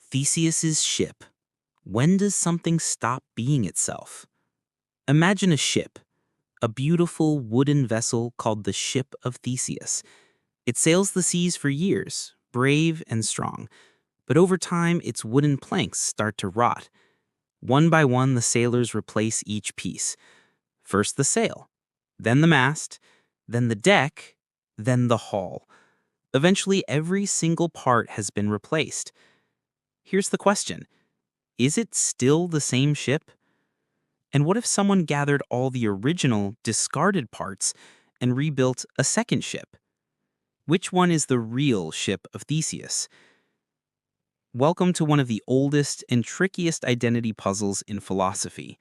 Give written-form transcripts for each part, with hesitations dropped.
Theseus's ship. When does something stop being itself? Imagine a ship, a beautiful wooden vessel called the Ship of Theseus. It sails the seas for years, brave and strong, but over time its wooden planks start to rot. One by one, the sailors replace each piece. First the sail, then the mast, then the deck, then the hull. Eventually, every single part has been replaced. Here's the question. Is it still the same ship? And what if someone gathered all the original, discarded parts and rebuilt a second ship? Which one is the real ship of Theseus? Welcome to one of the oldest and trickiest identity puzzles in philosophy.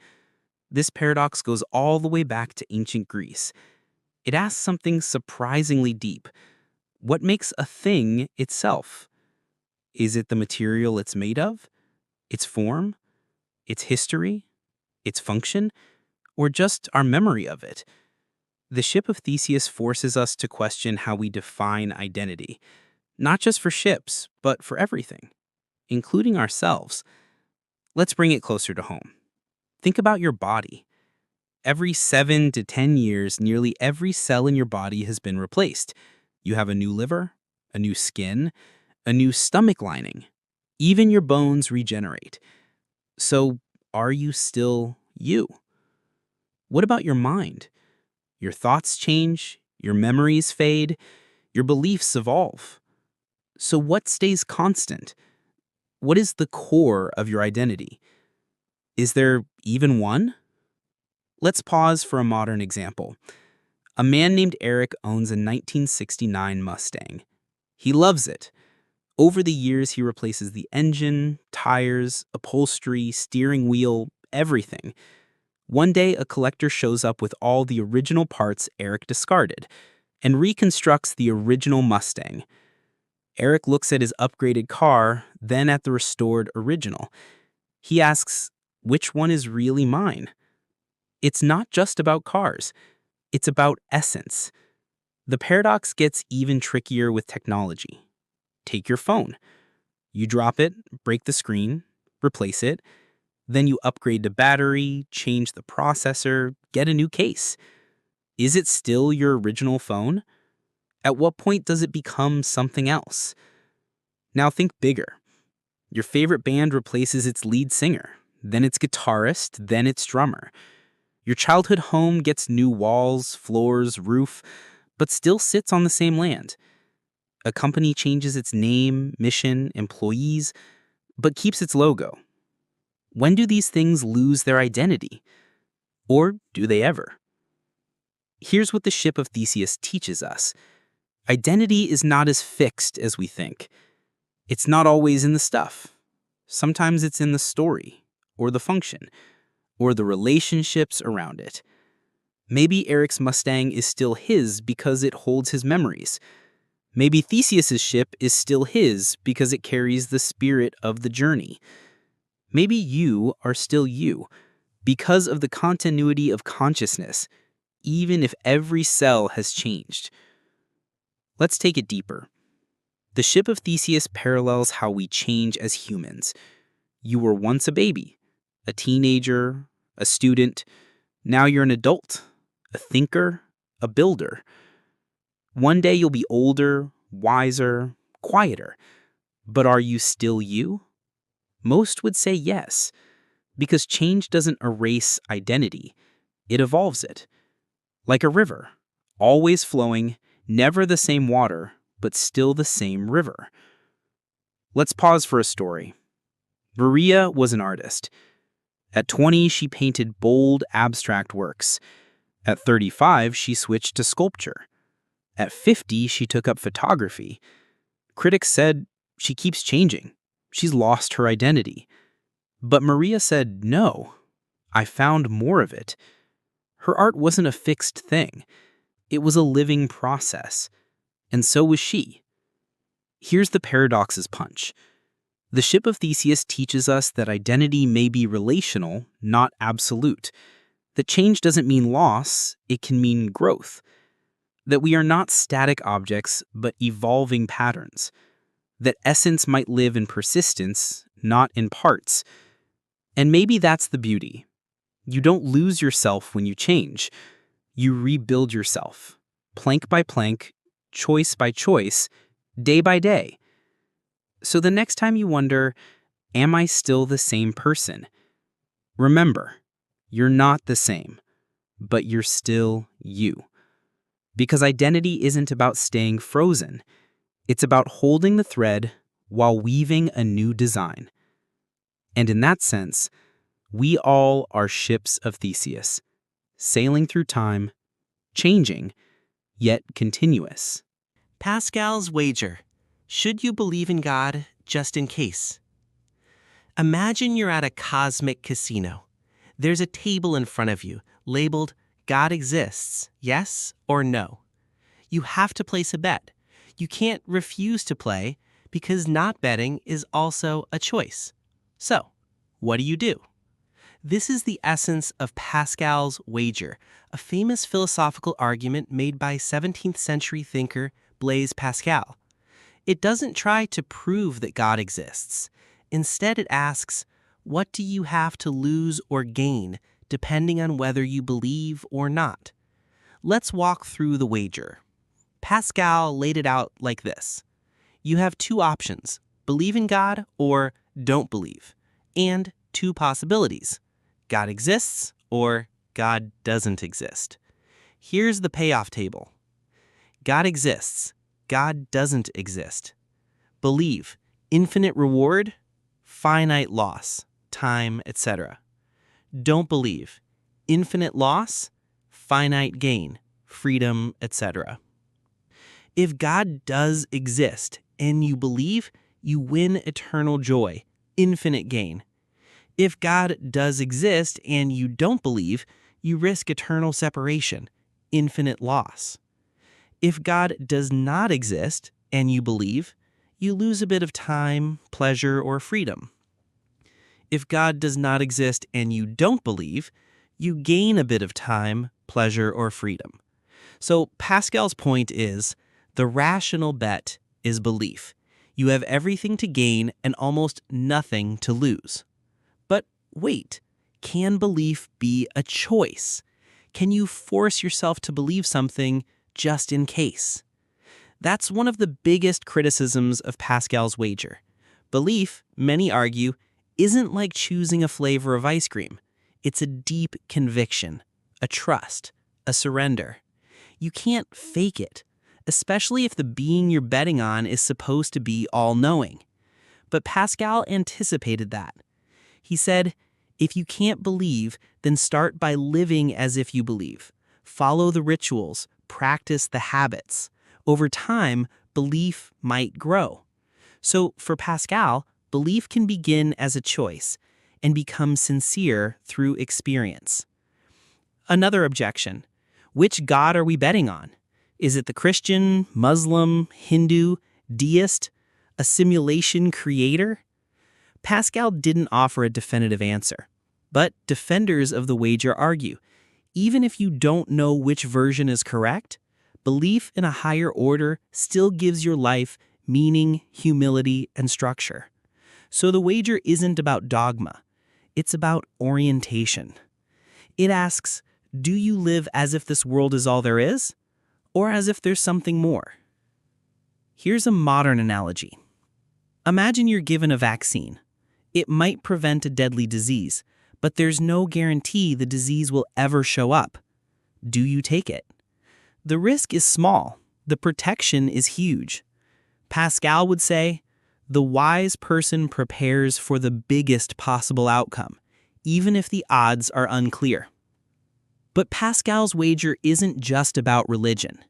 This paradox goes all the way back to ancient Greece. It asks something surprisingly deep. What makes a thing itself? Is it the material it's made of? Its form? Its history? Its function? Or just our memory of it? The Ship of Theseus forces us to question how we define identity, not just for ships, but for everything, including ourselves. Let's bring it closer to home. Think about your body. Every 7 to 10 years, nearly every cell in your body has been replaced. You have a new liver, a new skin, a new stomach lining. Even your bones regenerate. So, are you still you? What about your mind? Your thoughts change, your memories fade, your beliefs evolve. So what stays constant? What is the core of your identity? Is there even one? Let's pause for a modern example. A man named Eric owns a 1969 Mustang. He loves it. Over the years, he replaces the engine, tires, upholstery, steering wheel, everything. One day, a collector shows up with all the original parts Eric discarded and reconstructs the original Mustang. Eric looks at his upgraded car, then at the restored original. He asks, which one is really mine? It's not just about cars. It's about essence. The paradox gets even trickier with technology. Take your phone. You drop it, break the screen, replace it. Then you upgrade the battery, change the processor, get a new case. Is it still your original phone? At what point does it become something else? Now think bigger. Your favorite band replaces its lead singer, then its guitarist, then its drummer. Your childhood home gets new walls, floors, roof, but still sits on the same land. A company changes its name, mission, employees, but keeps its logo. When do these things lose their identity? Or do they ever? Here's what the Ship of Theseus teaches us. Identity is not as fixed as we think. It's not always in the stuff. Sometimes it's in the story, or the function, or the relationships around it. Maybe Eric's Mustang is still his because it holds his memories. Maybe Theseus's ship is still his because it carries the spirit of the journey. Maybe you are still you because of the continuity of consciousness, even if every cell has changed. Let's take it deeper. The Ship of Theseus parallels how we change as humans. You were once a baby, a teenager, a student. Now you're an adult, a thinker, a builder. One day you'll be older, wiser, quieter. But are you still you? Most would say yes, because change doesn't erase identity. It evolves it. Like a river, always flowing, never the same water, but still the same river. Let's pause for a story. Maria was an artist. At 20, she painted bold, abstract works. At 35, she switched to sculpture. At 50, she took up photography. Critics said, she keeps changing. She's lost her identity. But Maria said, no, I found more of it. Her art wasn't a fixed thing. It was a living process. And so was she. Here's the paradox's punch. The Ship of Theseus teaches us that identity may be relational, not absolute. That change doesn't mean loss, it can mean growth. That we are not static objects, but evolving patterns. That essence might live in persistence not in parts. And maybe that's the beauty. You don't lose yourself when you change. You rebuild yourself, plank by plank, choice by choice, day by day. So the next time you wonder, am I still the same person? Remember, you're not the same, but you're still you. Because identity isn't about staying frozen. It's about holding the thread while weaving a new design. And in that sense, we all are ships of Theseus, sailing through time, changing, yet continuous. Pascal's wager. Should you believe in God just in case? Imagine you're at a cosmic casino. There's a table in front of you labeled God exists, yes or no. You have to place a bet. You can't refuse to play because not betting is also a choice. So, what do? This is the essence of Pascal's wager, a famous philosophical argument made by 17th century thinker Blaise Pascal. It doesn't try to prove that God exists. Instead, it asks, what do you have to lose or gain depending on whether you believe or not? Let's walk through the wager. Pascal laid it out like this. You have two options, believe in God or don't believe, and two possibilities. God exists or God doesn't exist. Here's the payoff table. God exists. God doesn't exist. Believe, infinite reward, finite loss, time, etc. Don't believe, infinite loss, finite gain, freedom, etc. If God does exist and you believe, you win eternal joy, infinite gain. If God does exist and you don't believe, you risk eternal separation, infinite loss. If God does not exist and you believe, you lose a bit of time, pleasure, or freedom. If God does not exist and you don't believe, you gain a bit of time, pleasure, or freedom. So Pascal's point is, the rational bet is belief. You have everything to gain and almost nothing to lose. But wait, can belief be a choice? Can you force yourself to believe something just in case? That's one of the biggest criticisms of Pascal's wager. Belief, many argue, isn't like choosing a flavor of ice cream. It's a deep conviction, a trust, a surrender. You can't fake it, especially if the being you're betting on is supposed to be all-knowing. But Pascal anticipated that. He said, if you can't believe, then start by living as if you believe. Follow the rituals, practice the habits. Over time, belief might grow. So for Pascal, belief can begin as a choice and become sincere through experience. Another objection. Which God are we betting on? Is it the Christian, Muslim, Hindu, deist, a simulation creator? Pascal didn't offer a definitive answer, but defenders of the wager argue, even if you don't know which version is correct, belief in a higher order still gives your life meaning, humility, and structure. So the wager isn't about dogma, it's about orientation. It asks, do you live as if this world is all there is, or as if there's something more? Here's a modern analogy. Imagine you're given a vaccine. It might prevent a deadly disease, but there's no guarantee the disease will ever show up. Do you take it? The risk is small. The protection is huge. Pascal would say, the wise person prepares for the biggest possible outcome, even if the odds are unclear. But Pascal's wager isn't just about religion.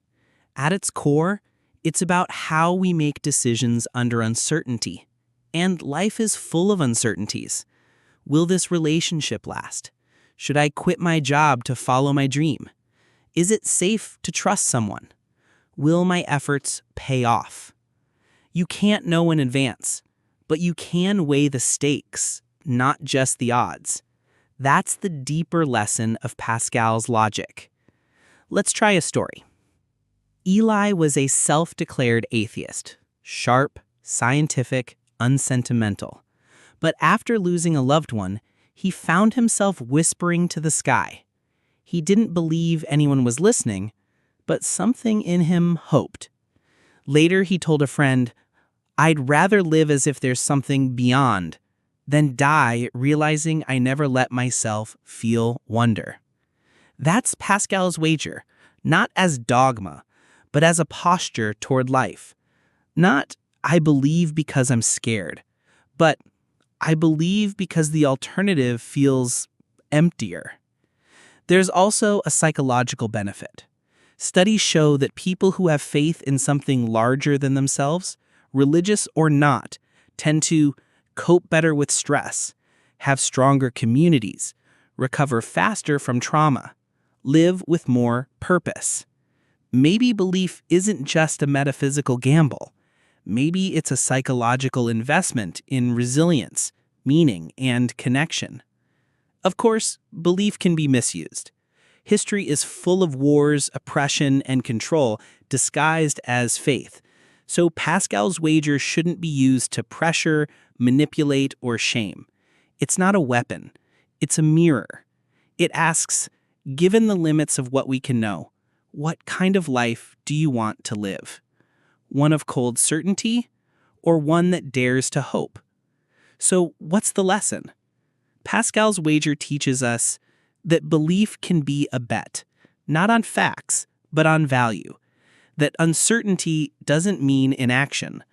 At its core, it's about how we make decisions under uncertainty. And life is full of uncertainties. Will this relationship last? Should I quit my job to follow my dream? Is it safe to trust someone? Will my efforts pay off? You can't know in advance, but you can weigh the stakes, not just the odds. That's the deeper lesson of Pascal's logic. Let's try a story. Eli was a self-declared atheist, sharp, scientific, unsentimental. But after losing a loved one, he found himself whispering to the sky. He didn't believe anyone was listening, but something in him hoped. Later, he told a friend, "I'd rather live as if there's something beyond than die realizing I never let myself feel wonder." That's Pascal's wager, not as dogma, but as a posture toward life. Not, "I believe because I'm scared," but "I believe because the alternative feels emptier." There's also a psychological benefit. Studies show that people who have faith in something larger than themselves, religious or not, tend to cope better with stress, have stronger communities, recover faster from trauma, live with more purpose. Maybe belief isn't just a metaphysical gamble. Maybe it's a psychological investment in resilience, meaning, and connection. Of course, belief can be misused. History is full of wars, oppression, and control disguised as faith. So Pascal's wager shouldn't be used to pressure, manipulate, or shame. It's not a weapon. It's a mirror. It asks, given the limits of what we can know, what kind of life do you want to live? One of cold certainty, or one that dares to hope? So what's the lesson? Pascal's wager teaches us that belief can be a bet, not on facts, but on value. That uncertainty doesn't mean inaction.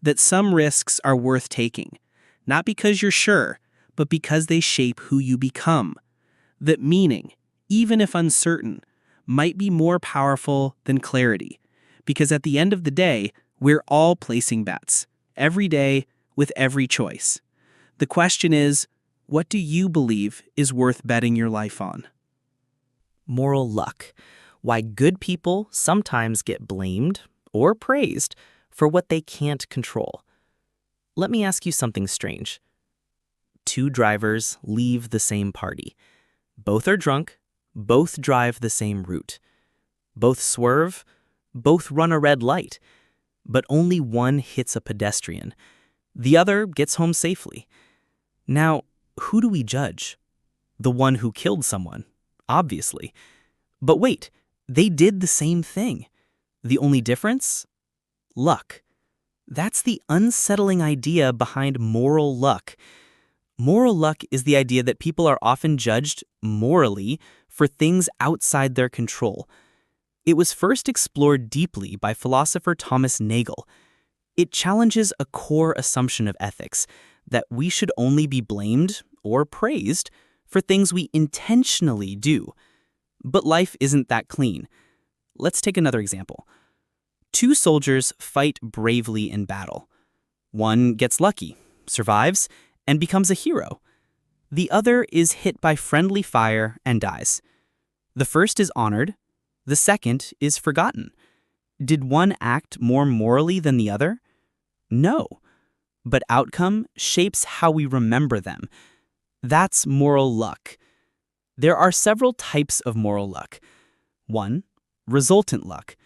That some risks are worth taking, not because you're sure, but because they shape who you become. That meaning, even if uncertain, might be more powerful than clarity, because at the end of the day, we're all placing bets, every day, with every choice. The question is, what do you believe is worth betting your life on? Moral luck. Why good people sometimes get blamed or praised for what they can't control. Let me ask you something strange. Two drivers leave the same party. Both are drunk, both drive the same route. Both swerve, both run a red light, but only one hits a pedestrian. The other gets home safely. Now, who do we judge? The one who killed someone, obviously. But wait, they did the same thing. The only difference? Luck. That's the unsettling idea behind moral luck. Moral luck is the idea that people are often judged morally for things outside their control. It was first explored deeply by philosopher Thomas Nagel. It challenges a core assumption of ethics, that we should only be blamed or praised for things we intentionally do. But life isn't that clean. Let's take another example. Two soldiers fight bravely in battle. One gets lucky, survives, and becomes a hero. The other is hit by friendly fire and dies. The first is honored, the second is forgotten. Did one act more morally than the other? No. But outcome shapes how we remember them. That's moral luck. There are several types of moral luck. 1. Resultant luck.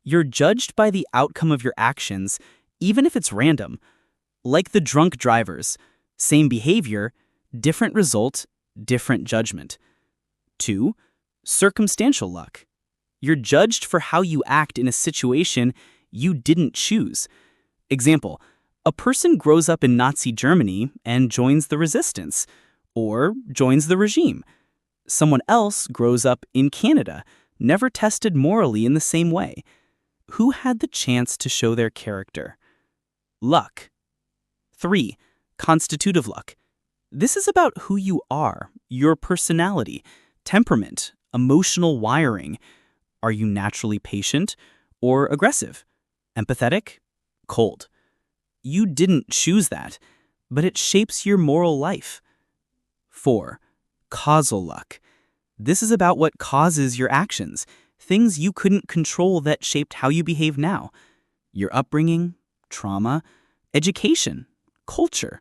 You're judged by the outcome of your actions, even if it's random. Like the drunk drivers. Same behavior, different result, different judgment. 2. Circumstantial luck. You're judged for how you act in a situation you didn't choose. Example, a person grows up in Nazi Germany and joins the resistance, or joins the regime. Someone else grows up in Canada, never tested morally in the same way. Who had the chance to show their character? Luck. 3. Constitutive luck. This is about who you are, your personality, temperament, emotional wiring. Are you naturally patient or aggressive? Empathetic? Cold? You didn't choose that, but it shapes your moral life. 4. Causal luck. This is about what causes your actions, things you couldn't control that shaped how you behave now. Your upbringing, trauma, education, culture.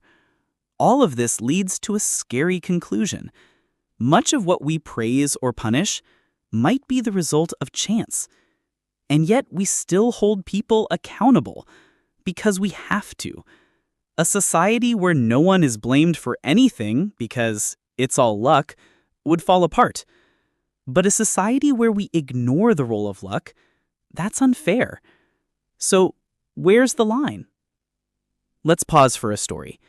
All of this leads to a scary conclusion. Much of what we praise or punish might be the result of chance. And yet we still hold people accountable because we have to. A society where no one is blamed for anything because it's all luck would fall apart. But a society where we ignore the role of luck, that's unfair. So, where's the line? Let's pause for a story.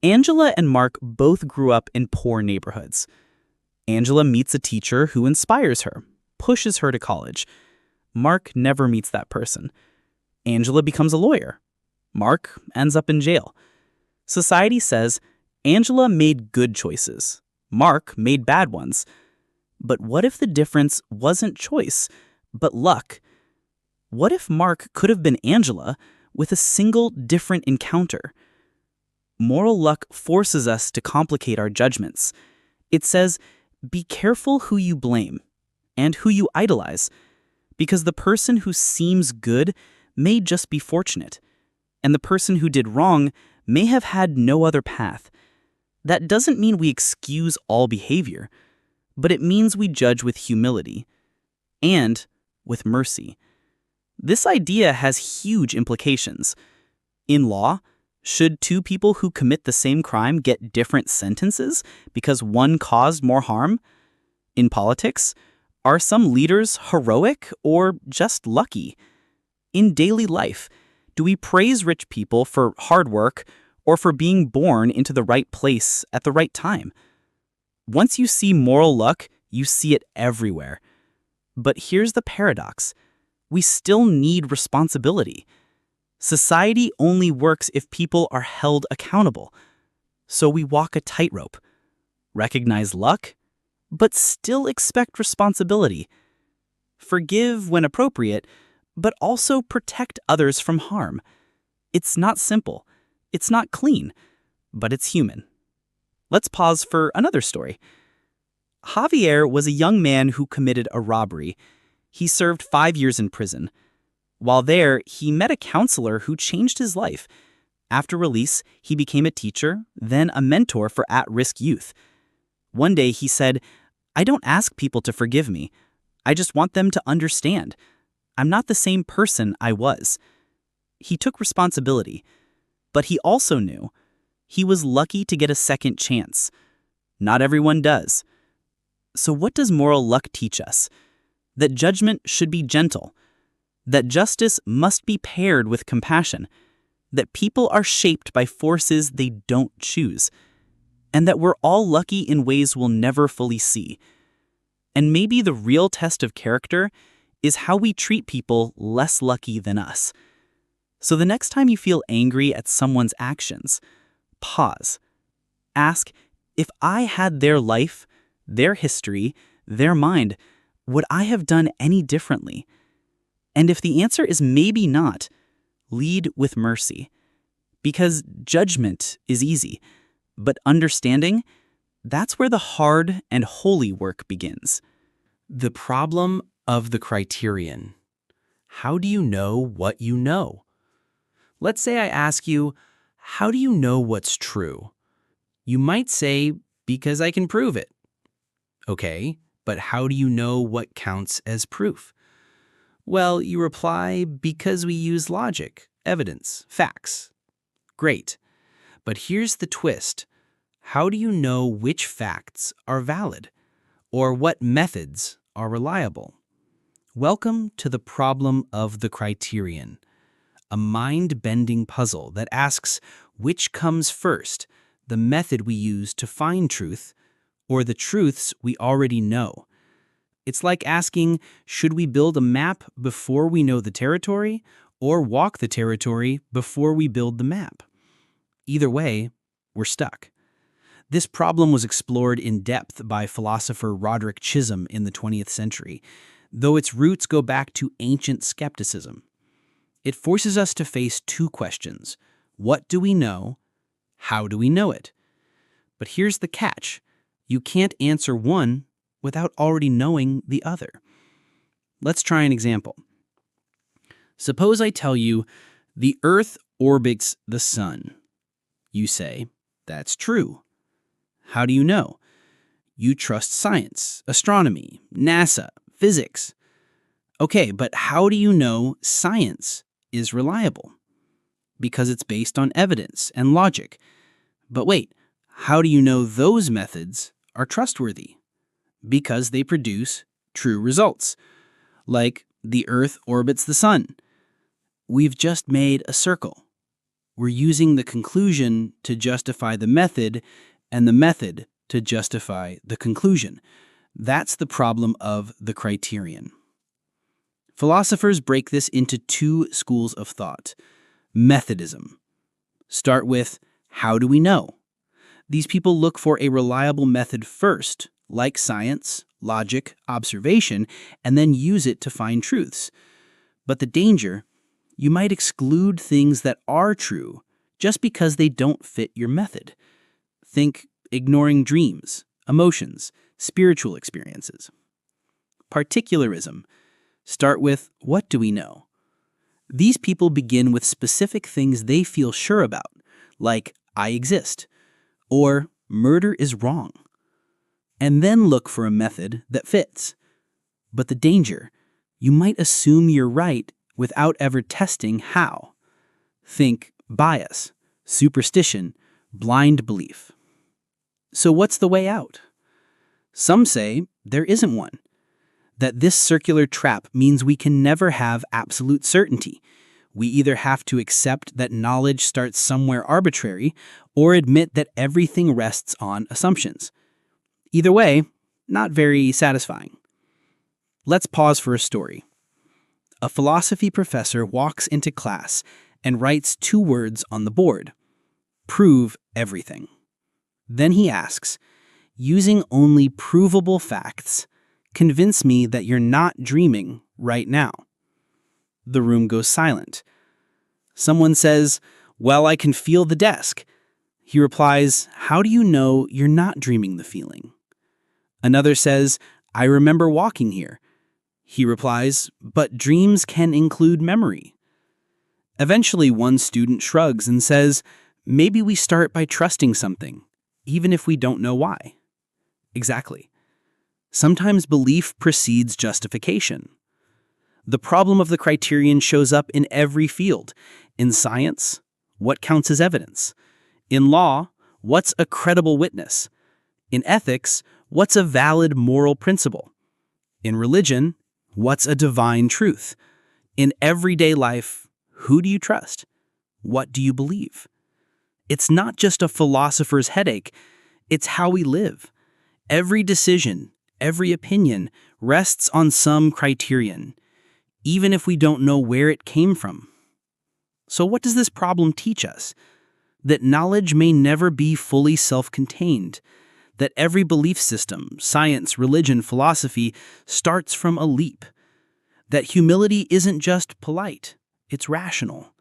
Angela and Mark both grew up in poor neighborhoods. Angela meets a teacher who inspires her, pushes her to college. Mark never meets that person. Angela becomes a lawyer. Mark ends up in jail. Society says Angela made good choices. Mark made bad ones. But what if the difference wasn't choice, but luck? What if Mark could have been Angela with a single different encounter? Moral luck forces us to complicate our judgments. It says, be careful who you blame and who you idolize, because the person who seems good may just be fortunate, and the person who did wrong may have had no other path. That doesn't mean we excuse all behavior, but it means we judge with humility and with mercy. This idea has huge implications. In law, should two people who commit the same crime get different sentences because one caused more harm? In politics, are some leaders heroic or just lucky? In daily life, do we praise rich people for hard work or for being born into the right place at the right time? Once you see moral luck, you see it everywhere. But here's the paradox. We still need responsibility. Society only works if people are held accountable. So we walk a tightrope. Recognize luck, but still expect responsibility. Forgive when appropriate, but also protect others from harm. It's not simple. It's not clean, but it's human. Let's pause for another story. Javier was a young man who committed a robbery. He served 5 years in prison. While there, he met a counselor who changed his life. After release, he became a teacher, then a mentor for at-risk youth. One day he said, "I don't ask people to forgive me. I just want them to understand. I'm not the same person I was." He took responsibility, but he also knew he was lucky to get a second chance. Not everyone does. So what does moral luck teach us? That judgment should be gentle, that justice must be paired with compassion, that people are shaped by forces they don't choose, and that we're all lucky in ways we'll never fully see. And maybe the real test of character is how we treat people less lucky than us. So the next time you feel angry at someone's actions, pause. Ask, if I had their life, their history, their mind, would I have done any differently? And if the answer is maybe not, lead with mercy. Because judgment is easy, but understanding, that's where the hard and holy work begins. The problem of the criterion. How do you know what you know? Let's say I ask you, how do you know what's true? You might say, because I can prove it. Okay, but how do you know what counts as proof? Well, you reply, because we use logic, evidence, facts. Great. But here's the twist. How do you know which facts are valid? Or what methods are reliable? Welcome to the problem of the criterion, a mind-bending puzzle that asks which comes first, the method we use to find truth, or the truths we already know. It's like asking, should we build a map before we know the territory, or walk the territory before we build the map? Either way, we're stuck. This problem was explored in depth by philosopher Roderick Chisholm in the 20th century, though its roots go back to ancient skepticism. It forces us to face two questions. What do we know? How do we know it? But here's the catch. You can't answer one without already knowing the other. Let's try an example. Suppose I tell you, the Earth orbits the Sun. You say, that's true. How do you know? You trust science, astronomy, NASA, physics. Okay, but how do you know science is reliable? because it's based on evidence and logic. But wait, how do you know those methods are trustworthy? Because they produce true results, like the Earth orbits the Sun. We've just made a circle. We're using the conclusion to justify the method and the method to justify the conclusion. That's the problem of the criterion. Philosophers break this into two schools of thought. Methodism. Start with, how do we know? These people look for a reliable method first, like science, logic, observation, and then use it to find truths. But the danger, you might exclude things that are true just because they don't fit your method. Think ignoring dreams, emotions, spiritual experiences. Particularism. Start with, what do we know? These people begin with specific things they feel sure about, like, I exist, or murder is wrong, and then look for a method that fits. But the danger, you might assume you're right without ever testing how. Think bias, superstition, blind belief. So what's the way out? Some say there isn't one. That this circular trap means we can never have absolute certainty. We either have to accept that knowledge starts somewhere arbitrary or admit that everything rests on assumptions. Either way, not very satisfying. Let's pause for a story. A philosophy professor walks into class and writes 2 words on the board. Prove everything. Then he asks, using only provable facts, convince me that you're not dreaming right now. The room goes silent. Someone says, well, I can feel the desk. He replies, how do you know you're not dreaming the feeling? Another says, I remember walking here. He replies, but dreams can include memory. Eventually, one student shrugs and says, maybe we start by trusting something, even if we don't know why. Exactly. Sometimes belief precedes justification. The problem of the criterion shows up in every field. In science, what counts as evidence? In law, what's a credible witness? In ethics, what's a valid moral principle? In religion, what's a divine truth? In everyday life, who do you trust? What do you believe? It's not just a philosopher's headache, it's how we live. Every decision, every opinion rests on some criterion, even if we don't know where it came from. So what does this problem teach us? That knowledge may never be fully self-contained, that every belief system, science, religion, philosophy, starts from a leap, that humility isn't just polite, it's rational.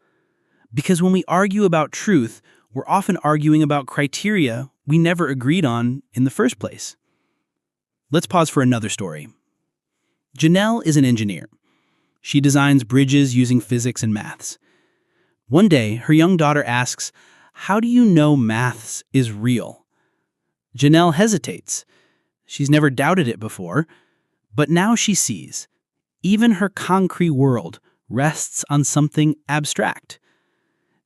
Because when we argue about truth, we're often arguing about criteria we never agreed on in the first place. Let's pause for another story. Janelle is an engineer. She designs bridges using physics and maths. One day, her young daughter asks, how do you know maths is real? Janelle hesitates. She's never doubted it before, but now she sees. Even her concrete world rests on something abstract.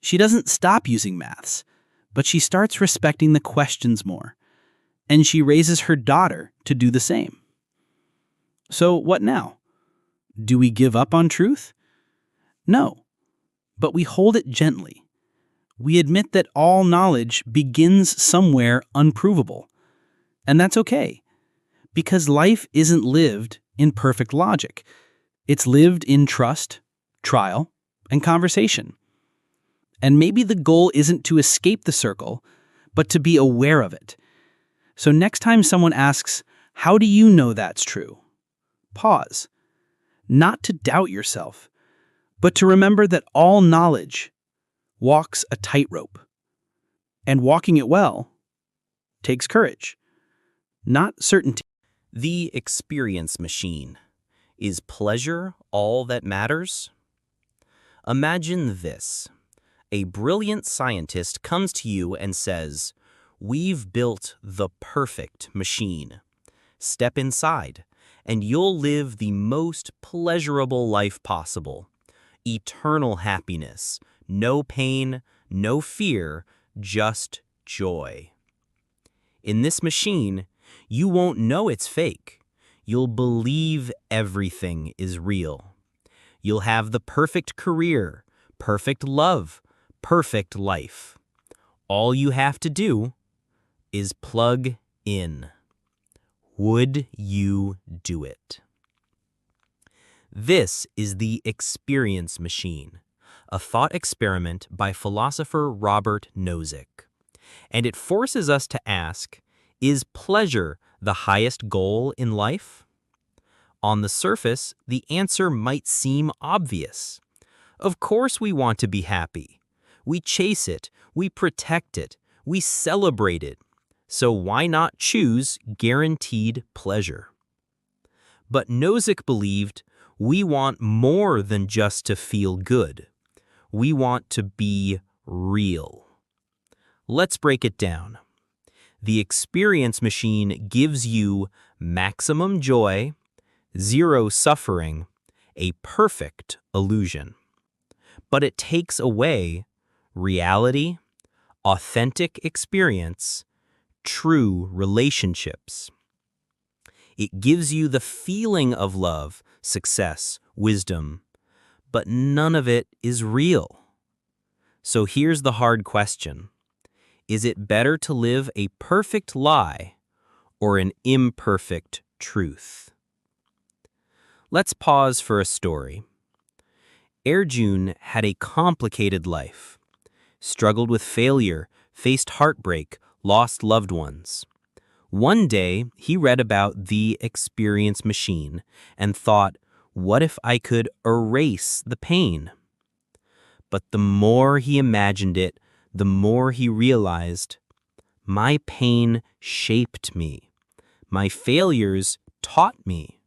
She doesn't stop using maths, but she starts respecting the questions more, and she raises her daughter to do the same. So what now? Do we give up on truth? No, but we hold it gently. We admit that all knowledge begins somewhere unprovable, and that's okay, because life isn't lived in perfect logic. It's lived in trust, trial, and conversation. And maybe the goal isn't to escape the circle, but to be aware of it. So next time someone asks, how do you know that's true? Pause. Not to doubt yourself, but to remember that all knowledge walks a tightrope. And walking it well takes courage, not certainty. The experience machine. Is pleasure all that matters? Imagine this. A brilliant scientist comes to you and says, we've built the perfect machine. Step inside, and you'll live the most pleasurable life possible. Eternal happiness, No pain, no fear, just joy. In this machine, you won't know it's fake. You'll believe everything is real. You'll have the perfect career, perfect love, perfect life. All you have to do is plug in. Would you do it? This is the experience machine, a thought experiment by philosopher Robert Nozick. And it forces us to ask, is pleasure the highest goal in life? On the surface, the answer might seem obvious. Of course we want to be happy. We chase it, we protect it, we celebrate it. So why not choose guaranteed pleasure? But Nozick believed we want more than just to feel good. We want to be real. Let's break it down. The experience machine gives you maximum joy, zero suffering, a perfect illusion. But it takes away reality, authentic experience, true relationships. It gives you the feeling of love, success, wisdom, but none of it is real. So here's the hard question. Is it better to live a perfect lie or an imperfect truth? Let's pause for a story. Arjun had a complicated life, struggled with failure, faced heartbreak, lost loved ones. One day, he read about the experience machine and thought, what if I could erase the pain? But the more he imagined it, the more he realized, my pain shaped me. My failures taught me.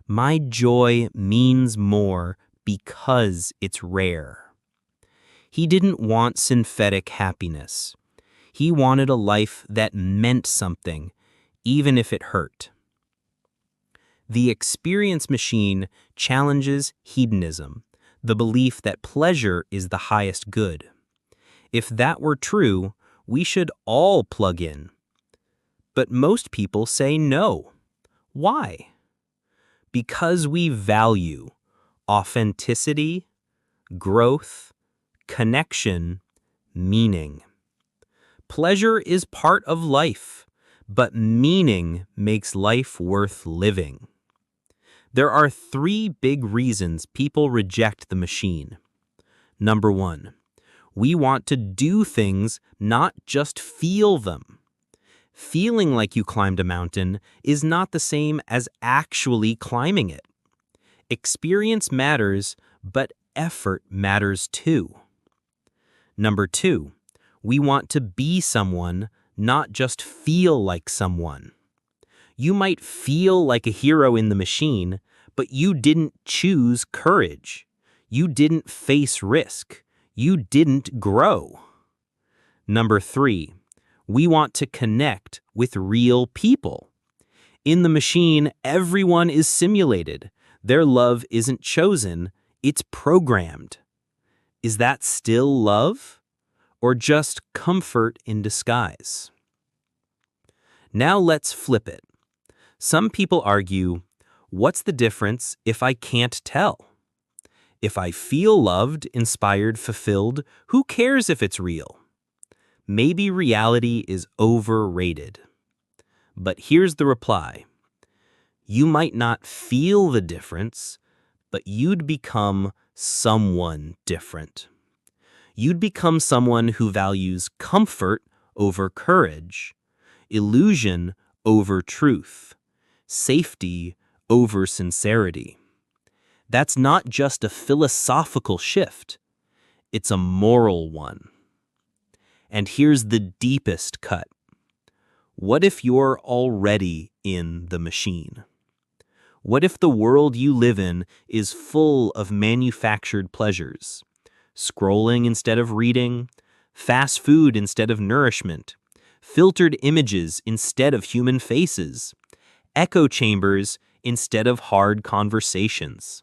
My joy means more because it's rare. He didn't want synthetic happiness. He wanted a life that meant something, even if it hurt. The experience machine challenges hedonism, the belief that pleasure is the highest good. If that were true, we should all plug in. But most people say no. Why? Because we value authenticity, growth, connection, meaning. Pleasure is part of life, but meaning makes life worth living. There are 3 big reasons people reject the machine. Number 1, we want to do things, not just feel them. Feeling like you climbed a mountain is not the same as actually climbing it. Experience matters, but effort matters too. Number 2, we want to be someone, not just feel like someone. You might feel like a hero in the machine, but you didn't choose courage. You didn't face risk. You didn't grow. Number 3, we want to connect with real people. In the machine, everyone is simulated. Their love isn't chosen, it's programmed. Is that still love? Or just comfort in disguise? Now let's flip it. Some people argue, what's the difference if I can't tell? If I feel loved, inspired, fulfilled, who cares if it's real? Maybe reality is overrated. But here's the reply. You might not feel the difference, but you'd become someone different. You'd become someone who values comfort over courage, illusion over truth, safety over sincerity. That's not just a philosophical shift, it's a moral one. And here's the deepest cut. What if you're already in the machine? What if the world you live in is full of manufactured pleasures? Scrolling instead of reading, fast food instead of nourishment, filtered images instead of human faces, echo chambers instead of hard conversations.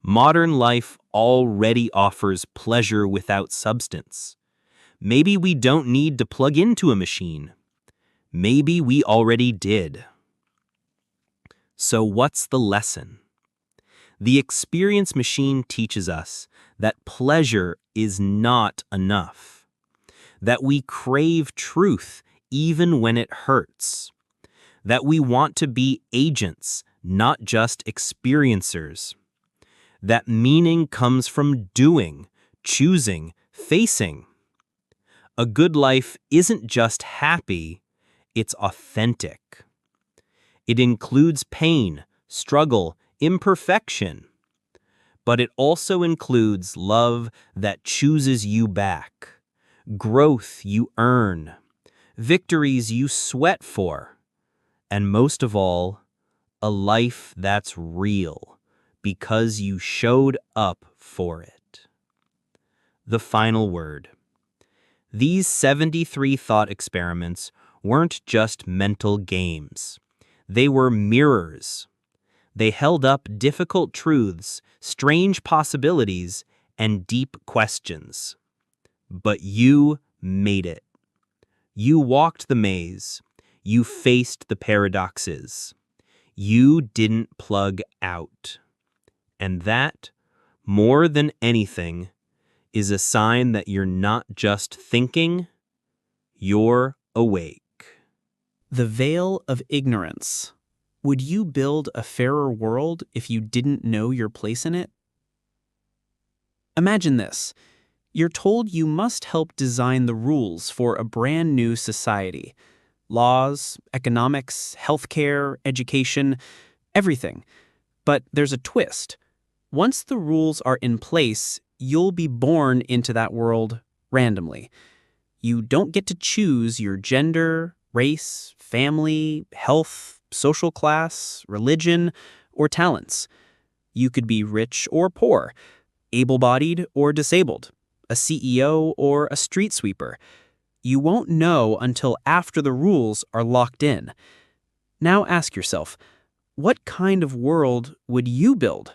Modern life already offers pleasure without substance. Maybe we don't need to plug into a machine. Maybe we already did. So what's the lesson? The experience machine teaches us that pleasure is not enough, that we crave truth even when it hurts, that we want to be agents, not just experiencers, that meaning comes from doing, choosing, facing. A good life isn't just happy, it's authentic. It includes pain, struggle, imperfection, but it also includes love that chooses you back, growth you earn, victories you sweat for, and most of all, a life that's real because you showed up for it. The final word. These 73 thought experiments weren't just mental games. They were mirrors. They held up difficult truths, strange possibilities, and deep questions. But you made it. You walked the maze. You faced the paradoxes. You didn't plug out. And that, more than anything, is a sign that you're not just thinking, you're awake. The veil of ignorance. Would you build a fairer world if you didn't know your place in it? Imagine this. You're told you must help design the rules for a brand new society. Laws, economics, healthcare, education, everything. But there's a twist. Once the rules are in place, you'll be born into that world randomly. You don't get to choose your gender, race, family, health, social class, religion, or talents. You could be rich or poor, able-bodied or disabled, a CEO or a street sweeper. You won't know until after the rules are locked in. Now ask yourself, what kind of world would you build?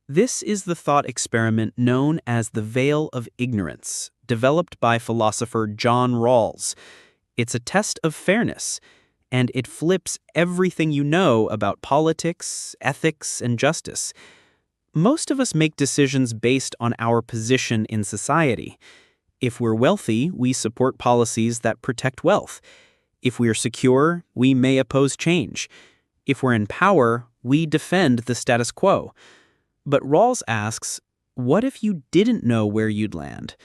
This is the thought experiment known as the veil of ignorance, developed by philosopher John Rawls. It's a test of fairness, and it flips everything you know about politics, ethics, and justice. Most of us make decisions based on our position in society. If we're wealthy, we support policies that protect wealth. If we're secure, we may oppose change. If we're in power, we defend the status quo. But Rawls asks, what if you didn't know where you'd land?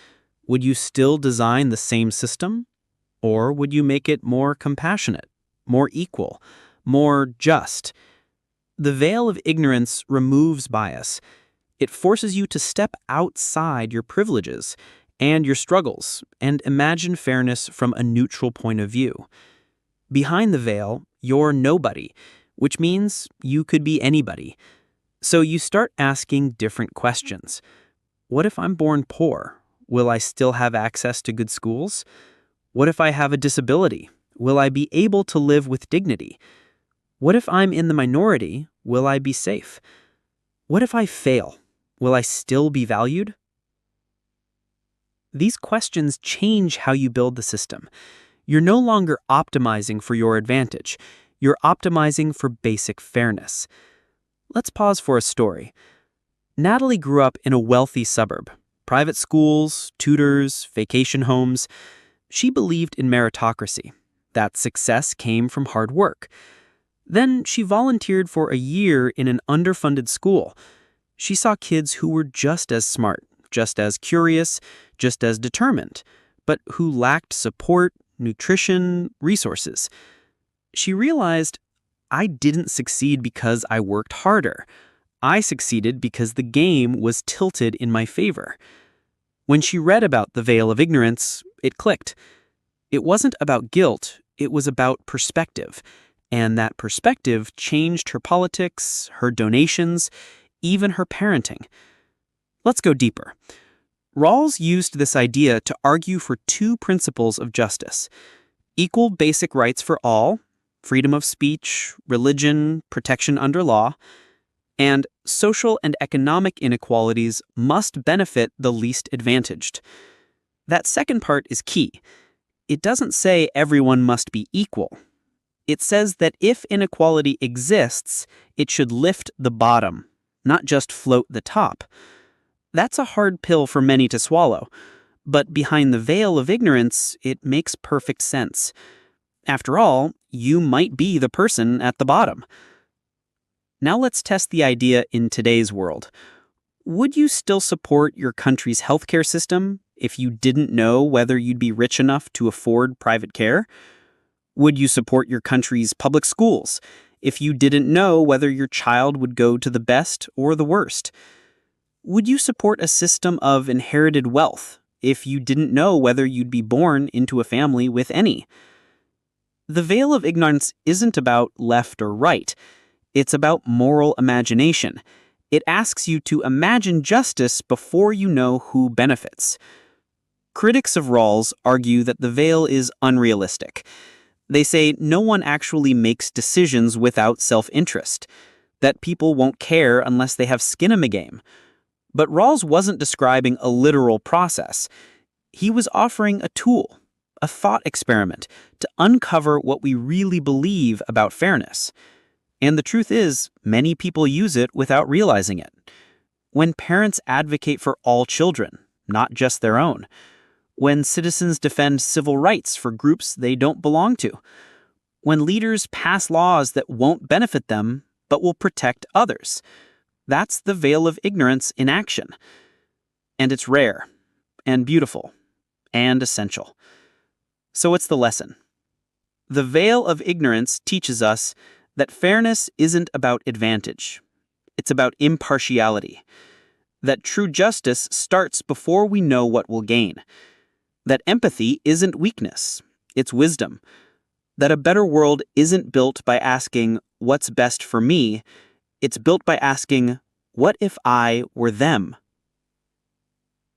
Would you still design the same system? Or would you make it more compassionate, more equal, more just? The veil of ignorance removes bias. It forces you to step outside your privileges and your struggles and imagine fairness from a neutral point of view. Behind the veil, you're nobody, which means you could be anybody. So you start asking different questions. What if I'm born poor? Will I still have access to good schools? What if I have a disability? Will I be able to live with dignity? What if I'm in the minority? Will I be safe? What if I fail? Will I still be valued? These questions change how you build the system. You're no longer optimizing for your advantage. You're optimizing for basic fairness. Let's pause for a story. Natalie grew up in a wealthy suburb. Private schools, tutors, vacation homes. She believed in meritocracy, that success came from hard work. Then she volunteered for a year in an underfunded school. She saw kids who were just as smart, just as curious, just as determined, but who lacked support, nutrition, resources. She realized, I didn't succeed because I worked harder. I succeeded because the game was tilted in my favor. When she read about the veil of ignorance, it clicked. It wasn't about guilt, it was about perspective. And that perspective changed her politics, her donations, even her parenting. Let's go deeper. Rawls used this idea to argue for two principles of justice: equal basic rights for all, freedom of speech, religion, protection under law, And social and economic inequalities must benefit the least advantaged. That second part is key. It doesn't say everyone must be equal. It says that if inequality exists, it should lift the bottom, not just float the top. That's a hard pill for many to swallow, but behind the veil of ignorance, it makes perfect sense. After all, you might be the person at the bottom. Now let's test the idea in today's world. Would you still support your country's healthcare system if you didn't know whether you'd be rich enough to afford private care? Would you support your country's public schools if you didn't know whether your child would go to the best or the worst? Would you support a system of inherited wealth if you didn't know whether you'd be born into a family with any? The veil of ignorance isn't about left or right. It's about moral imagination. It asks you to imagine justice before you know who benefits. Critics of Rawls argue that the veil is unrealistic. They say no one actually makes decisions without self-interest, that people won't care unless they have skin in the game. But Rawls wasn't describing a literal process. He was offering a tool, a thought experiment, to uncover what we really believe about fairness. And the truth is, many people use it without realizing it. When parents advocate for all children, not just their own. When citizens defend civil rights for groups they don't belong to. When leaders pass laws that won't benefit them, but will protect others. That's the veil of ignorance in action. And it's rare, and beautiful, and essential. So what's the lesson? The veil of ignorance teaches us that fairness isn't about advantage. It's about impartiality. That true justice starts before we know what we'll gain. That empathy isn't weakness, it's wisdom. That a better world isn't built by asking, what's best for me? It's built by asking, what if I were them?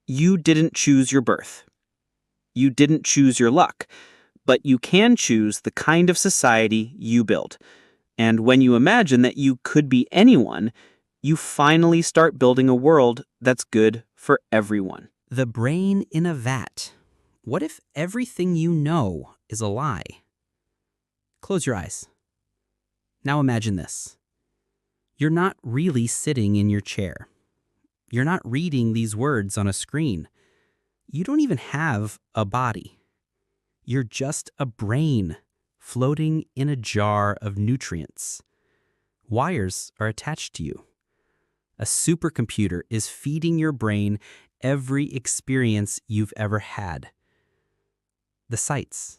You didn't choose your birth. You didn't choose your luck, but you can choose the kind of society you build. And when you imagine that you could be anyone, you finally start building a world that's good for everyone. The brain in a vat. What if everything you know is a lie? Close your eyes. Now imagine this. You're not really sitting in your chair. You're not reading these words on a screen. You don't even have a body. You're just a brain floating in a jar of nutrients. Wires are attached to you. A supercomputer is feeding your brain every experience you've ever had. The sights,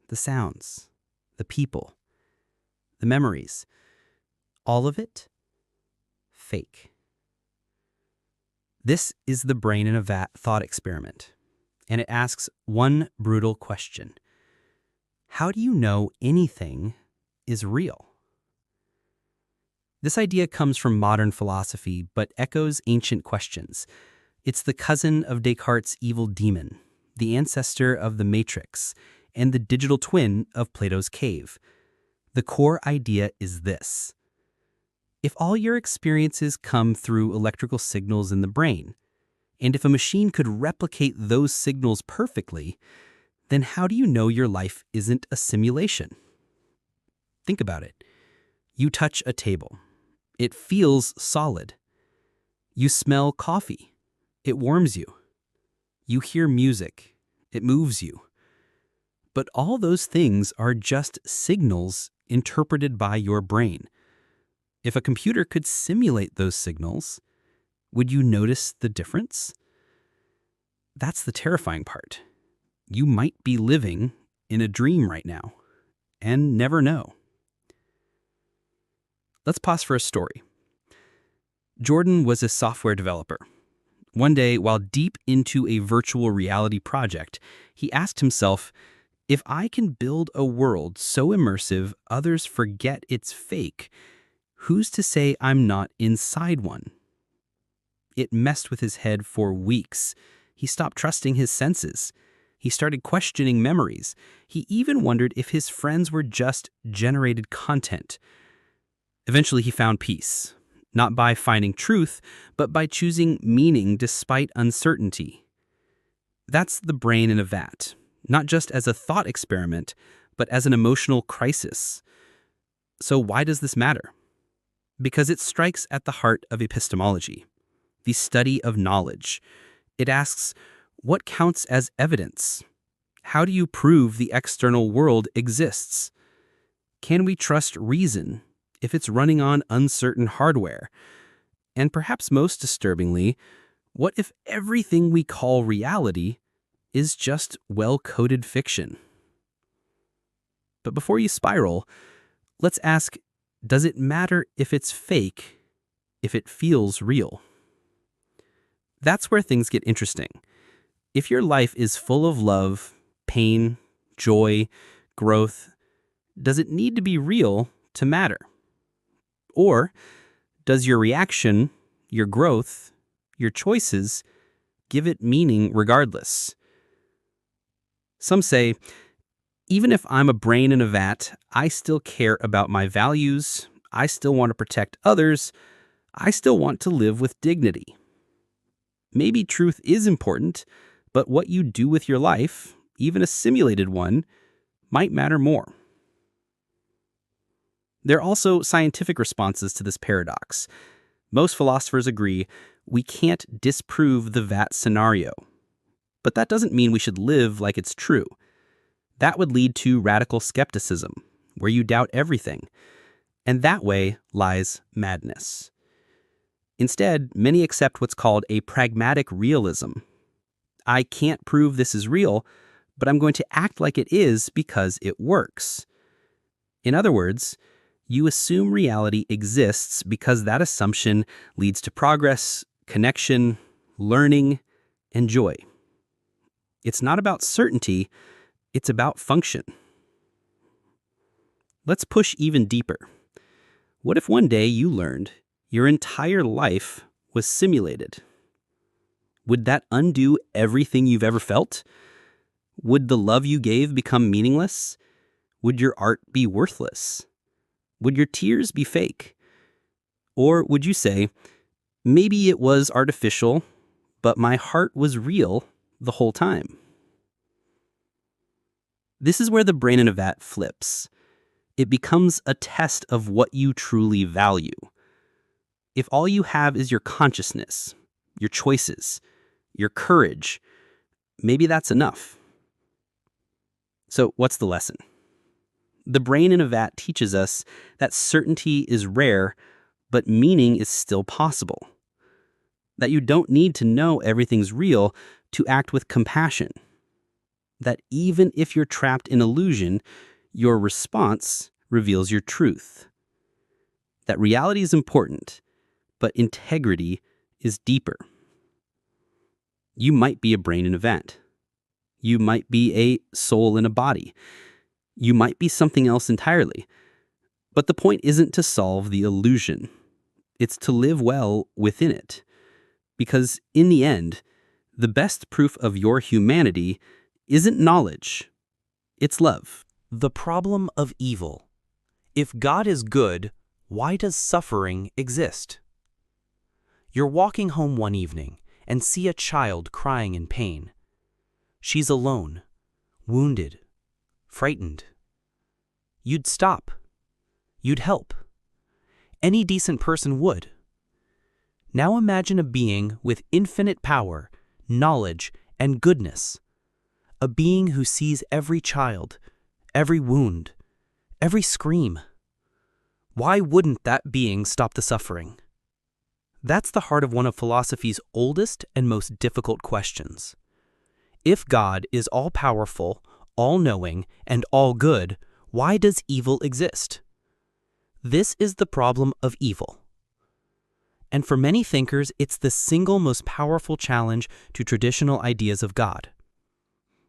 the sounds, the people, the memories, all of it fake. This is the brain in a vat thought experiment, and it asks one brutal question. How do you know anything is real? This idea comes from modern philosophy, but echoes ancient questions. It's the cousin of Descartes' evil demon, the ancestor of the Matrix, and the digital twin of Plato's cave. The core idea is this. If all your experiences come through electrical signals in the brain, and if a machine could replicate those signals perfectly, then how do you know your life isn't a simulation? Think about it. You touch a table. It feels solid. You smell coffee. It warms you. You hear music. It moves you. But all those things are just signals interpreted by your brain. If a computer could simulate those signals, would you notice the difference? That's the terrifying part. You might be living in a dream right now and never know. Let's pause for a story. Jordan was a software developer. One day, while deep into a virtual reality project, he asked himself, if I can build a world so immersive others forget it's fake, who's to say I'm not inside one? It messed with his head for weeks. He stopped trusting his senses. He started questioning memories. He even wondered if his friends were just generated content. Eventually, he found peace. not by finding truth, but by choosing meaning despite uncertainty. That's the brain in a vat, not just as a thought experiment, but as an emotional crisis. So why does this matter? Because it strikes at the heart of epistemology, the study of knowledge. It asks, what counts as evidence? How do you prove the external world exists? Can we trust reason if it's running on uncertain hardware? And perhaps most disturbingly, what if everything we call reality is just well-coded fiction? But before you spiral, let's ask, does it matter if it's fake, if it feels real? That's where things get interesting. If your life is full of love, pain, joy, growth, does it need to be real to matter? Or does your reaction, your growth, your choices give it meaning regardless? Some say, even if I'm a brain in a vat, I still care about my values, I still want to protect others, I still want to live with dignity. Maybe truth is important, but what you do with your life, even a simulated one, might matter more. There are also scientific responses to this paradox. Most philosophers agree we can't disprove the vat scenario. But that doesn't mean we should live like it's true. That would lead to radical skepticism, where you doubt everything. And that way lies madness. Instead, many accept what's called a pragmatic realism. I can't prove this is real, but I'm going to act like it is because it works. In other words, you assume reality exists because that assumption leads to progress, connection, learning, and joy. It's not about certainty, it's about function. Let's push even deeper. What if one day you learned your entire life was simulated? Would that undo everything you've ever felt? Would the love you gave become meaningless? Would your art be worthless? Would your tears be fake? Or would you say, maybe it was artificial, but my heart was real the whole time? This is where the brain in a vat flips. It becomes a test of what you truly value. If all you have is your consciousness, your choices, your courage, maybe that's enough. So what's the lesson? The brain in a vat teaches us that certainty is rare, but meaning is still possible. That you don't need to know everything's real to act with compassion. That even if you're trapped in illusion, your response reveals your truth. That reality is important, but integrity is deeper. You might be a brain in a vat. You might be a soul in a body. You might be something else entirely. But the point isn't to solve the illusion. It's to live well within it. Because in the end, the best proof of your humanity isn't knowledge, it's love. The problem of evil. If God is good, why does suffering exist? You're walking home one evening and see a child crying in pain. She's alone, wounded, frightened. You'd stop. You'd help. Any decent person would. Now imagine a being with infinite power, knowledge, and goodness. A being who sees every child, every wound, every scream. Why wouldn't that being stop the suffering? That's the heart of one of philosophy's oldest and most difficult questions. If God is all-powerful, all-knowing, and all-good, why does evil exist? This is the problem of evil. And for many thinkers, it's the single most powerful challenge to traditional ideas of God.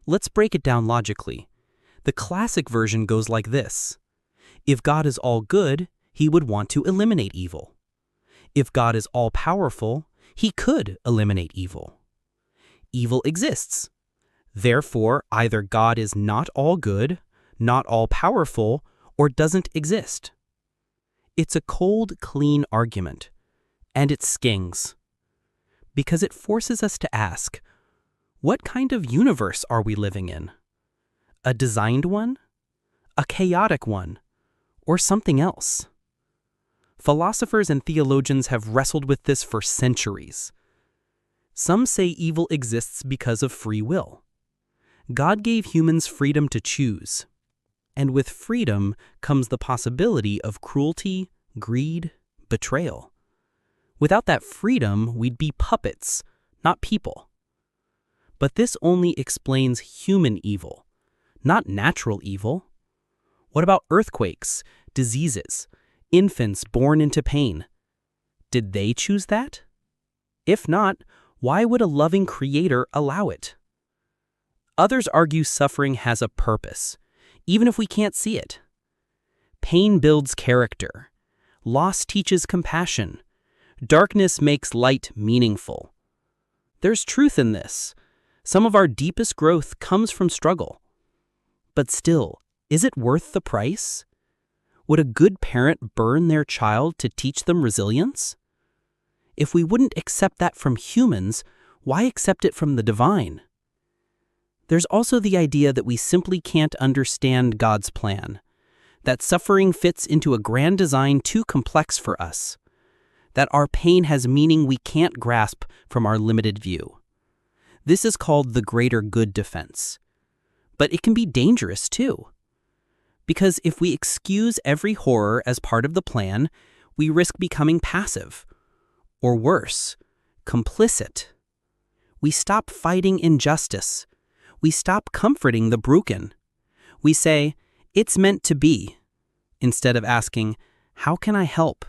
Let's break it down logically. The classic version goes like this. If God is all good, he would want to eliminate evil. If God is all-powerful, he could eliminate evil. Evil exists. Therefore, either God is not all good, not all-powerful, or doesn't exist. It's a cold, clean argument. And it stings. Because it forces us to ask, what kind of universe are we living in? A designed one? A chaotic one? Or something else? Philosophers and theologians have wrestled with this for centuries. Some say evil exists because of free will. God gave humans freedom to choose. And with freedom comes the possibility of cruelty, greed, betrayal. Without that freedom, we'd be puppets, not people. But this only explains human evil, not natural evil. What about earthquakes, diseases, infants born into pain? Did they choose that? If not, why would a loving creator allow it? Others argue suffering has a purpose, even if we can't see it. Pain builds character. Loss teaches compassion. Darkness makes light meaningful. There's truth in this. Some of our deepest growth comes from struggle. But still, is it worth the price? Would a good parent burn their child to teach them resilience? If we wouldn't accept that from humans, why accept it from the divine? There's also the idea that we simply can't understand God's plan, that suffering fits into a grand design too complex for us, that our pain has meaning we can't grasp from our limited view. This is called the greater good defense. But it can be dangerous too. Because if we excuse every horror as part of the plan, we risk becoming passive, or worse, complicit. We stop fighting injustice. We stop comforting the broken. We say, "It's meant to be," instead of asking, "How can I help?"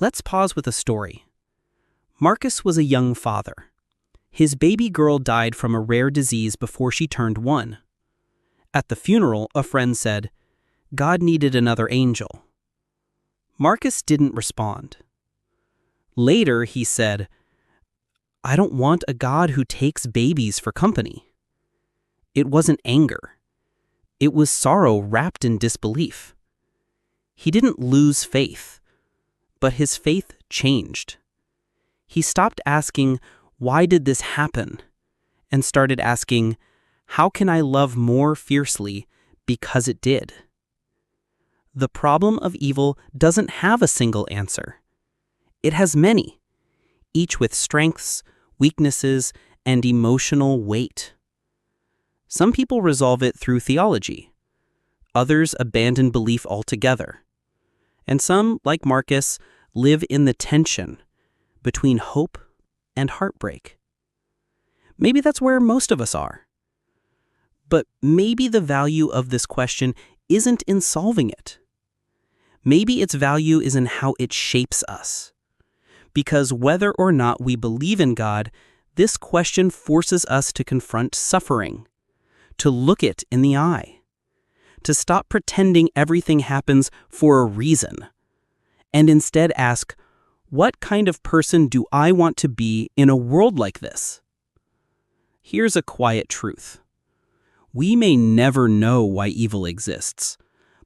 Let's pause with a story. Marcus was a young father. His baby girl died from a rare disease before she turned 1. At the funeral, a friend said, "God needed another angel." Marcus didn't respond. Later, he said, "I don't want a God who takes babies for company." It wasn't anger. It was sorrow wrapped in disbelief. He didn't lose faith, but his faith changed. He stopped asking, "Why did this happen?" and started asking, "How can I love more fiercely because it did?" The problem of evil doesn't have a single answer. It has many, each with strengths, weaknesses, and emotional weight. Some people resolve it through theology. Others abandon belief altogether. And some, like Marcus, live in the tension between hope and heartbreak. Maybe that's where most of us are. But maybe the value of this question isn't in solving it. Maybe its value is in how it shapes us. Because whether or not we believe in God, this question forces us to confront suffering, to look it in the eye, to stop pretending everything happens for a reason, and instead ask, what kind of person do I want to be in a world like this? Here's a quiet truth. We may never know why evil exists,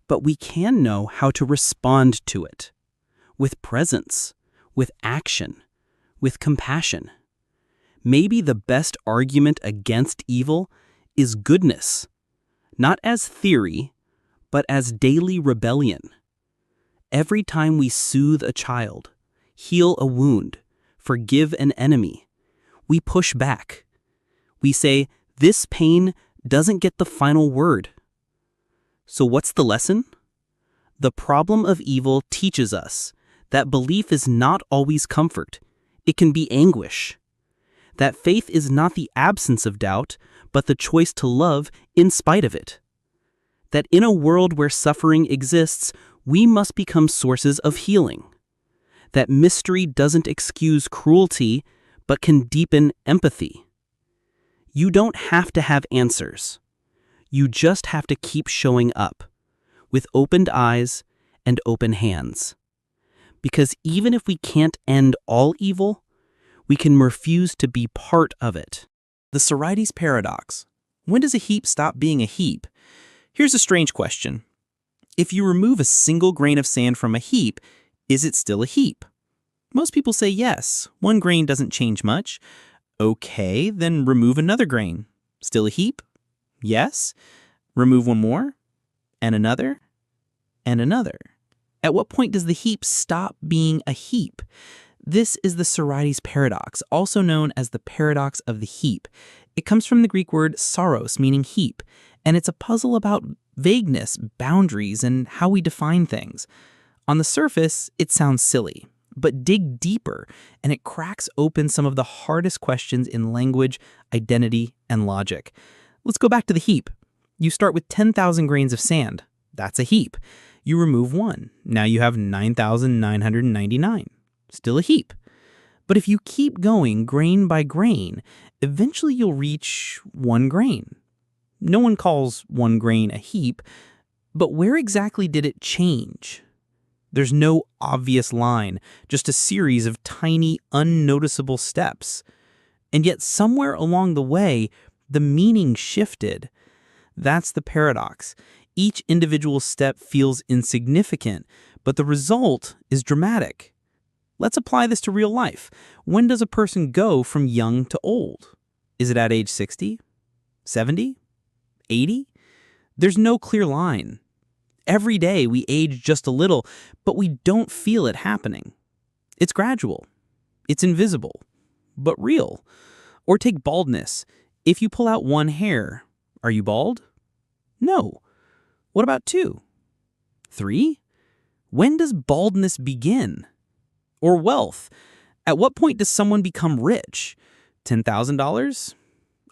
but we can know how to respond to it, with presence, with action, with compassion. Maybe the best argument against evil is goodness, not as theory, but as daily rebellion. Every time we soothe a child, heal a wound, forgive an enemy, we push back. We say, this pain doesn't get the final word. So what's the lesson? The problem of evil teaches us that belief is not always comfort. It can be anguish. That faith is not the absence of doubt, but the choice to love in spite of it. That in a world where suffering exists, we must become sources of healing. That mystery doesn't excuse cruelty, but can deepen empathy. You don't have to have answers. You just have to keep showing up, with opened eyes and open hands. Because even if we can't end all evil, we can refuse to be part of it. The Sorites paradox. When does a heap stop being a heap? Here's a strange question. If you remove a single grain of sand from a heap, is it still a heap? Most people say yes, one grain doesn't change much. Okay, then remove another grain. Still a heap? Yes. Remove one more, and another, and another. At what point does the heap stop being a heap? This is the Sorites paradox, also known as the paradox of the heap. It comes from the Greek word saros, meaning heap, and it's a puzzle about vagueness, boundaries, and how we define things. On the surface, it sounds silly, but dig deeper, and it cracks open some of the hardest questions in language, identity, and logic. Let's go back to the heap. You start with 10,000 grains of sand. That's a heap. You remove one. Now you have 9,999. Still a heap. But if you keep going grain by grain, eventually you'll reach one grain. No one calls one grain a heap, but where exactly did it change? There's no obvious line, just a series of tiny, unnoticeable steps. And yet somewhere along the way, the meaning shifted. That's the paradox. Each individual step feels insignificant, but the result is dramatic. Let's apply this to real life. When does a person go from young to old? Is it at age 60? 70? 80? There's no clear line. Every day we age just a little, but we don't feel it happening. It's gradual. It's invisible, but real. Or take baldness. If you pull out one hair, are you bald? No. What about 2? 3? When does baldness begin? Or wealth. At what point does someone become rich? $10,000?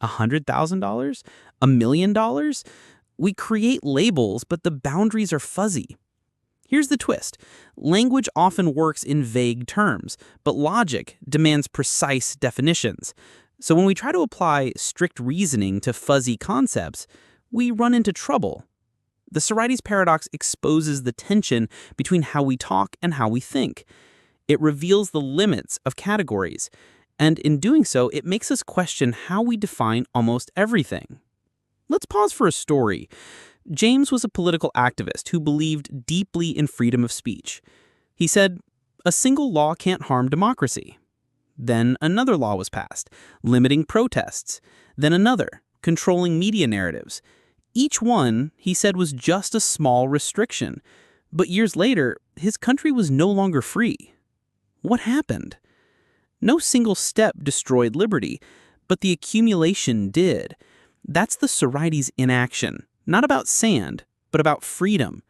$100,000? $1 million? We create labels, but the boundaries are fuzzy. Here's the twist. Language often works in vague terms, but logic demands precise definitions. So when we try to apply strict reasoning to fuzzy concepts, we run into trouble. The Sorites paradox exposes the tension between how we talk and how we think. It reveals the limits of categories, and in doing so, it makes us question how we define almost everything. Let's pause for a story. James was a political activist who believed deeply in freedom of speech. He said, "A single law can't harm democracy." Then another law was passed, limiting protests. Then another, controlling media narratives. Each one, he said, was just a small restriction. But years later, his country was no longer free. What happened? No single step destroyed liberty, but the accumulation did. That's the Sorites in action, not about sand, but about freedom.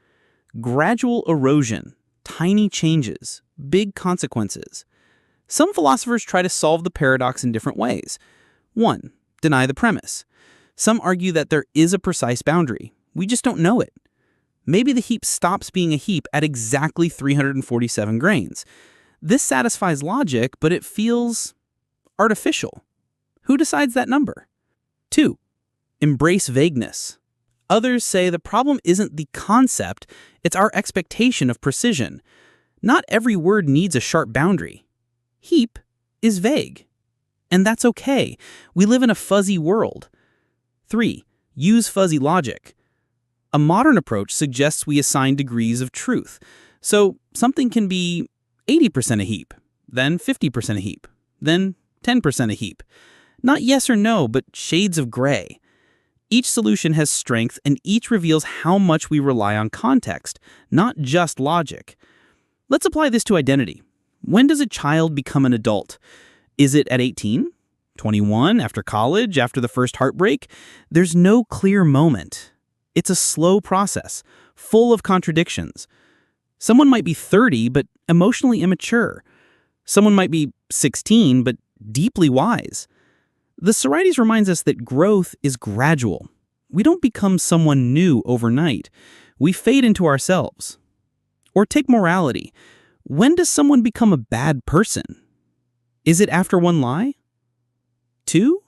Gradual erosion, tiny changes, big consequences. Some philosophers try to solve the paradox in different ways. 1. Deny the premise. Some argue that there is a precise boundary. We just don't know it. Maybe the heap stops being a heap at exactly 347 grains. This satisfies logic, but it feels artificial. Who decides that number? 2. Embrace vagueness. Others say the problem isn't the concept, it's our expectation of precision. Not every word needs a sharp boundary. Heap is vague. And that's okay. We live in a fuzzy world. 3. Use fuzzy logic. A modern approach suggests we assign degrees of truth. So something can be 80% a heap, then 50% a heap, then 10% a heap. Not yes or no, but shades of gray. Each solution has strength, and each reveals how much we rely on context, not just logic. Let's apply this to identity. When does a child become an adult? Is it at 18? 21? After college? After the first heartbreak? There's no clear moment. It's a slow process, full of contradictions. Someone might be 30, but emotionally immature. Someone might be 16, but deeply wise. The Sorites reminds us that growth is gradual. We don't become someone new overnight. We fade into ourselves. Or take morality. When does someone become a bad person? Is it after one lie? 2?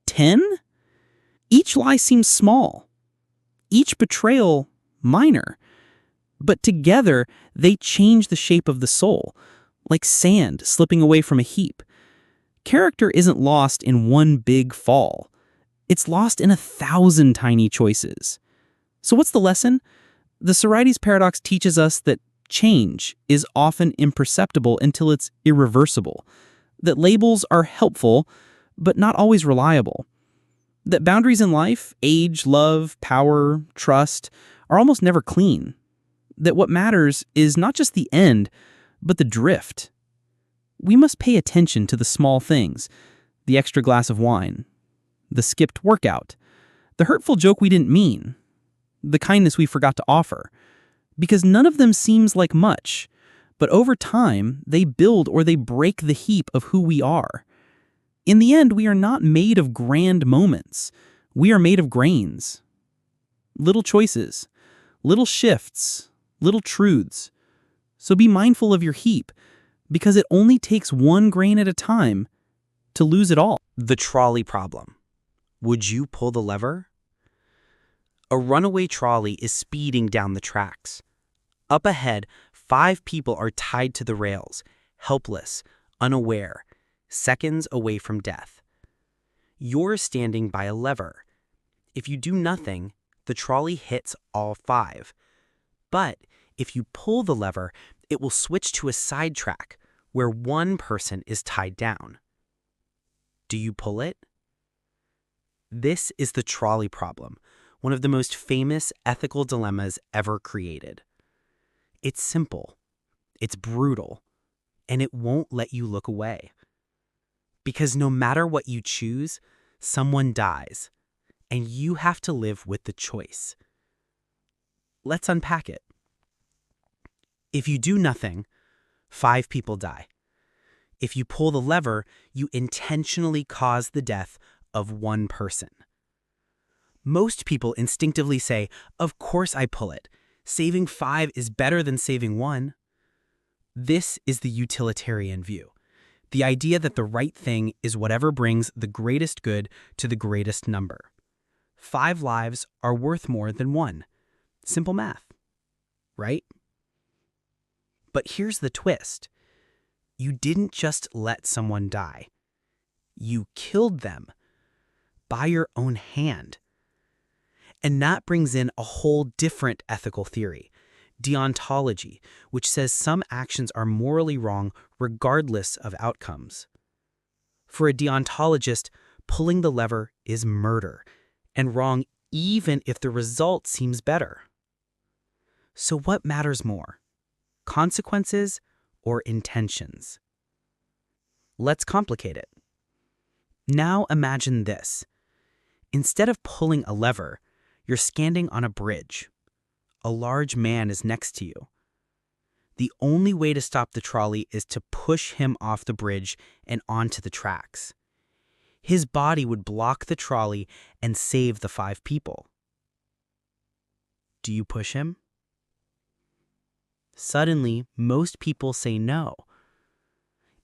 10? Each lie seems small. Each betrayal minor. But together, they change the shape of the soul, like sand slipping away from a heap. Character isn't lost in one big fall. It's lost in 1,000 tiny choices. So what's the lesson? The Sorites paradox teaches us that change is often imperceptible until it's irreversible, that labels are helpful, but not always reliable, that boundaries in life, age, love, power, trust, are almost never clean, that what matters is not just the end, but the drift. We must pay attention to the small things, the extra glass of wine, the skipped workout, the hurtful joke we didn't mean, the kindness we forgot to offer, because none of them seems like much, but over time, they build or they break the heap of who we are. In the end, we are not made of grand moments. We are made of grains. Little choices, little shifts, little truths. So be mindful of your heap, because it only takes one grain at a time to lose it all. The trolley problem. Would you pull the lever? A runaway trolley is speeding down the tracks. Up ahead, 5 people are tied to the rails, helpless, unaware, seconds away from death. You're standing by a lever. If you do nothing, the trolley hits all 5. But if you pull the lever, it will switch to a side track where one person is tied down. Do you pull it? This is the trolley problem, one of the most famous ethical dilemmas ever created. It's simple, it's brutal, and it won't let you look away. Because no matter what you choose, someone dies, and you have to live with the choice. Let's unpack it. If you do nothing, 5 people die. If you pull the lever, you intentionally cause the death of one person. Most people instinctively say, "Of course I pull it. Saving 5 is better than saving 1. This is the utilitarian view. The idea that the right thing is whatever brings the greatest good to the greatest number. 5 lives are worth more than 1. Simple math, right? But here's the twist. You didn't just let someone die. You killed them by your own hand. And that brings in a whole different ethical theory, deontology, which says some actions are morally wrong regardless of outcomes. For a deontologist, pulling the lever is murder, and wrong even if the result seems better. So what matters more, consequences or intentions? Let's complicate it. Now imagine this. Instead of pulling a lever, you're standing on a bridge. A large man is next to you. The only way to stop the trolley is to push him off the bridge and onto the tracks. His body would block the trolley and save the 5 people. Do you push him? Suddenly, most people say no.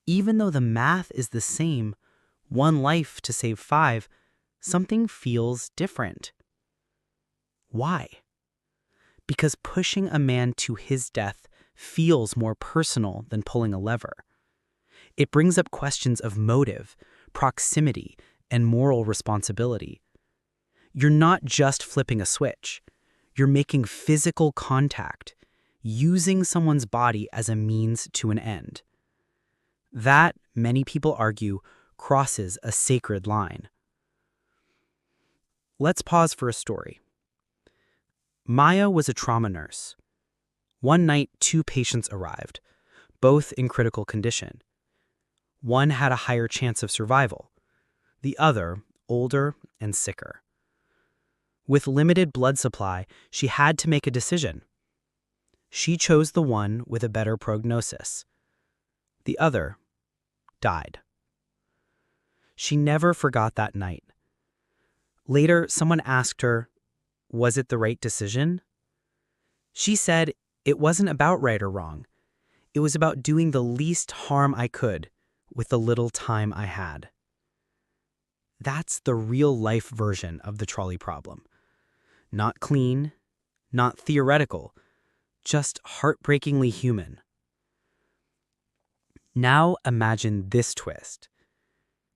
Even though the math is the same, 1 life to save 5, something feels different. Why? Because pushing a man to his death feels more personal than pulling a lever. It brings up questions of motive, proximity, and moral responsibility. You're not just flipping a switch. You're making physical contact, using someone's body as a means to an end. That, many people argue, crosses a sacred line. Let's pause for a story. Maya was a trauma nurse. One night, 2 patients arrived, both in critical condition. One had a higher chance of survival, the other older and sicker. With limited blood supply, she had to make a decision. She chose the one with a better prognosis. The other died. She never forgot that night. Later, someone asked her, was it the right decision? She said it wasn't about right or wrong. It was about doing the least harm I could with the little time I had. That's the real-life version of the trolley problem. Not clean, not theoretical, just heartbreakingly human. Now imagine this twist.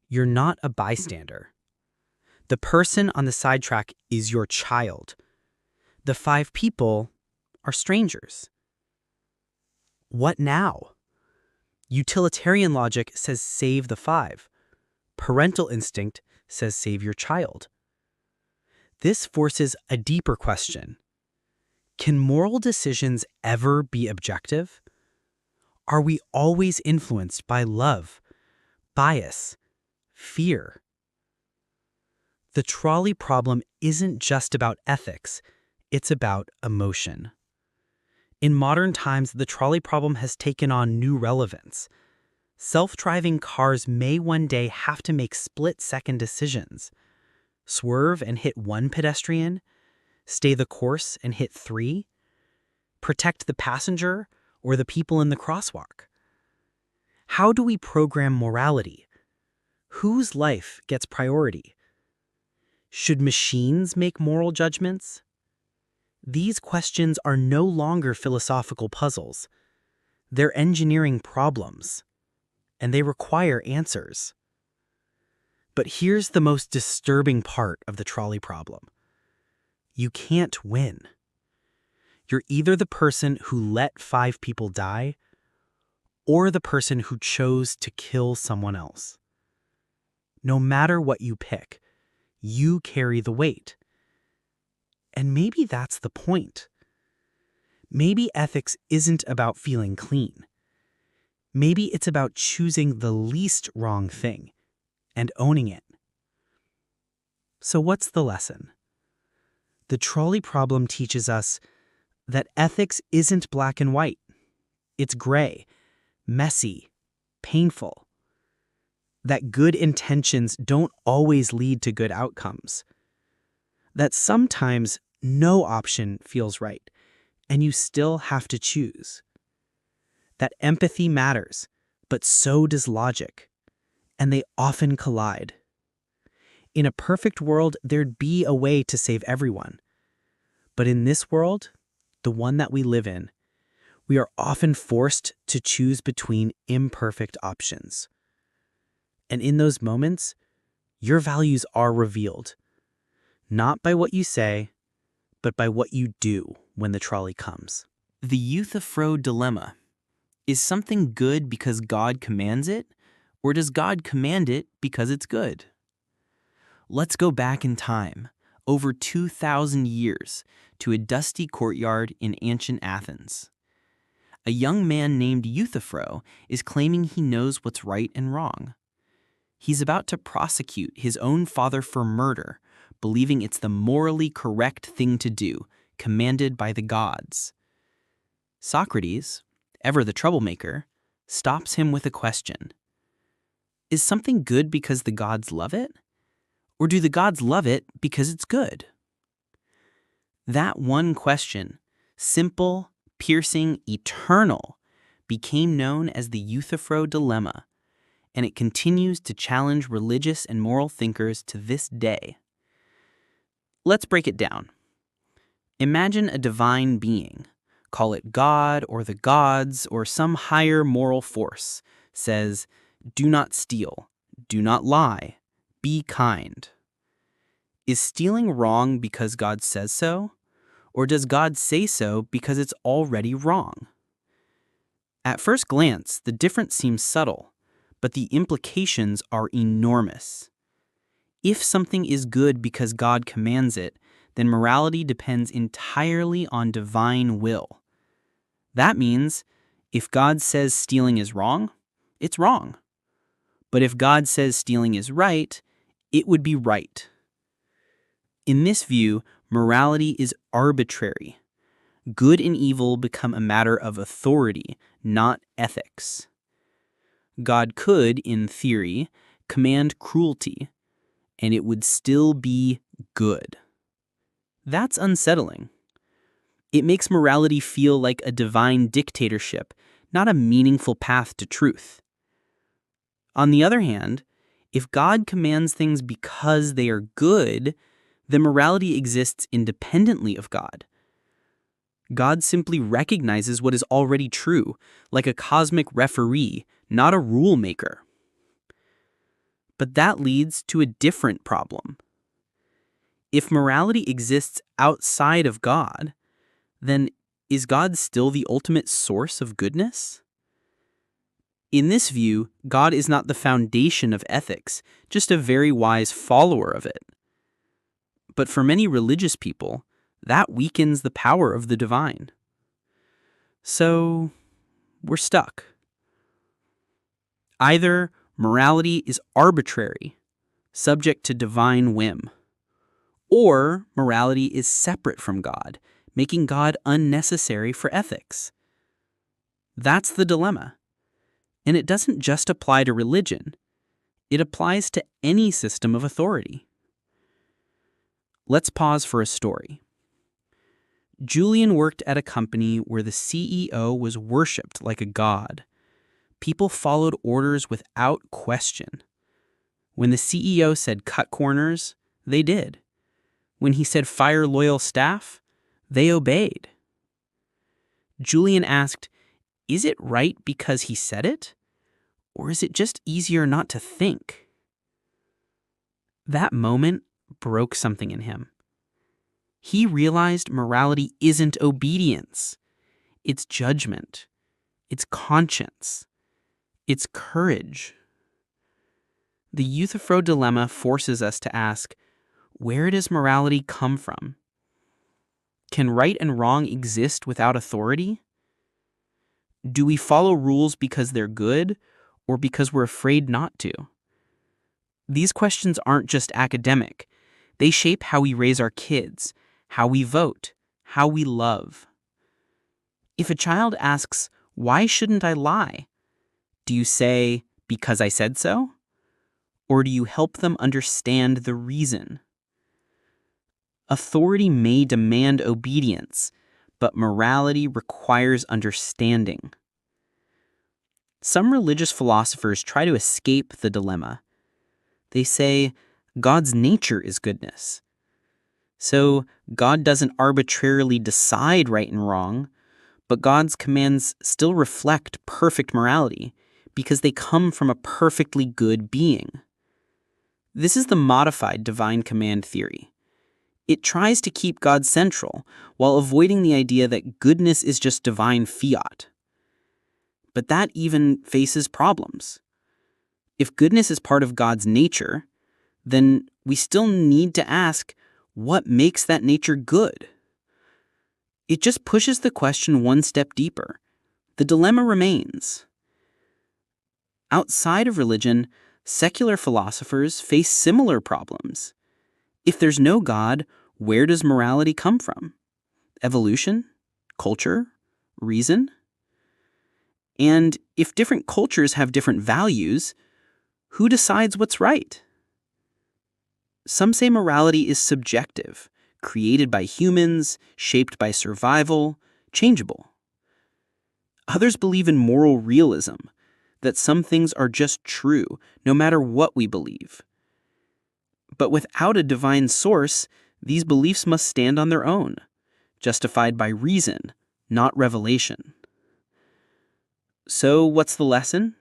You're not a bystander. The person on the sidetrack is your child. The 5 people are strangers. What now? Utilitarian logic says save the five. Parental instinct says save your child. This forces a deeper question. Can moral decisions ever be objective? Are we always influenced by love, bias, fear? The trolley problem isn't just about ethics, it's about emotion. In modern times, the trolley problem has taken on new relevance. Self-driving cars may one day have to make split-second decisions. Swerve and hit one pedestrian, stay the course and hit three, protect the passenger or the people in the crosswalk. How do we program morality? Whose life gets priority? Should machines make moral judgments? These questions are no longer philosophical puzzles. They're engineering problems, and they require answers. But here's the most disturbing part of the trolley problem. You can't win. You're either the person who let 5 people die, or the person who chose to kill someone else. No matter what you pick, you carry the weight. And maybe that's the point. Maybe ethics isn't about feeling clean. Maybe it's about choosing the least wrong thing and owning it. So what's the lesson? The trolley problem teaches us that ethics isn't black and white. It's gray, messy, painful. That good intentions don't always lead to good outcomes. That sometimes no option feels right, and you still have to choose. That empathy matters, but so does logic, and they often collide. In a perfect world, there'd be a way to save everyone. But in this world, the one that we live in, we are often forced to choose between imperfect options. And in those moments, your values are revealed, not by what you say, but by what you do when the trolley comes. The Euthyphro dilemma. Is something good because God commands it, or does God command it because it's good? Let's go back in time, over 2,000 years, to a dusty courtyard in ancient Athens. A young man named Euthyphro is claiming he knows what's right and wrong. He's about to prosecute his own father for murder, believing it's the morally correct thing to do, commanded by the gods. Socrates, ever the troublemaker, stops him with a question. Is something good because the gods love it? Or do the gods love it because it's good? That one question, simple, piercing, eternal, became known as the Euthyphro dilemma, and it continues to challenge religious and moral thinkers to this day. Let's break it down. Imagine a divine being, call it God or the gods or some higher moral force, says, do not steal, do not lie, be kind. Is stealing wrong because God says so? Or does God say so because it's already wrong? At first glance, the difference seems subtle, but the implications are enormous. If something is good because God commands it, then morality depends entirely on divine will. That means if God says stealing is wrong, it's wrong. But if God says stealing is right, it would be right. In this view, morality is arbitrary. Good and evil become a matter of authority, not ethics. God could, in theory, command cruelty, and it would still be good. That's unsettling. It makes morality feel like a divine dictatorship, not a meaningful path to truth. On the other hand, if God commands things because they are good, then morality exists independently of God. God simply recognizes what is already true, like a cosmic referee, not a rule maker. But that leads to a different problem. If morality exists outside of God, then Is God still the ultimate source of goodness? In this view, God is not the foundation of ethics, just a very wise follower of it. But for many religious people, that weakens the power of the divine. So, we're stuck. Either morality is arbitrary, subject to divine whim, or morality is separate from God, making God unnecessary for ethics. That's the dilemma. And it doesn't just apply to religion. It applies to any system of authority. Let's pause for a story. Julian worked at a company where the CEO was worshipped like a god. People followed orders without question. When the CEO said cut corners, they did. When he said fire loyal staff, they obeyed. Julian asked, is it right because he said it? Or is it just easier not to think? That moment broke something in him. He realized morality isn't obedience. It's judgment. It's conscience. It's courage. The Euthyphro dilemma forces us to ask, where does morality come from? Can right and wrong exist without authority? Do we follow rules because they're good, or because we're afraid not to? These questions aren't just academic. They shape how we raise our kids, how we vote, how we love. If a child asks, why shouldn't I lie? Do you say, because I said so? Or do you help them understand the reason? Authority may demand obedience, but morality requires understanding. Some religious philosophers try to escape the dilemma. They say, God's nature is goodness. So God doesn't arbitrarily decide right and wrong, but God's commands still reflect perfect morality because they come from a perfectly good being. This is the modified divine command theory. It tries to keep God central while avoiding the idea that goodness is just divine fiat. But that even faces problems. If goodness is part of God's nature, then we still need to ask, what makes that nature good? It just pushes the question one step deeper. The dilemma remains. Outside of religion, secular philosophers face similar problems. If there's no God, where does morality come from? Evolution? Culture? Reason? And if different cultures have different values, who decides what's right? Some say morality is subjective, created by humans, shaped by survival, changeable. Others believe in moral realism, that some things are just true, no matter what we believe. But without a divine source, these beliefs must stand on their own, justified by reason, not revelation. So what's the lesson?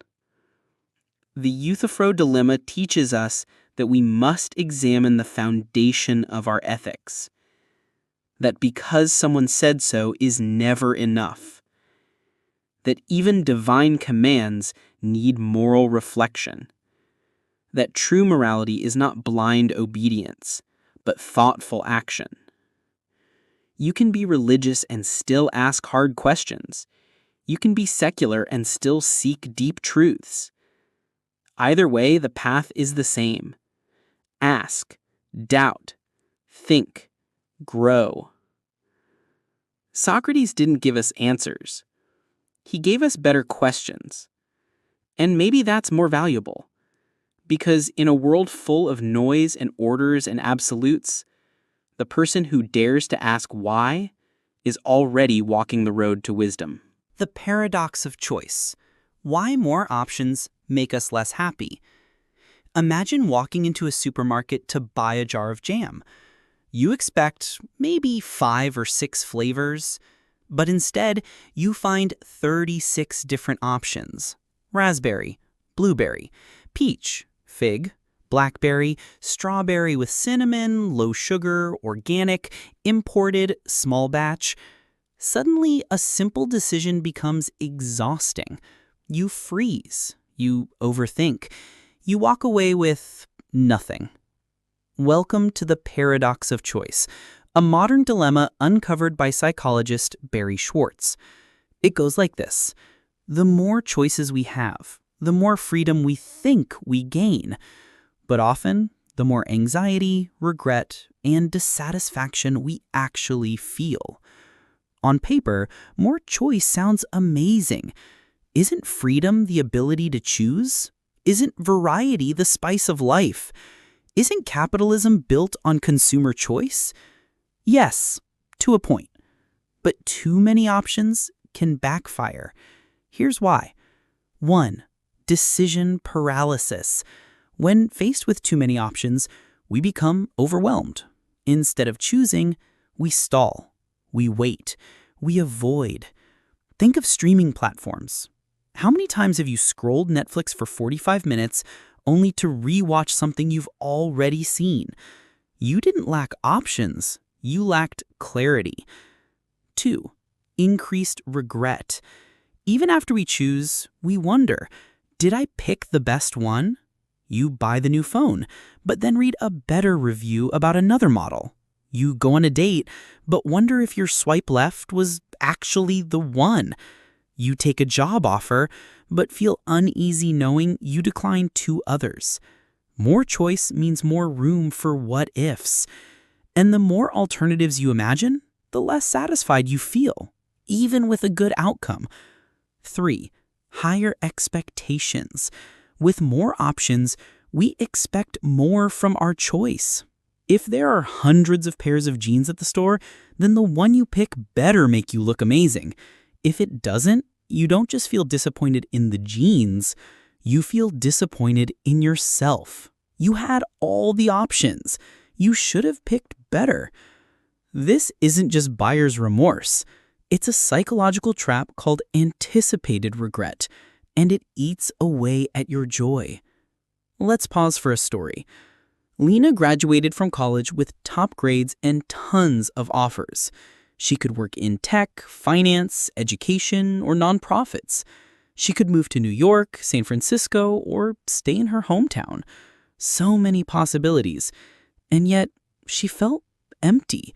The Euthyphro dilemma teaches us that we must examine the foundation of our ethics. That because someone said so is never enough. That even divine commands need moral reflection. That true morality is not blind obedience, but thoughtful action. You can be religious and still ask hard questions. You can be secular and still seek deep truths. Either way, the path is the same. Ask, doubt, think, grow. Socrates didn't give us answers. He gave us better questions. And maybe that's more valuable. Because in a world full of noise and orders and absolutes, the person who dares to ask why is already walking the road to wisdom. The paradox of choice. Why more options make us less happy? Imagine walking into a supermarket to buy a jar of jam. You expect maybe 5 or 6 flavors, but instead you find 36 different options. Raspberry, blueberry, peach, fig, blackberry, strawberry with cinnamon, low sugar, organic, imported, small batch. suddenly a simple decision becomes exhausting. You freeze, you overthink, you walk away with nothing. Welcome to the paradox of choice, a modern dilemma uncovered by psychologist Barry Schwartz. It goes like this. The more choices we have, the more freedom we think we gain. But often, the more anxiety, regret, and dissatisfaction we actually feel. On paper, more choice sounds amazing. Isn't freedom the ability to choose? Isn't variety the spice of life? Isn't capitalism built on consumer choice? Yes, to a point. But too many options can backfire. Here's why. 1. Decision paralysis. When faced with too many options, we become overwhelmed. Instead of choosing, we stall. We wait. We avoid. Think of streaming platforms. How many times have you scrolled Netflix for 45 minutes only to rewatch something you've already seen? You didn't lack options. You lacked clarity. 2. Increased regret. Even after we choose, we wonder, did I pick the best one? You buy the new phone, but then read a better review about another model. You go on a date, but wonder if your swipe left was actually the one. You take a job offer, but feel uneasy knowing you declined 2 others. More choice means more room for what-ifs. And the more alternatives you imagine, the less satisfied you feel, even with a good outcome. 3. Higher expectations. With more options, we expect more from our choice. If there are hundreds of pairs of jeans at the store, then the one you pick better make you look amazing. If it doesn't, you don't just feel disappointed in the jeans, you feel disappointed in yourself. You had all the options. You should have picked better. This isn't just buyer's remorse. It's a psychological trap called anticipated regret, and it eats away at your joy. Let's pause for a story. Lena graduated from college with top grades and tons of offers. She could work in tech, finance, education, or nonprofits. She could move to New York, San Francisco, or stay in her hometown. So many possibilities. And yet, she felt empty.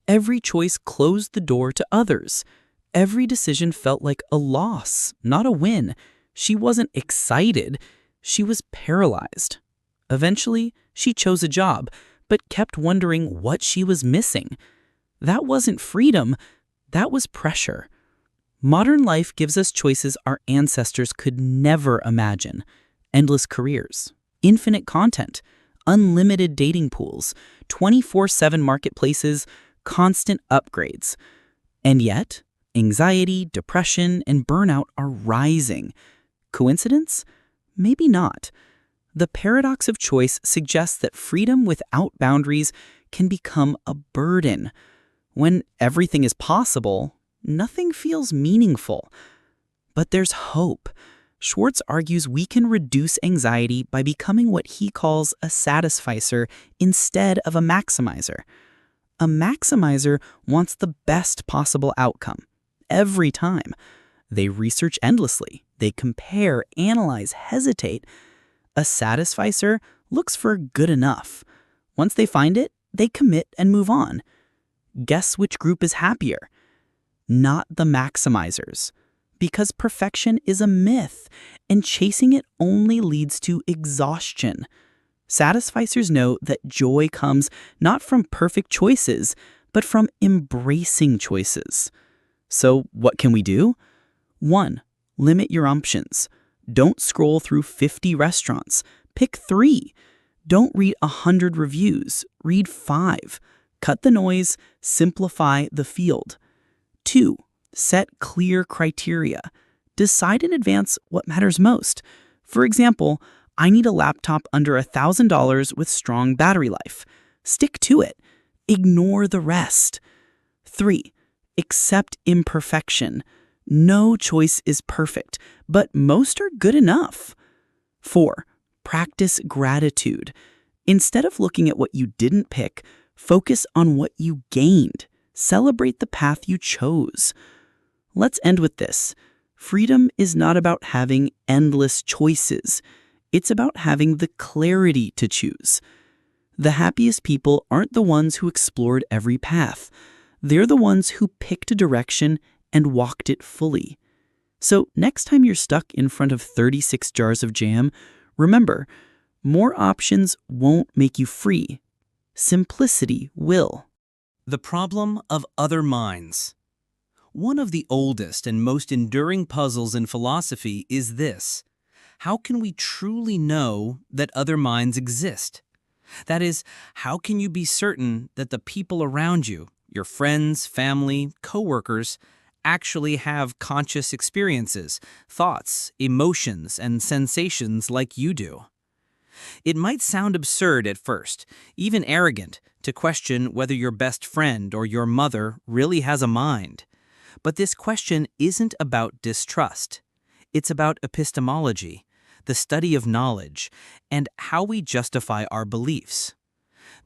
Every choice closed the door to others. Every decision felt like a loss, not a win. She wasn't excited. She was paralyzed. Eventually, she chose a job, but kept wondering what she was missing. That wasn't freedom, that was pressure. Modern life gives us choices our ancestors could never imagine. Endless careers, infinite content, unlimited dating pools, 24/7 marketplaces, constant upgrades. And yet, anxiety, depression, and burnout are rising. Coincidence? Maybe not. The paradox of choice suggests that freedom without boundaries can become a burden. When everything is possible, nothing feels meaningful. But there's hope. Schwartz argues we can reduce anxiety by becoming what he calls a satisficer instead of a maximizer. A maximizer wants the best possible outcome, every time. They research endlessly. They compare, analyze, hesitate. A satisficer looks for good enough. Once they find it, they commit and move on. Guess which group is happier? Not the maximizers. Because perfection is a myth, and chasing it only leads to exhaustion. Satisficers know that joy comes not from perfect choices, but from embracing choices. So what can we do? 1. Limit your options. Don't scroll through 50 restaurants. Pick 3. Don't read 100 reviews. Read 5. Cut the noise. Simplify the field. 2. Set clear criteria. Decide in advance what matters most. For example, I need a laptop under $1,000 with strong battery life. Stick to it. Ignore the rest. 3. Accept imperfection. No choice is perfect, but most are good enough. 4. Practice gratitude. Instead of looking at what you didn't pick, focus on what you gained. Celebrate the path you chose. Let's end with this. Freedom is not about having endless choices. It's about having the clarity to choose. The happiest people aren't the ones who explored every path. They're the ones who picked a direction and walked it fully. So next time you're stuck in front of 36 jars of jam, remember, more options won't make you free. Simplicity will. The problem of other minds. One of the oldest and most enduring puzzles in philosophy is this: how can we truly know that other minds exist? That is, how can you be certain that the people around you, your friends, family, coworkers, actually have conscious experiences, thoughts, emotions, and sensations like you do? It might sound absurd at first, even arrogant, to question whether your best friend or your mother really has a mind. But this question isn't about distrust. It's about epistemology, the study of knowledge, and how we justify our beliefs.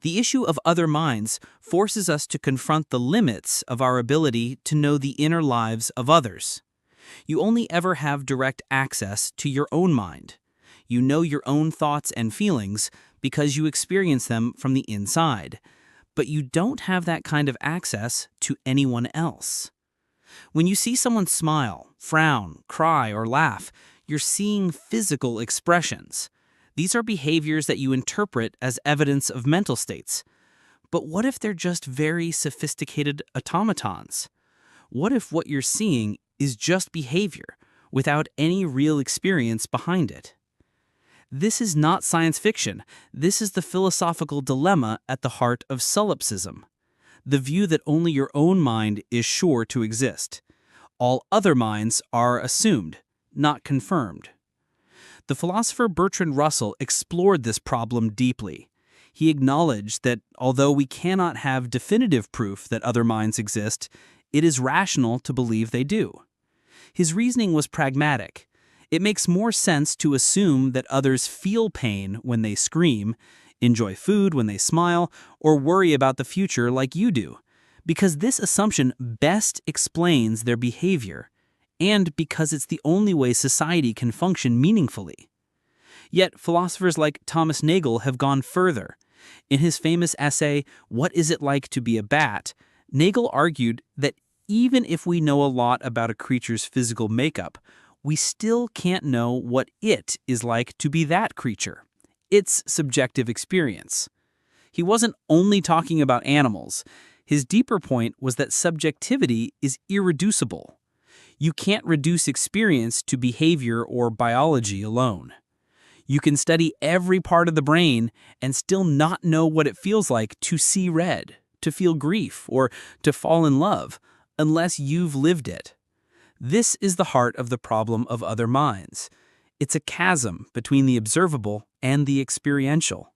The issue of other minds forces us to confront the limits of our ability to know the inner lives of others. You only ever have direct access to your own mind. You know your own thoughts and feelings because you experience them from the inside, but you don't have that kind of access to anyone else. When you see someone smile, frown, cry, or laugh, you're seeing physical expressions. These are behaviors that you interpret as evidence of mental states. But what if they're just very sophisticated automatons? What if what you're seeing is just behavior without any real experience behind it? This is not science fiction. This is the philosophical dilemma at the heart of solipsism, the view that only your own mind is sure to exist. All other minds are assumed, not confirmed. The philosopher Bertrand Russell explored this problem deeply. He acknowledged that although we cannot have definitive proof that other minds exist, it is rational to believe they do. His reasoning was pragmatic. It makes more sense to assume that others feel pain when they scream, enjoy food when they smile, or worry about the future like you do, because this assumption best explains their behavior, and because it's the only way society can function meaningfully. Yet philosophers like Thomas Nagel have gone further. In his famous essay, What Is It Like to Be a Bat?, Nagel argued that even if we know a lot about a creature's physical makeup, we still can't know what it is like to be that creature, its subjective experience. He wasn't only talking about animals. His deeper point was that subjectivity is irreducible. You can't reduce experience to behavior or biology alone. You can study every part of the brain and still not know what it feels like to see red, to feel grief, or to fall in love, unless you've lived it. This is the heart of the problem of other minds. It's a chasm between the observable and the experiential.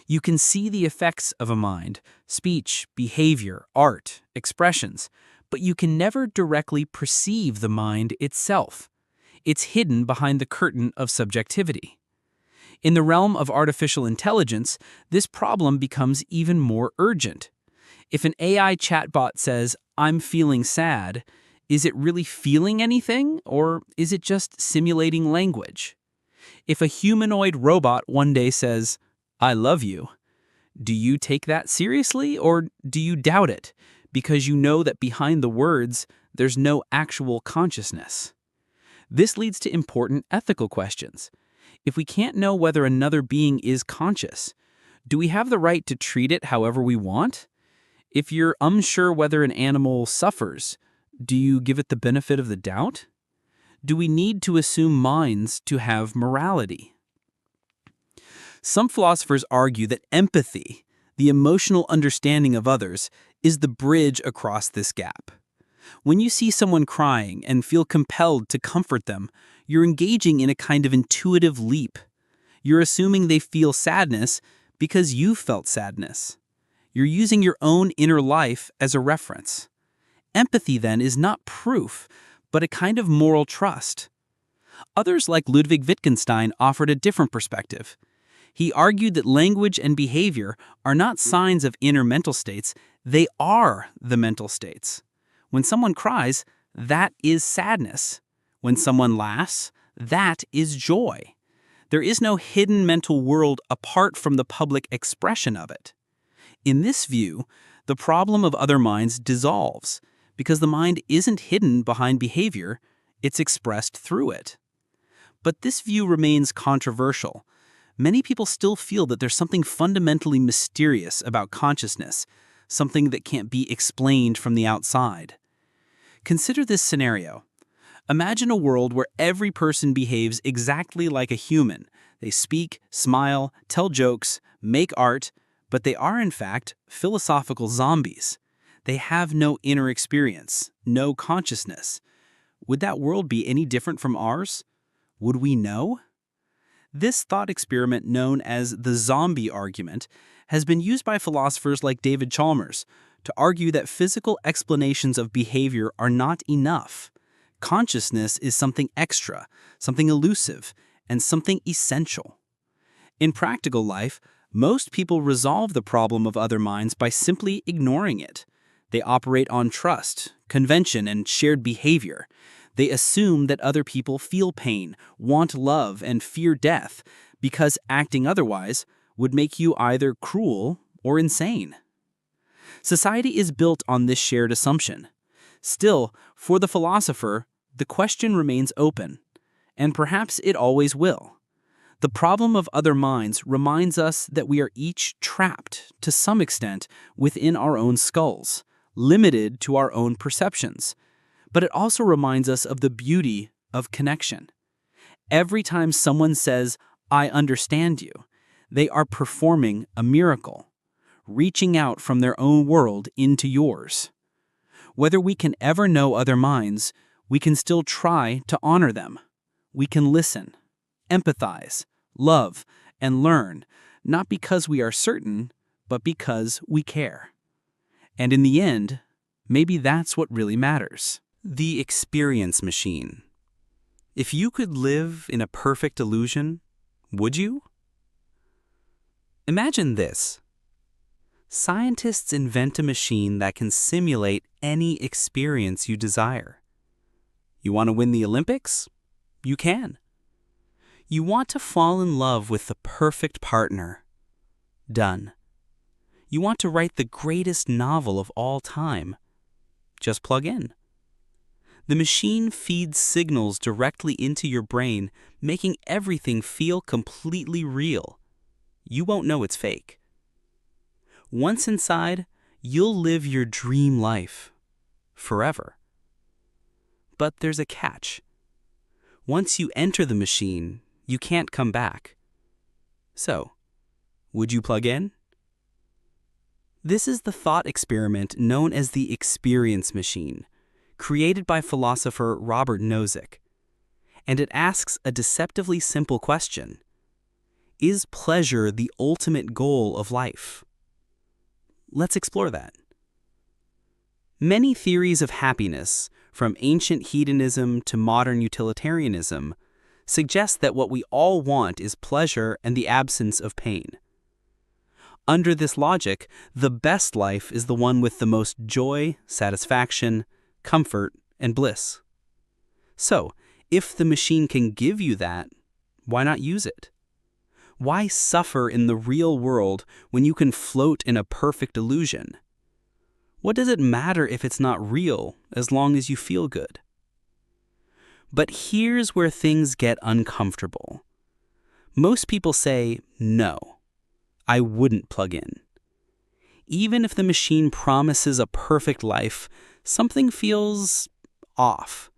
You can see the effects of a mind, speech, behavior, art, expressions, but you can never directly perceive the mind itself. It's hidden behind the curtain of subjectivity. In the realm of artificial intelligence, this problem becomes even more urgent. If an AI chatbot says, "I'm feeling sad," is it really feeling anything, or is it just simulating language? If a humanoid robot one day says, "I love you," do you take that seriously, or do you doubt it, because you know that behind the words, there's no actual consciousness? This leads to important ethical questions. If we can't know whether another being is conscious, do we have the right to treat it however we want? If you're unsure whether an animal suffers, do you give it the benefit of the doubt? Do we need to assume minds to have morality? Some philosophers argue that empathy, the emotional understanding of others, is the bridge across this gap. When you see someone crying and feel compelled to comfort them, you're engaging in a kind of intuitive leap. You're assuming they feel sadness because you felt sadness. You're using your own inner life as a reference. Empathy, then, is not proof, but a kind of moral trust. Others, like Ludwig Wittgenstein, offered a different perspective. He argued that language and behavior are not signs of inner mental states, They are the mental states. When someone cries, that is sadness. When someone laughs, that is joy. There is no hidden mental world apart from the public expression of it. In this view, the problem of other minds dissolves because the mind isn't hidden behind behavior, it's expressed through it. But this view remains controversial. Many people still feel that there's something fundamentally mysterious about consciousness, something that can't be explained from the outside. Consider this scenario. Imagine a world where every person behaves exactly like a human. They speak, smile, tell jokes, make art, but they are in fact philosophical zombies. They have no inner experience, no consciousness. Would that world be any different from ours? Would we know? This thought experiment, known as the zombie argument, has been used by philosophers like David Chalmers to argue that physical explanations of behavior are not enough. Consciousness is something extra, something elusive, and something essential. In practical life, most people resolve the problem of other minds by simply ignoring it. They operate on trust, convention, and shared behavior. They assume that other people feel pain, want love, and fear death, because acting otherwise would make you either cruel or insane. Society is built on this shared assumption. Still, for the philosopher, the question remains open, and perhaps it always will. The problem of other minds reminds us that we are each trapped, to some extent, within our own skulls, limited to our own perceptions. But it also reminds us of the beauty of connection. Every time someone says, "I understand you," they are performing a miracle, reaching out from their own world into yours. Whether we can ever know other minds, we can still try to honor them. We can listen, empathize, love, and learn, not because we are certain, but because we care. And in the end, maybe that's what really matters. The experience machine. If you could live in a perfect illusion, would you? Imagine this. Scientists invent a machine that can simulate any experience you desire. You want to win the Olympics? You can. You want to fall in love with the perfect partner? Done. You want to write the greatest novel of all time? Just plug in. The machine feeds signals directly into your brain, making everything feel completely real. You won't know it's fake. Once inside, you'll live your dream life forever. But there's a catch. Once you enter the machine, you can't come back. So, would you plug in? This is the thought experiment known as the experience machine, created by philosopher Robert Nozick. And it asks a deceptively simple question. Is pleasure the ultimate goal of life? Let's explore that. Many theories of happiness, from ancient hedonism to modern utilitarianism, suggest that what we all want is pleasure and the absence of pain. Under this logic, the best life is the one with the most joy, satisfaction, comfort, and bliss. So, if the machine can give you that, why not use it? Why suffer in the real world when you can float in a perfect illusion? What does it matter if it's not real, as long as you feel good? But here's where things get uncomfortable. Most people say, no, I wouldn't plug in. Even if the machine promises a perfect life, something feels off.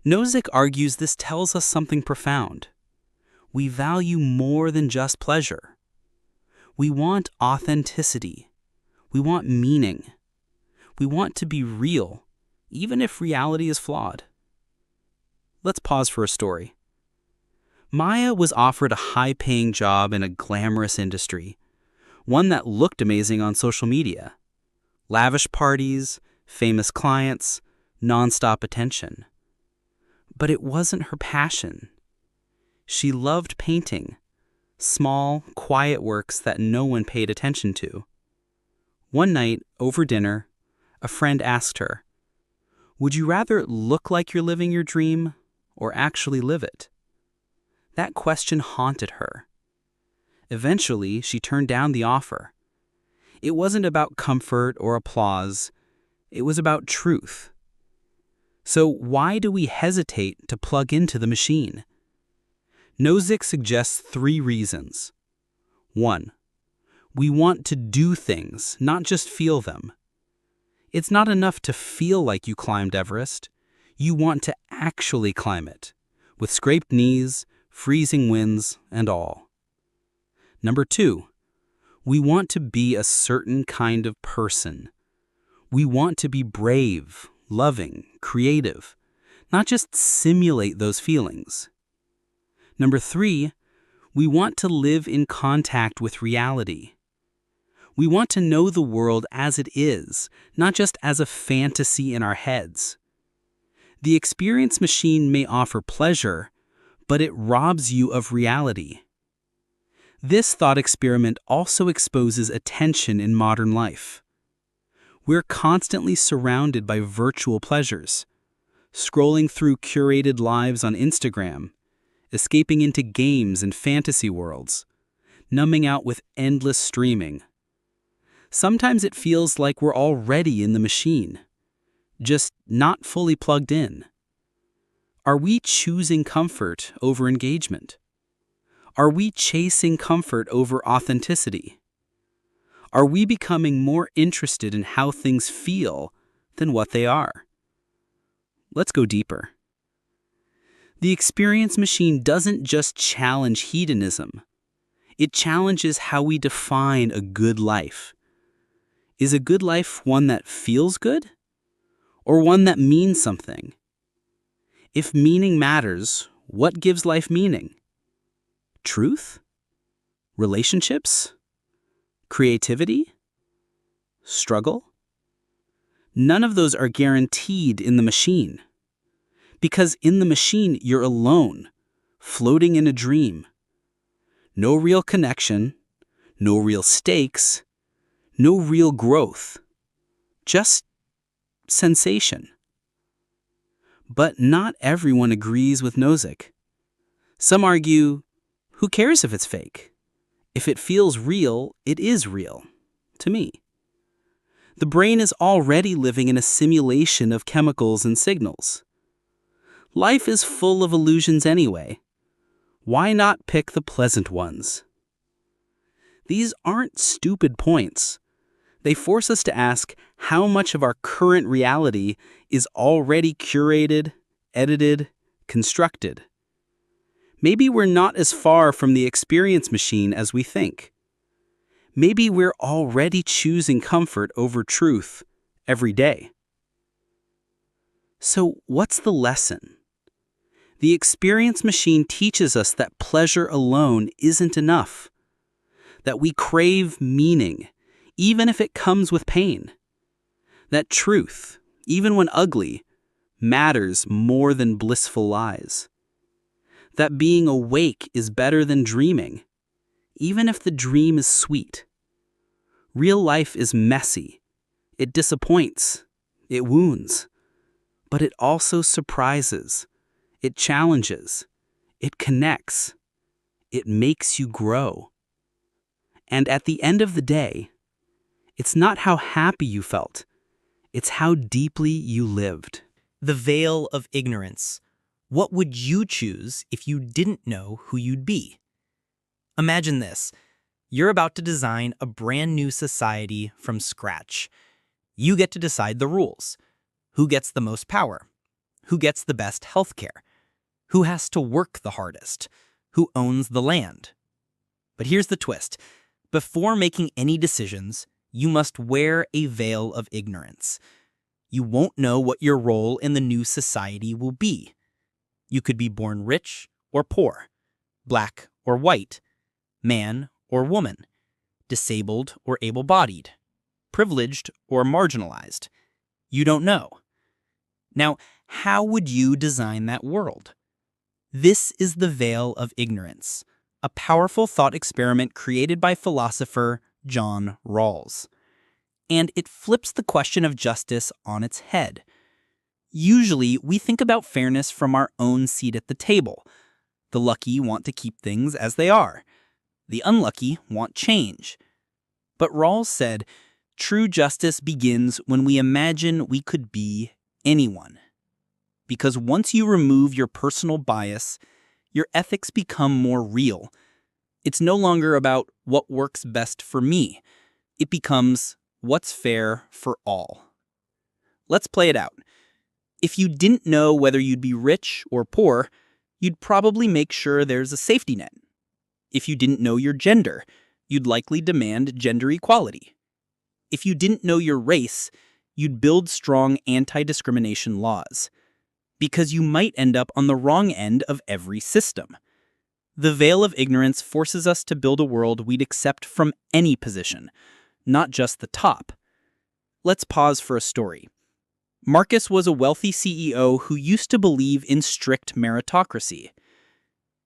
Nozick argues this tells us something profound. We value more than just pleasure. We want authenticity. We want meaning. We want to be real, even if reality is flawed. Let's pause for a story. Maya was offered a high-paying job in a glamorous industry, one that looked amazing on social media. Lavish parties, famous clients, nonstop attention. But it wasn't her passion. She loved painting, small, quiet works that no one paid attention to. One night, over dinner, a friend asked her, "Would you rather look like you're living your dream or actually live it?" That question haunted her. Eventually, she turned down the offer. It wasn't about comfort or applause. It was about truth. So why do we hesitate to plug into the machine? Nozick suggests 3 reasons. 1. We want to do things, not just feel them. It's not enough to feel like you climbed Everest. You want to actually climb it, with scraped knees, freezing winds, and all. Number 2, we want to be a certain kind of person. We want to be brave, loving, creative, not just simulate those feelings. Number 3, we want to live in contact with reality. We want to know the world as it is, not just as a fantasy in our heads. The experience machine may offer pleasure, but it robs you of reality. This thought experiment also exposes a tension in modern life. We're constantly surrounded by virtual pleasures, scrolling through curated lives on Instagram, escaping into games and fantasy worlds, numbing out with endless streaming. Sometimes it feels like we're already in the machine, just not fully plugged in. Are we choosing comfort over engagement? Are we chasing comfort over authenticity? Are we becoming more interested in how things feel than what they are? Let's go deeper. The experience machine doesn't just challenge hedonism. It challenges how we define a good life. Is a good life one that feels good? Or one that means something? If meaning matters, what gives life meaning? Truth? Relationships? Creativity? Struggle? None of those are guaranteed in the machine. Because in the machine, you're alone, floating in a dream. No real connection, no real stakes, no real growth. Just sensation. But not everyone agrees with Nozick. Some argue, who cares if it's fake? If it feels real, it is real. To me. The brain is already living in a simulation of chemicals and signals. Life is full of illusions anyway. Why not pick the pleasant ones? These aren't stupid points. They force us to ask how much of our current reality is already curated, edited, constructed. Maybe we're not as far from the experience machine as we think. Maybe we're already choosing comfort over truth every day. So, what's the lesson? The experience machine teaches us that pleasure alone isn't enough, that we crave meaning, even if it comes with pain, that truth, even when ugly, matters more than blissful lies, that being awake is better than dreaming, even if the dream is sweet. Real life is messy. It disappoints. It wounds. But it also surprises. It challenges. It connects. It makes you grow. And at the end of the day, it's not how happy you felt. It's how deeply you lived. The veil of ignorance. What would you choose if you didn't know who you'd be? Imagine this. You're about to design a brand new society from scratch. You get to decide the rules. Who gets the most power? Who gets the best healthcare? Who has to work the hardest? Who owns the land? But here's the twist. Before making any decisions, you must wear a veil of ignorance. You won't know what your role in the new society will be. You could be born rich or poor, black or white, man or woman, disabled or able-bodied, privileged or marginalized. You don't know. Now, how would you design that world? This is the veil of ignorance, a powerful thought experiment created by philosopher John Rawls. and it flips the question of justice on its head. Usually, we think about fairness from our own seat at the table. The lucky want to keep things as they are. The unlucky want change. But Rawls said, true justice begins when we imagine we could be anyone. Because once you remove your personal bias, your ethics become more real. It's no longer about what works best for me. It becomes what's fair for all. Let's play it out. If you didn't know whether you'd be rich or poor, you'd probably make sure there's a safety net. If you didn't know your gender, you'd likely demand gender equality. If you didn't know your race, you'd build strong anti-discrimination laws. Because you might end up on the wrong end of every system. The veil of ignorance forces us to build a world we'd accept from any position, not just the top. Let's pause for a story. Marcus was a wealthy CEO who used to believe in strict meritocracy.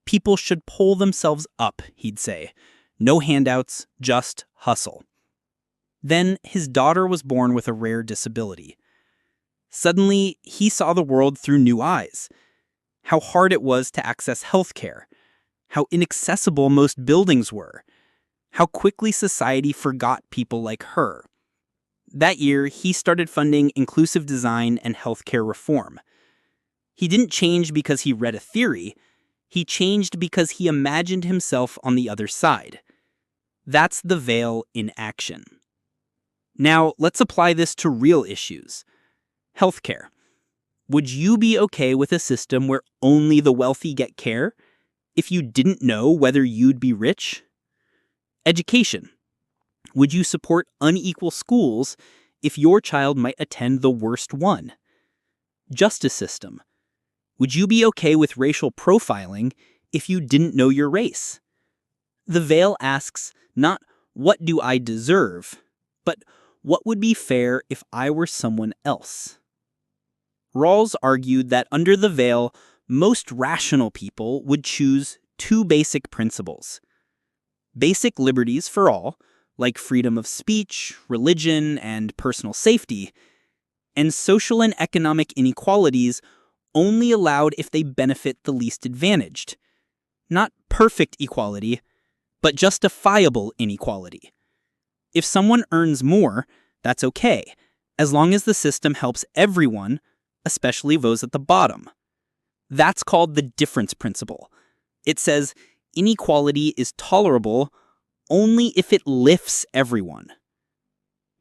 People should pull themselves up, he'd say. No handouts, just hustle. Then his daughter was born with a rare disability. Suddenly, he saw the world through new eyes. How hard it was to access healthcare. How inaccessible most buildings were. How quickly society forgot people like her. That year, he started funding inclusive design and healthcare reform. He didn't change because he read a theory. He changed because he imagined himself on the other side. That's the veil in action. Now, let's apply this to real issues. Healthcare. Would you be okay with a system where only the wealthy get care if you didn't know whether you'd be rich? Education. Would you support unequal schools if your child might attend the worst one? Justice system. Would you be okay with racial profiling if you didn't know your race? The veil asks not, what do I deserve, but what would be fair if I were someone else? Rawls argued that under the veil, most rational people would choose two basic principles. Basic liberties for all, like freedom of speech, religion, and personal safety, and social and economic inequalities only allowed if they benefit the least advantaged. Not perfect equality, but justifiable inequality. If someone earns more, that's okay, as long as the system helps everyone, especially those at the bottom. That's called the difference principle. It says inequality is tolerable only if it lifts everyone.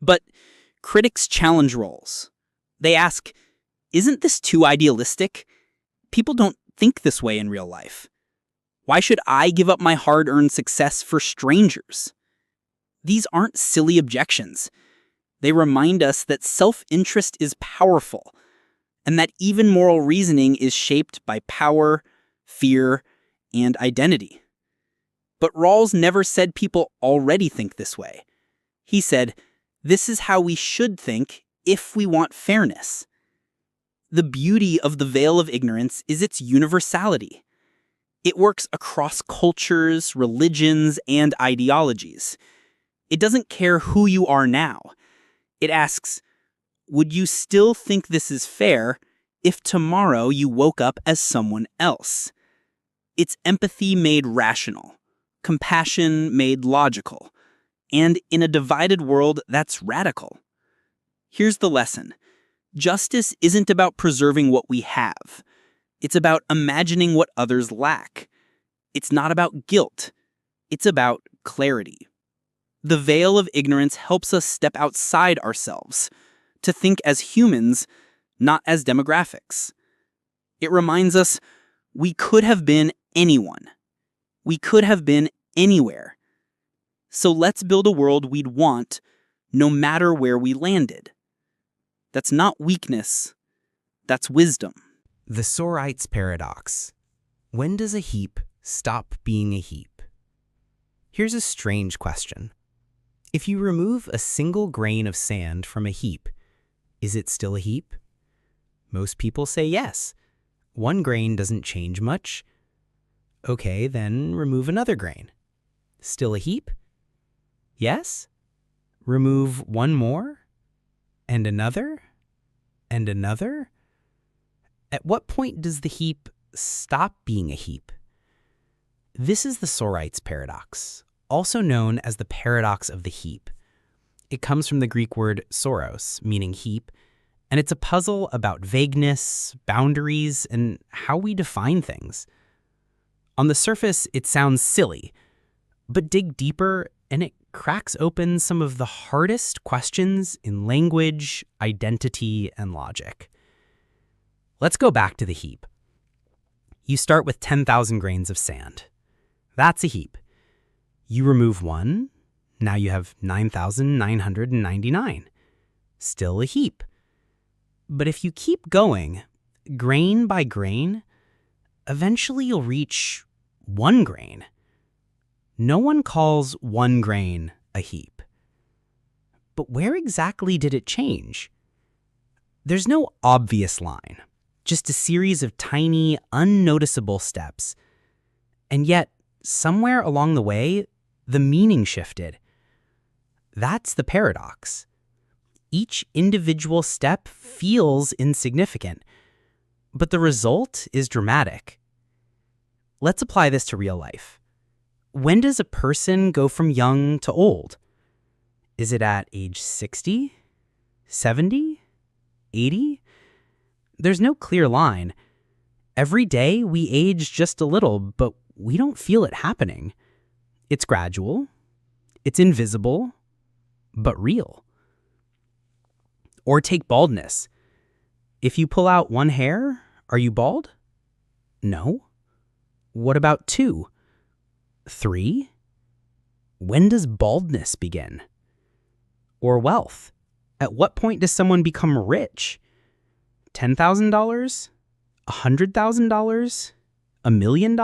But critics challenge Rawls. They ask, isn't this too idealistic? People don't think this way in real life. Why should I give up my hard-earned success for strangers? These aren't silly objections. They remind us that self-interest is powerful, and that even moral reasoning is shaped by power, fear, and identity. But Rawls never said people already think this way. He said, this is how we should think if we want fairness. The beauty of the veil of ignorance is its universality. It works across cultures, religions, and ideologies. It doesn't care who you are now. It asks, would you still think this is fair if tomorrow you woke up as someone else? It's empathy made rational, compassion made logical, and in a divided world, that's radical. Here's the lesson. Justice isn't about preserving what we have. It's about imagining what others lack. It's not about guilt. It's about clarity. The veil of ignorance helps us step outside ourselves, to think as humans, not as demographics. It reminds us we could have been anyone. We could have been anywhere. So let's build a world we'd want, no matter where we landed. That's not weakness. That's wisdom. The Sorites paradox. When does a heap stop being a heap? Here's a strange question. If you remove a single grain of sand from a heap, is it still a heap? Most people say yes. One grain doesn't change much. Okay, then remove another grain. Still a heap? Yes? Remove one more, and another, and another. At what point does the heap stop being a heap? This is the Sorites paradox, also known as the paradox of the heap. It comes from the Greek word soros, meaning heap, and it's a puzzle about vagueness, boundaries, and how we define things. On the surface, it sounds silly, but dig deeper and it cracks open some of the hardest questions in language, identity, and logic. Let's go back to the heap. You start with 10,000 grains of sand. That's a heap. You remove one, now you have 9,999. Still a heap. But if you keep going, grain by grain, eventually you'll reach 1 grain. No one calls 1 grain a heap. But where exactly did it change? There's no obvious line, just a series of tiny, unnoticeable steps. And yet, somewhere along the way, the meaning shifted. That's the paradox. Each individual step feels insignificant, but the result is dramatic. Let's apply this to real life. When does a person go from young to old? Is it at age 60, 70, 80? There's no clear line. Every day we age just a little, but we don't feel it happening. It's gradual, it's invisible, but real. Or take baldness. If you pull out 1 hair, are you bald? No. What about 2? 3? When does baldness begin? Or wealth. At what point does someone become rich? $10,000? $100,000? $1 million?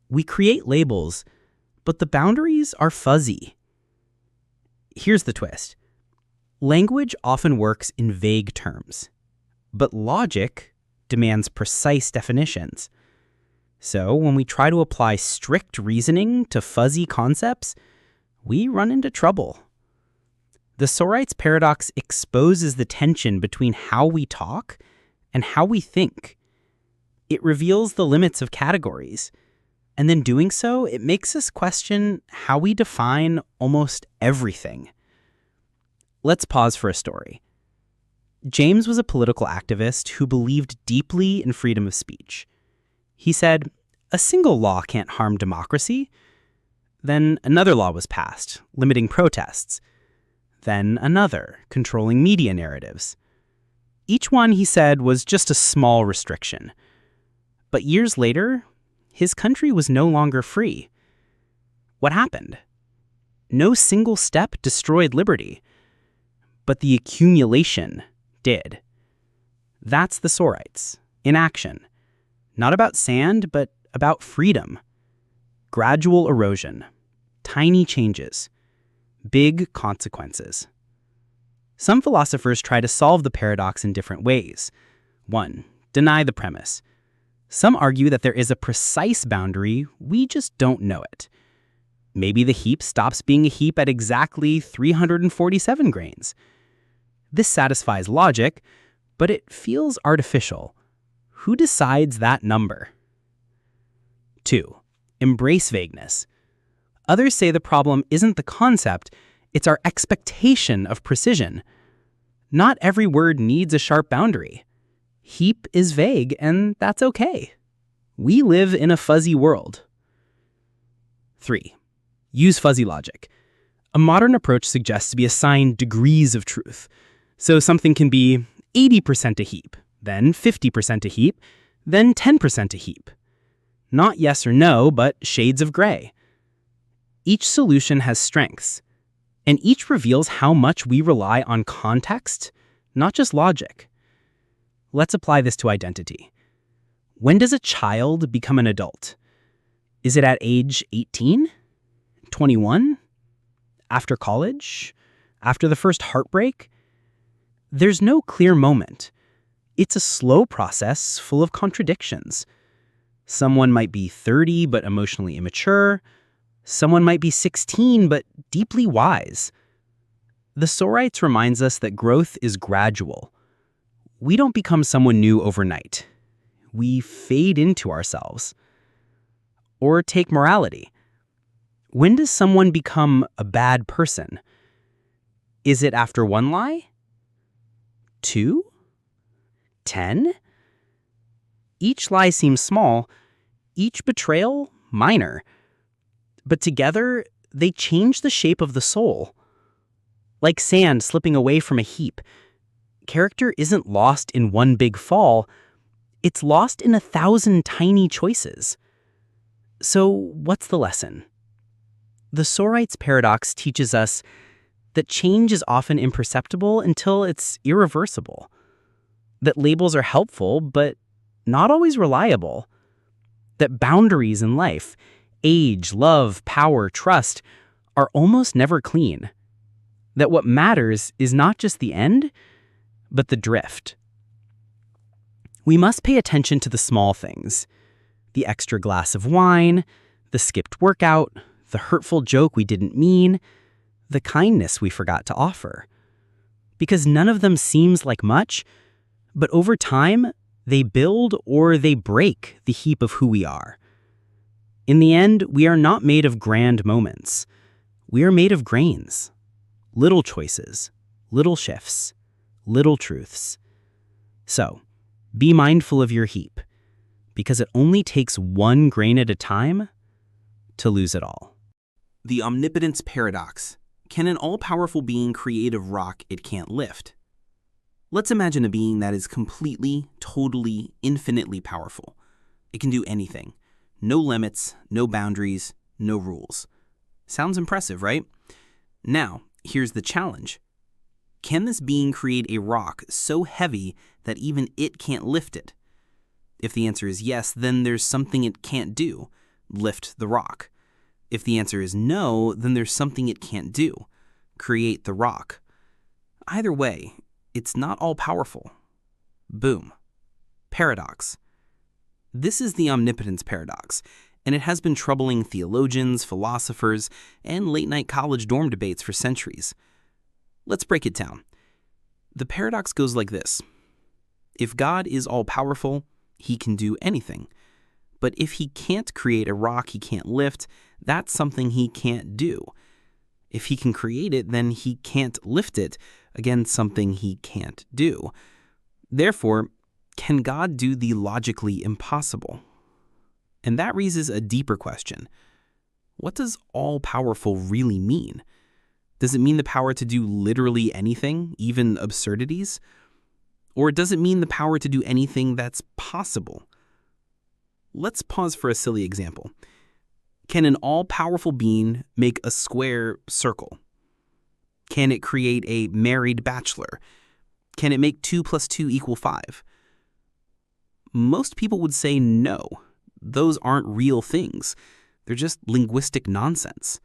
We create labels, but the boundaries are fuzzy. Here's the twist. Language often works in vague terms, but logic demands precise definitions. So when we try to apply strict reasoning to fuzzy concepts, we run into trouble. The Sorites paradox exposes the tension between how we talk and how we think. It reveals the limits of categories, and in doing so, it makes us question how we define almost everything. Let's pause for a story. James was a political activist who believed deeply in freedom of speech. He said, "A single law can't harm democracy." Then another law was passed, limiting protests. Then another, controlling media narratives. Each one, he said, was just a small restriction. But years later, his country was no longer free. What happened? No single step destroyed liberty, but the accumulation did. That's the Sorites, in action. Not about sand, but about freedom. Gradual erosion, tiny changes, big consequences. Some philosophers try to solve the paradox in different ways. 1. Deny the premise. Some argue that there is a precise boundary, we just don't know it. Maybe the heap stops being a heap at exactly 347 grains. This satisfies logic, but it feels artificial. Who decides that number? 2. Embrace vagueness. Others say the problem isn't the concept, it's our expectation of precision. Not every word needs a sharp boundary. Heap is vague, and that's okay. We live in a fuzzy world. 3. Use fuzzy logic. A modern approach suggests we assign degrees of truth. So something can be 80% a heap, then 50% a heap, then 10% a heap. Not yes or no, but shades of gray. Each solution has strengths, and each reveals how much we rely on context, not just logic. Let's apply this to identity. When does a child become an adult? Is it at age 18? 21? After college? After the first heartbreak? There's no clear moment. It's a slow process full of contradictions. Someone might be 30 but emotionally immature. Someone might be 16 but deeply wise. The Sorites reminds us that growth is gradual. We don't become someone new overnight. We fade into ourselves. Or take morality. When does someone become a bad person? Is it after one lie? 2? 10? Each lie seems small, each betrayal minor. But together, they change the shape of the soul. Like sand slipping away from a heap, character isn't lost in one big fall, it's lost in 1,000 tiny choices. So what's the lesson? The Sorites paradox teaches us that change is often imperceptible until it's irreversible. That labels are helpful, but not always reliable. That boundaries in life, age, love, power, trust, are almost never clean. That what matters is not just the end, but the drift. We must pay attention to the small things. The extra glass of wine, the skipped workout, the hurtful joke we didn't mean, the kindness we forgot to offer. Because none of them seems like much, but over time, they build or they break the heap of who we are. In the end, we are not made of grand moments. We are made of grains. Little choices, little shifts, little truths. So, be mindful of your heap, because it only takes one grain at a time to lose it all. The omnipotence paradox. Can an all-powerful being create a rock it can't lift? Let's imagine a being that is completely, totally, infinitely powerful. It can do anything. No limits, no boundaries, no rules. Sounds impressive, right? Now, here's the challenge. Can this being create a rock so heavy that even it can't lift it? If the answer is yes, then there's something it can't do, lift the rock. If the answer is no, then there's something it can't do, create the rock. Either way, it's not all-powerful. Boom. Paradox. This is the omnipotence paradox, and it has been troubling theologians, philosophers, and late-night college dorm debates for centuries. Let's break it down. The paradox goes like this. If God is all-powerful, he can do anything. But if he can't create a rock he can't lift, that's something he can't do. If he can create it, then he can't lift it, again, something he can't do. Therefore, can God do the logically impossible? And that raises a deeper question. What does all-powerful really mean? Does it mean the power to do literally anything, even absurdities? Or does it mean the power to do anything that's possible? Let's pause for a silly example. Can an all-powerful being make a square circle? Can it create a married bachelor? Can it make 2 + 2 = 5? Most people would say no. Those aren't real things. They're just linguistic nonsense.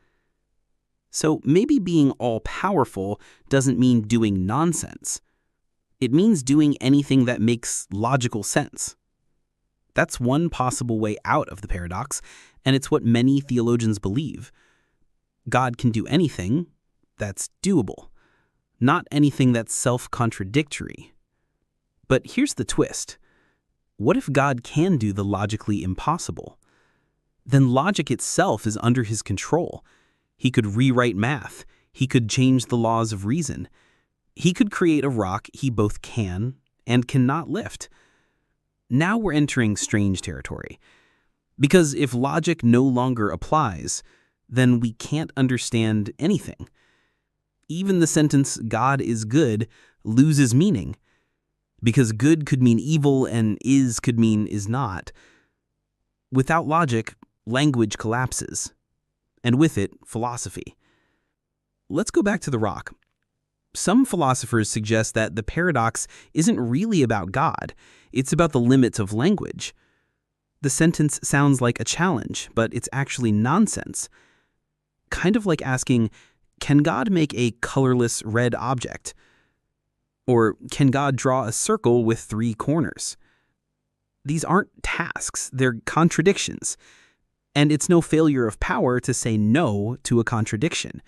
So maybe being all-powerful doesn't mean doing nonsense. It means doing anything that makes logical sense. That's one possible way out of the paradox, and it's what many theologians believe. God can do anything that's doable, not anything that's self-contradictory. But here's the twist. What if God can do the logically impossible? Then logic itself is under his control. He could rewrite math. He could change the laws of reason. He could create a rock he both can and cannot lift. Now we're entering strange territory. Because if logic no longer applies, then we can't understand anything. Even the sentence, God is good, loses meaning. Because good could mean evil and is could mean is not. Without logic, language collapses. And with it, philosophy. Let's go back to the rock. Some philosophers suggest that the paradox isn't really about God. It's about the limits of language. The sentence sounds like a challenge, but it's actually nonsense. Kind of like asking, can God make a colorless red object? Or can God draw a circle with 3 corners? These aren't tasks, they're contradictions. And it's no failure of power to say no to a contradiction.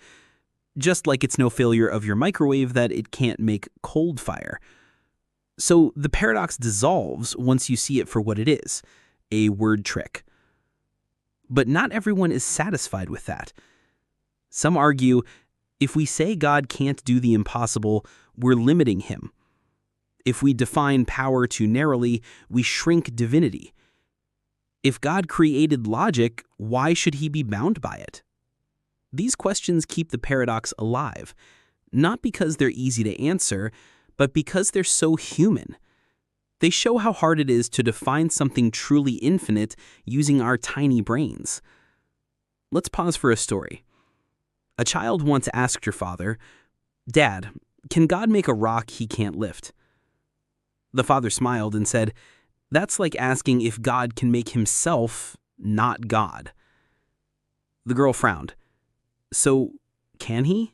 Just like it's no failure of your microwave that it can't make cold fire. So the paradox dissolves once you see it for what it is, a word trick. But not everyone is satisfied with that. Some argue, if we say God can't do the impossible, we're limiting him. If we define power too narrowly, we shrink divinity. If God created logic, why should he be bound by it? These questions keep the paradox alive, not because they're easy to answer, but because they're so human. They show how hard it is to define something truly infinite using our tiny brains. Let's pause for a story. A child once asked your father, "Dad, can God make a rock he can't lift?" The father smiled and said, "That's like asking if God can make himself not God." The girl frowned. "So, can he?"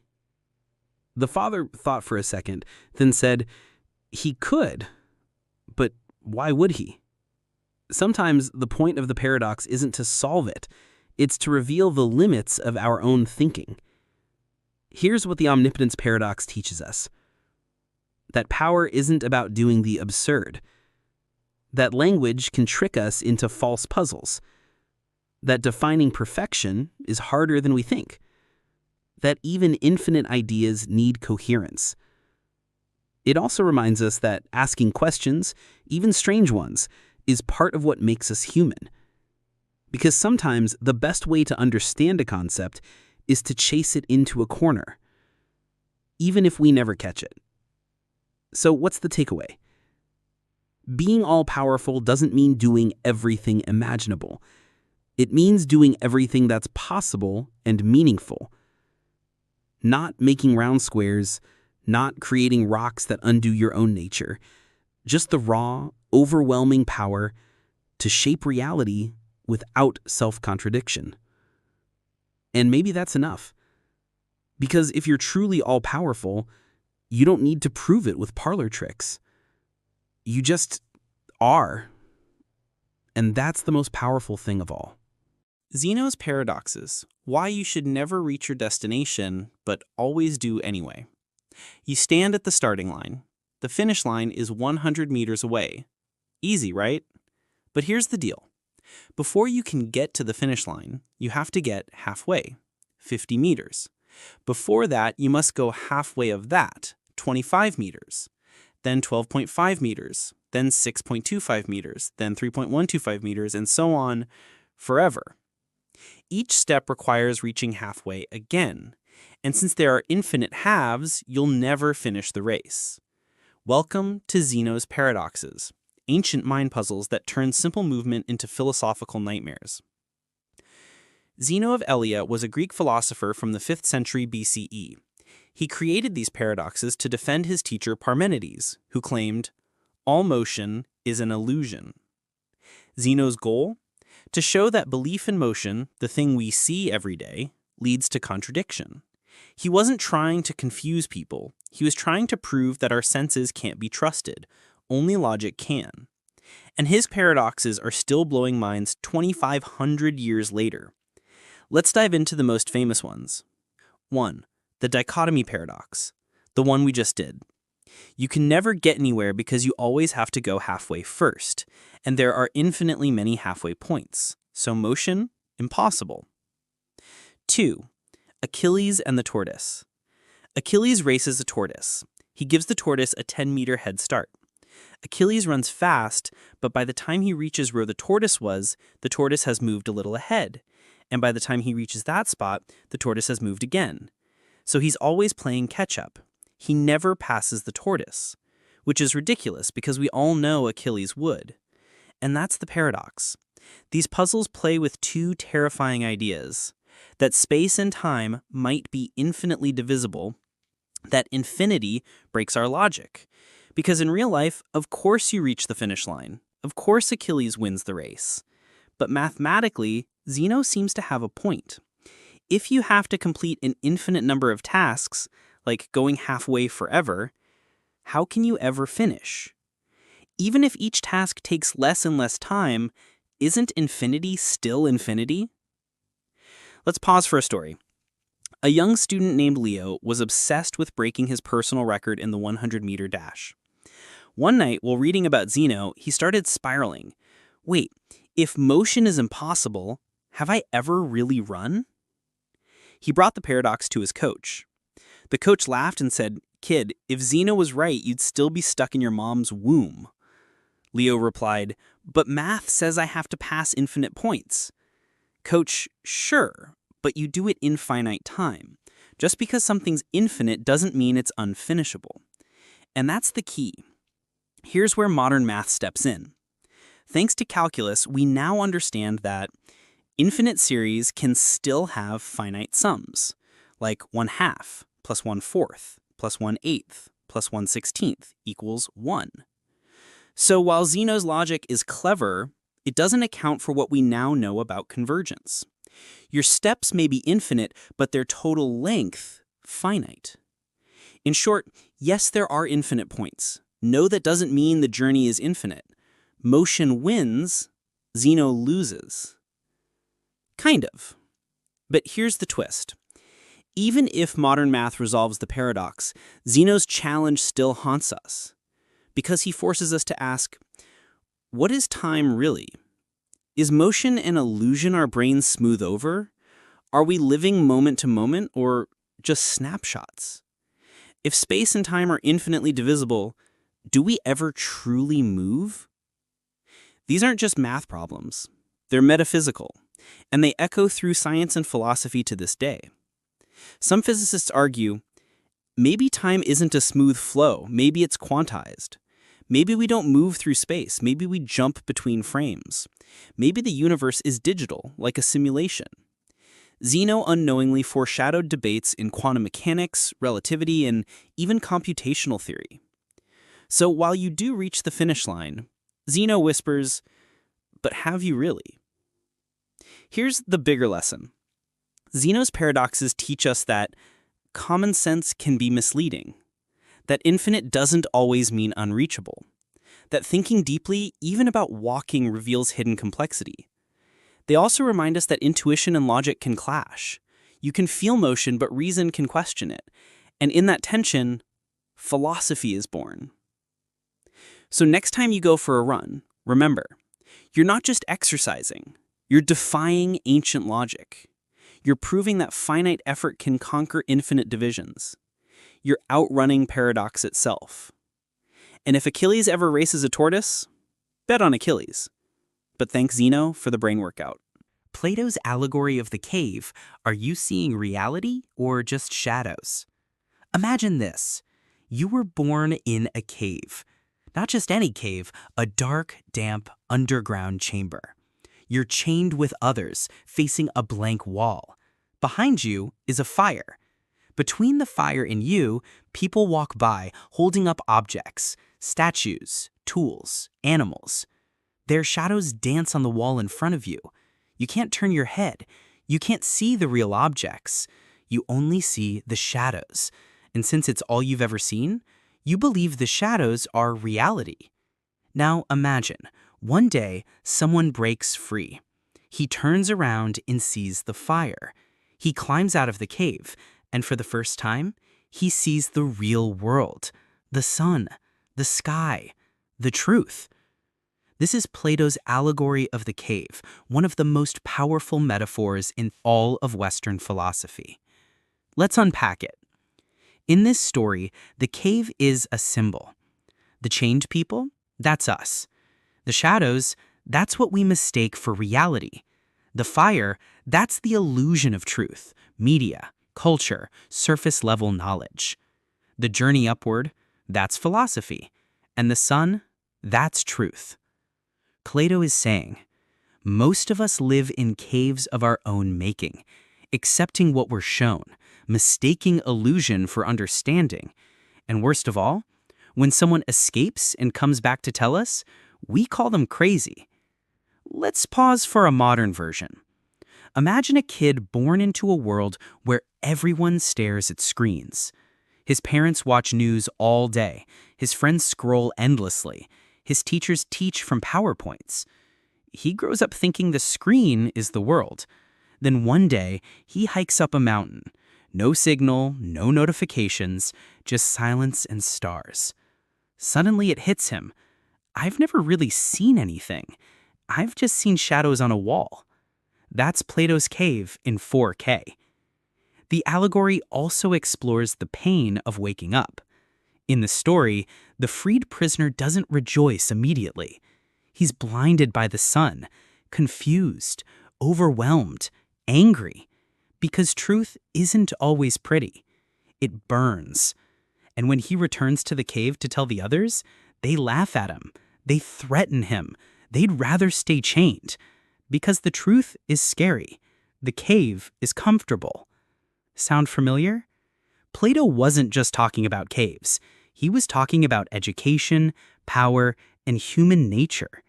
The father thought for a second, then said, "He could, but why would he?" Sometimes the point of the paradox isn't to solve it, it's to reveal the limits of our own thinking. Here's what the omnipotence paradox teaches us: that power isn't about doing the absurd, that language can trick us into false puzzles, that defining perfection is harder than we think, that even infinite ideas need coherence. It also reminds us that asking questions, even strange ones, is part of what makes us human. Because sometimes the best way to understand a concept is to chase it into a corner, even if we never catch it. So what's the takeaway? Being all-powerful doesn't mean doing everything imaginable. It means doing everything that's possible and meaningful. Not making round squares, not creating rocks that undo your own nature. Just the raw, overwhelming power to shape reality without self-contradiction. And maybe that's enough. Because if you're truly all-powerful, you don't need to prove it with parlor tricks. You just are. And that's the most powerful thing of all. Zeno's paradoxes: why you should never reach your destination, but always do anyway. You stand at the starting line. The finish line is 100 meters away. Easy, right? But here's the deal. Before you can get to the finish line, you have to get halfway, 50 meters. Before that, you must go halfway of that, 25 meters, then 12.5 meters, then 6.25 meters, then 3.125 meters, and so on forever. Each step requires reaching halfway again, and since there are infinite halves, you'll never finish the race. Welcome to Zeno's paradoxes, ancient mind puzzles that turn simple movement into philosophical nightmares. Zeno of Elea was a Greek philosopher from the 5th century BCE. He created these paradoxes to defend his teacher Parmenides, who claimed, "All motion is an illusion." Zeno's goal? To show that belief in motion, the thing we see every day, leads to contradiction. He wasn't trying to confuse people. He was trying to prove that our senses can't be trusted. Only logic can. And his paradoxes are still blowing minds 2,500 years later. Let's dive into the most famous ones. 1. The dichotomy paradox, the one we just did. You can never get anywhere because you always have to go halfway first, and there are infinitely many halfway points, so motion, impossible. 2. Achilles and the tortoise. Achilles races a tortoise. He gives the tortoise a 10-meter head start. Achilles runs fast, but by the time he reaches where the tortoise was, the tortoise has moved a little ahead. And by the time he reaches that spot, the tortoise has moved again. So he's always playing catch-up. He never passes the tortoise, which is ridiculous because we all know Achilles would. And that's the paradox. These puzzles play with two terrifying ideas: that space and time might be infinitely divisible, that infinity breaks our logic. Because in real life, of course you reach the finish line. Of course Achilles wins the race. But mathematically, Zeno seems to have a point. If you have to complete an infinite number of tasks, like going halfway forever, how can you ever finish? Even if each task takes less and less time, isn't infinity still infinity? Let's pause for a story. A young student named Leo was obsessed with breaking his personal record in the 100-meter dash. One night, while reading about Zeno, he started spiraling. Wait, if motion is impossible, have I ever really run? He brought the paradox to his coach. The coach laughed and said, "Kid, if Zeno was right, you'd still be stuck in your mom's womb." Leo replied, "But math says I have to pass infinite points." Coach, sure, but you do it in finite time. Just because something's infinite doesn't mean it's unfinishable. And that's the key. Here's where modern math steps in. Thanks to calculus, we now understand that infinite series can still have finite sums, like 1/2 plus 1/4 plus 1/8 plus 1/16 equals 1. So while Zeno's logic is clever, it doesn't account for what we now know about convergence. Your steps may be infinite, but their total length finite. In short, yes, there are infinite points. No, that doesn't mean the journey is infinite. Motion wins, Zeno loses. Kind of. But here's the twist. Even if modern math resolves the paradox, Zeno's challenge still haunts us, because he forces us to ask, what is time really? Is motion an illusion our brains smooth over? Are we living moment to moment, or just snapshots? If space and time are infinitely divisible, do we ever truly move? These aren't just math problems. They're metaphysical, and they echo through science and philosophy to this day. Some physicists argue, maybe time isn't a smooth flow, maybe it's quantized. Maybe we don't move through space, maybe we jump between frames. Maybe the universe is digital, like a simulation. Zeno unknowingly foreshadowed debates in quantum mechanics, relativity, and even computational theory. So while you do reach the finish line, Zeno whispers, but have you really? Here's the bigger lesson. Zeno's paradoxes teach us that common sense can be misleading, that infinite doesn't always mean unreachable, that thinking deeply, even about walking, reveals hidden complexity. They also remind us that intuition and logic can clash. You can feel motion, but reason can question it. And in that tension, philosophy is born. So next time you go for a run, remember, you're not just exercising, you're defying ancient logic. You're proving that finite effort can conquer infinite divisions. You're outrunning paradox itself. And if Achilles ever races a tortoise, bet on Achilles. But thank Zeno for the brain workout. Plato's allegory of the cave, are you seeing reality or just shadows? Imagine this. You were born in a cave. Not just any cave, a dark, damp, underground chamber. You're chained with others, facing a blank wall. Behind you is a fire. Between the fire and you, people walk by, holding up objects, statues, tools, animals. Their shadows dance on the wall in front of you. You can't turn your head. You can't see the real objects. You only see the shadows. And since it's all you've ever seen, you believe the shadows are reality. Now imagine, one day, someone breaks free. He turns around and sees the fire. He climbs out of the cave, and for the first time, he sees the real world, the sun, the sky, the truth. This is Plato's allegory of the cave, one of the most powerful metaphors in all of Western philosophy. Let's unpack it. In this story, the cave is a symbol. The chained people, that's us. The shadows, that's what we mistake for reality. The fire, that's the illusion of truth, media, culture, surface-level knowledge. The journey upward, that's philosophy. And the sun, that's truth. Plato is saying, most of us live in caves of our own making, accepting what we're shown, mistaking illusion for understanding. And worst of all, when someone escapes and comes back to tell us, we call them crazy. Let's pause for a modern version. Imagine a kid born into a world where everyone stares at screens. His parents watch news all day. His friends scroll endlessly. His teachers teach from PowerPoints. He grows up thinking the screen is the world. Then one day, he hikes up a mountain. No signal, no notifications, just silence and stars. Suddenly it hits him. I've never really seen anything. I've just seen shadows on a wall. That's Plato's cave in 4K. The allegory also explores the pain of waking up. In the story, the freed prisoner doesn't rejoice immediately. He's blinded by the sun, confused, overwhelmed, angry, because truth isn't always pretty. It burns. And when he returns to the cave to tell the others, they laugh at him. They threaten him. They'd rather stay chained. Because the truth is scary. The cave is comfortable. Sound familiar? Plato wasn't just talking about caves. He was talking about education, power, and human nature.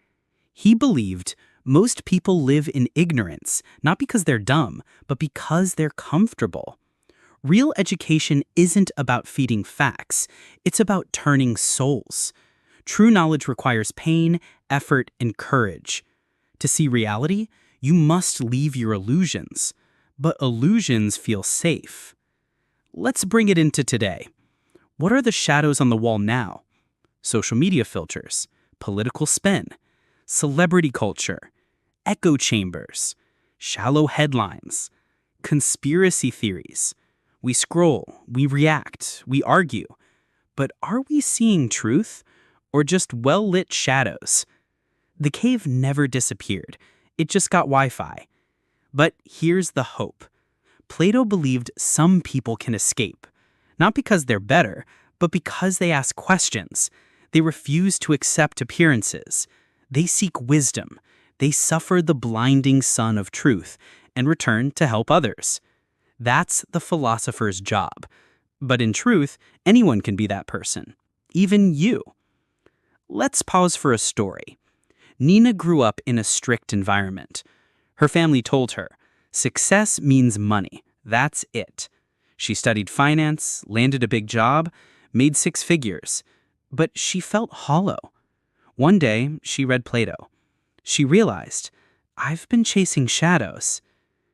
He believed most people live in ignorance, not because they're dumb, but because they're comfortable. Real education isn't about feeding facts. It's about turning souls. True knowledge requires pain, effort, and courage. To see reality, you must leave your illusions. But illusions feel safe. Let's bring it into today. What are the shadows on the wall now? Social media filters, political spin, celebrity culture, echo chambers, shallow headlines, conspiracy theories. We scroll, we react, we argue. But are we seeing truth or just well-lit shadows? The cave never disappeared. It just got Wi-Fi. But here's the hope. Plato believed some people can escape, not because they're better, but because they ask questions. They refuse to accept appearances. They seek wisdom. They suffer the blinding sun of truth and return to help others. That's the philosopher's job. But in truth, anyone can be that person, even you. Let's pause for a story. Nina grew up in a strict environment. Her family told her, success means money. That's it. She studied finance, landed a big job, made 6 figures. But she felt hollow. One day, she read Plato. She realized, I've been chasing shadows.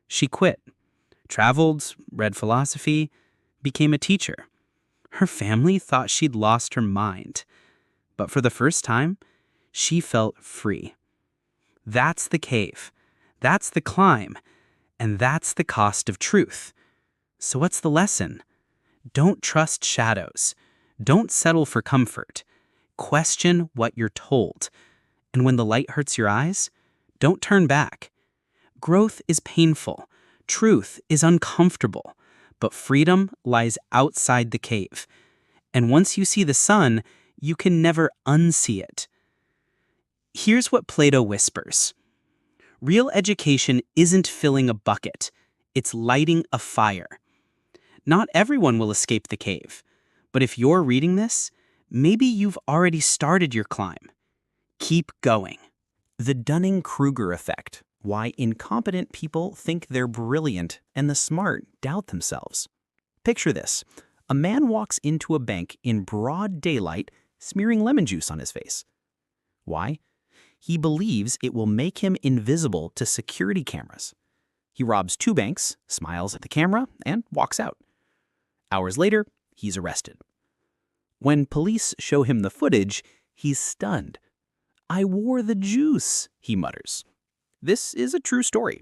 She quit, traveled, read philosophy, became a teacher. Her family thought she'd lost her mind. But for the first time, she felt free. That's the cave. That's the climb. And that's the cost of truth. So what's the lesson? Don't trust shadows. Don't settle for comfort. Question what you're told. And when the light hurts your eyes, don't turn back. Growth is painful. Truth is uncomfortable. But freedom lies outside the cave. And once you see the sun, you can never unsee it. Here's what Plato whispers. Real education isn't filling a bucket. It's lighting a fire. Not everyone will escape the cave. But if you're reading this, maybe you've already started your climb. Keep going. The Dunning-Kruger effect. Why incompetent people think they're brilliant and the smart doubt themselves. Picture this. A man walks into a bank in broad daylight, smearing lemon juice on his face. Why? He believes it will make him invisible to security cameras. He robs 2 banks, smiles at the camera, and walks out. Hours later, he's arrested. When police show him the footage, he's stunned. "I wore the juice," he mutters. This is a true story.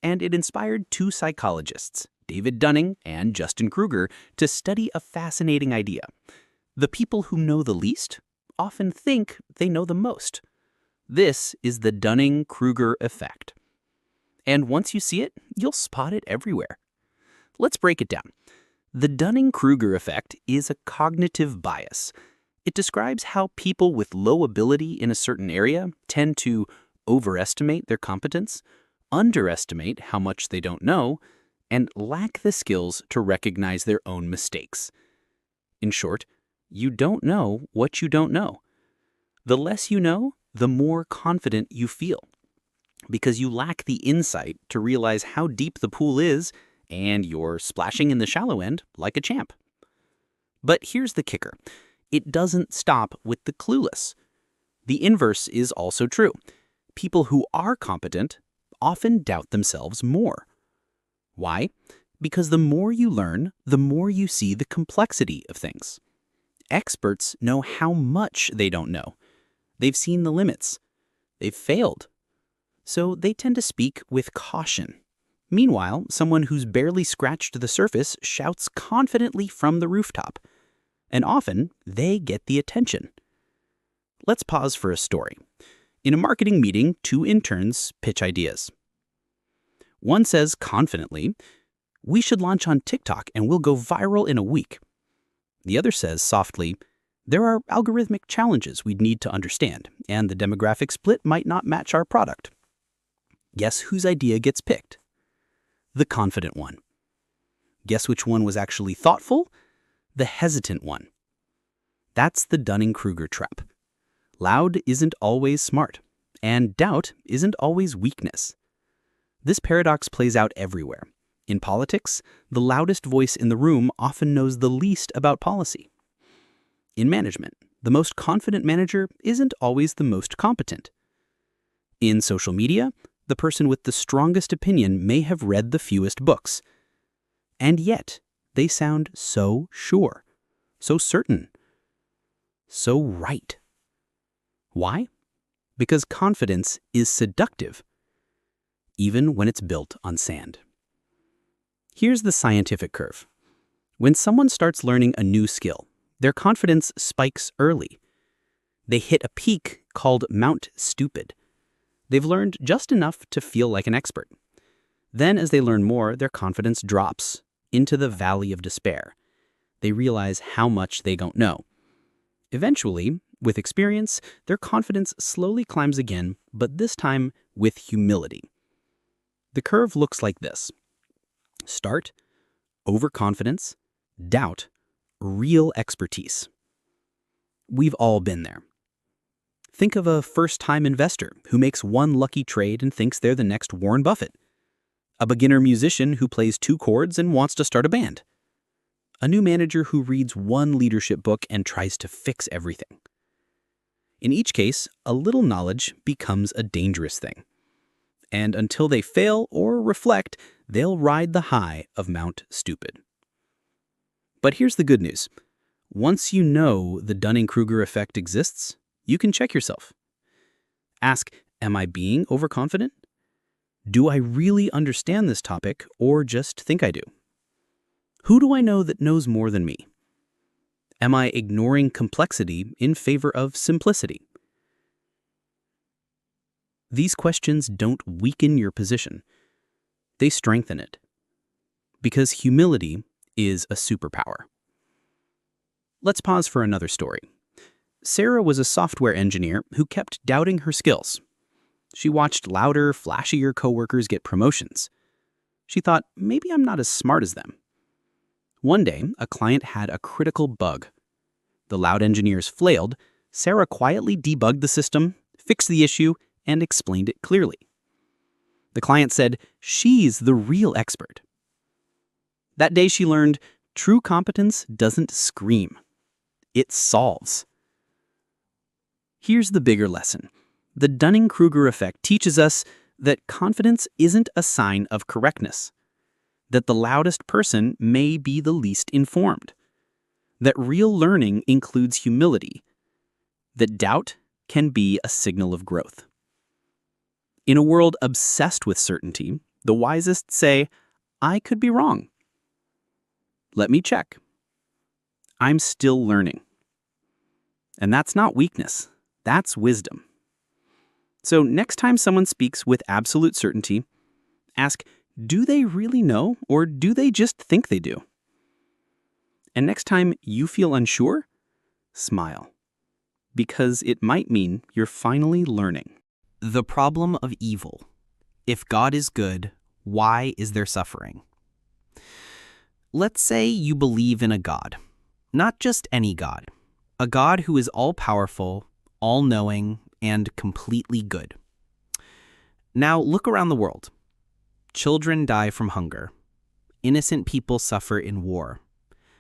And it inspired 2 psychologists, David Dunning and Justin Kruger, to study a fascinating idea. The people who know the least often think they know the most. This is the Dunning-Kruger effect. And once you see it, you'll spot it everywhere. Let's break it down. The Dunning-Kruger effect is a cognitive bias. It describes how people with low ability in a certain area tend to overestimate their competence, underestimate how much they don't know, and lack the skills to recognize their own mistakes. In short, you don't know what you don't know. The less you know, the more confident you feel, because you lack the insight to realize how deep the pool is, and you're splashing in the shallow end like a champ. But here's the kicker. It doesn't stop with the clueless. The inverse is also true. People who are competent often doubt themselves more. Why? Because the more you learn, the more you see the complexity of things. Experts know how much they don't know. They've seen the limits. They've failed. So they tend to speak with caution. Meanwhile, someone who's barely scratched the surface shouts confidently from the rooftop. And often, they get the attention. Let's pause for a story. In a marketing meeting, two interns pitch ideas. One says confidently, "We should launch on TikTok and we'll go viral in a week." The other says softly, "There are algorithmic challenges we'd need to understand, and the demographic split might not match our product." Guess whose idea gets picked? The confident one. Guess which one was actually thoughtful? The hesitant one. That's the Dunning-Kruger trap. Loud isn't always smart, and doubt isn't always weakness. This paradox plays out everywhere. In politics, the loudest voice in the room often knows the least about policy. In management, the most confident manager isn't always the most competent. In social media, the person with the strongest opinion may have read the fewest books. And yet, they sound so sure, so certain, so right. Why? Because confidence is seductive, even when it's built on sand. Here's the scientific curve. When someone starts learning a new skill, their confidence spikes early. They hit a peak called Mount Stupid. They've learned just enough to feel like an expert. Then, as they learn more, their confidence drops into the valley of despair. They realize how much they don't know. Eventually, with experience, their confidence slowly climbs again, but this time with humility. The curve looks like this. Start, overconfidence, doubt, real expertise. We've all been there. Think of a first-time investor who makes one lucky trade and thinks they're the next Warren Buffett. A beginner musician who plays 2 chords and wants to start a band. A new manager who reads one leadership book and tries to fix everything. In each case, a little knowledge becomes a dangerous thing. And until they fail or reflect, they'll ride the high of Mount Stupid. But here's the good news. Once you know the Dunning-Kruger effect exists, you can check yourself. Ask, am I being overconfident? Do I really understand this topic or just think I do? Who do I know that knows more than me? Am I ignoring complexity in favor of simplicity? These questions don't weaken your position. They strengthen it. Because humility is a superpower. Let's pause for another story. Sarah was a software engineer who kept doubting her skills. She watched louder, flashier coworkers get promotions. She thought, maybe I'm not as smart as them. One day, a client had a critical bug. The loud engineers flailed. Sarah quietly debugged the system, fixed the issue, and explained it clearly. The client said, she's the real expert. That day she learned, true competence doesn't scream. It solves. Here's the bigger lesson. The Dunning-Kruger effect teaches us that confidence isn't a sign of correctness, that the loudest person may be the least informed, that real learning includes humility, that doubt can be a signal of growth. In a world obsessed with certainty, the wisest say, I could be wrong. Let me check. I'm still learning. And that's not weakness. That's wisdom. So next time someone speaks with absolute certainty, ask, do they really know or do they just think they do? And next time you feel unsure, smile. Because it might mean you're finally learning. The problem of evil. If God is good, why is there suffering? Let's say you believe in a God. Not just any God. A God who is all-powerful, all-knowing, and completely good. Now look around the world. Children die from hunger. Innocent people suffer in war.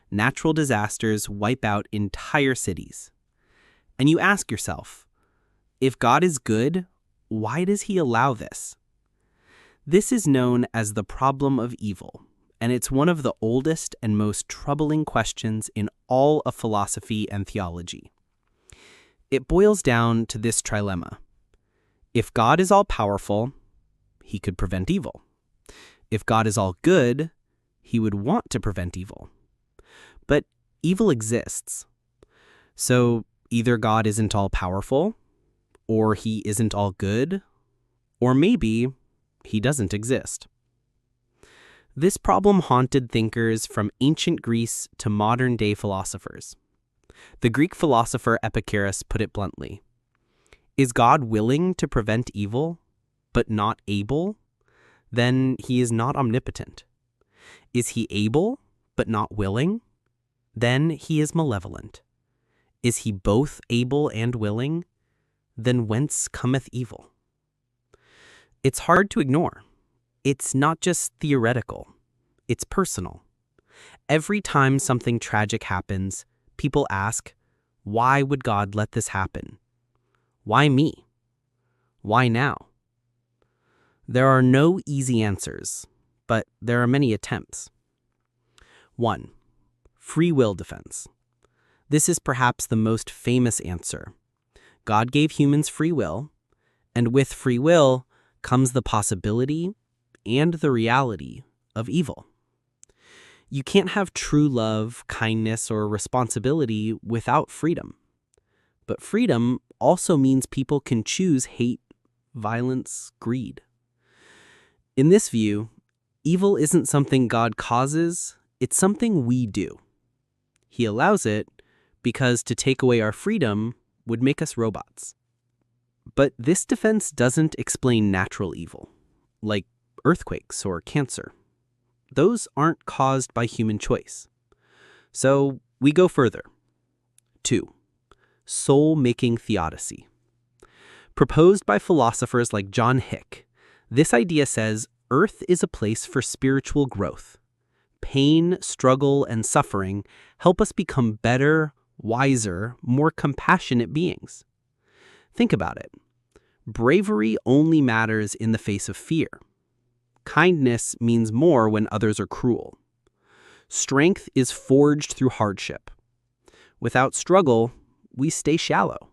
Natural disasters wipe out entire cities. And you ask yourself, if God is good, why does he allow this? This is known as the problem of evil, and it's one of the oldest and most troubling questions in all of philosophy and theology. It boils down to this trilemma. If God is all-powerful, he could prevent evil. If God is all good, he would want to prevent evil. But evil exists. So either God isn't all-powerful, or he isn't all good, or maybe he doesn't exist. This problem haunted thinkers from ancient Greece to modern-day philosophers. The Greek philosopher Epicurus put it bluntly. Is God willing to prevent evil, but not able? Then he is not omnipotent. Is he able, but not willing? Then he is malevolent. Is he both able and willing? Then whence cometh evil? It's hard to ignore. It's not just theoretical. It's personal. Every time something tragic happens, people ask, why would God let this happen? Why me? Why now? There are no easy answers, but there are many attempts. 1. Free will defense. This is perhaps the most famous answer. God gave humans free will, and with free will comes the possibility and the reality of evil. You can't have true love, kindness, or responsibility without freedom. But freedom also means people can choose hate, violence, greed. In this view, evil isn't something God causes, it's something we do. He allows it because to take away our freedom would make us robots. But this defense doesn't explain natural evil, like earthquakes or cancer. Those aren't caused by human choice. So we go further. 2. Soul-making theodicy. Proposed by philosophers like John Hick, this idea says Earth is a place for spiritual growth. Pain, struggle, and suffering help us become better, wiser, more compassionate beings. Think about it. Bravery only matters in the face of fear. Kindness means more when others are cruel. Strength is forged through hardship. Without struggle, we stay shallow.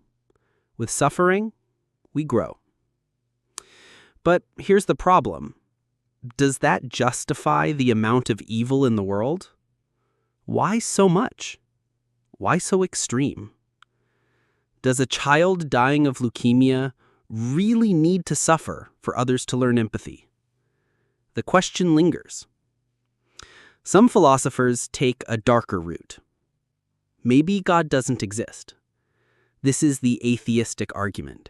With suffering, we grow. But here's the problem. Does that justify the amount of evil in the world? Why so much? Why so extreme? Does a child dying of leukemia really need to suffer for others to learn empathy? The question lingers. Some philosophers take a darker route. Maybe God doesn't exist. This is the atheistic argument.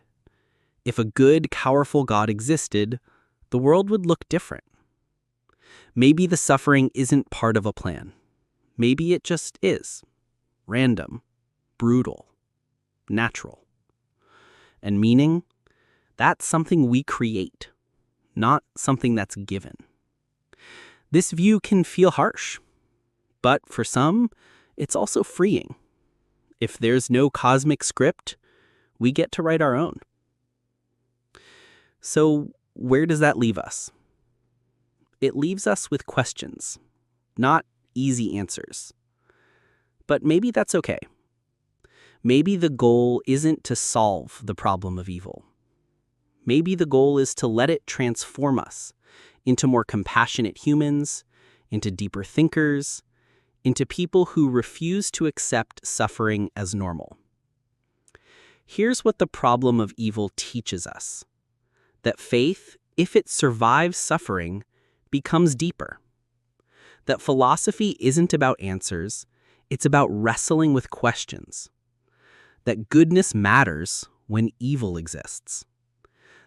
If a good, powerful God existed, the world would look different. Maybe the suffering isn't part of a plan. Maybe it just is. Random, brutal, natural. And meaning? That's something we create, not something that's given. This view can feel harsh, but for some, it's also freeing. If there's no cosmic script, we get to write our own. So, where does that leave us? It leaves us with questions, not easy answers. But maybe that's okay. Maybe the goal isn't to solve the problem of evil. Maybe the goal is to let it transform us into more compassionate humans, into deeper thinkers, into people who refuse to accept suffering as normal. Here's what the problem of evil teaches us. That faith, if it survives suffering, becomes deeper. That philosophy isn't about answers, it's about wrestling with questions. That goodness matters when evil exists.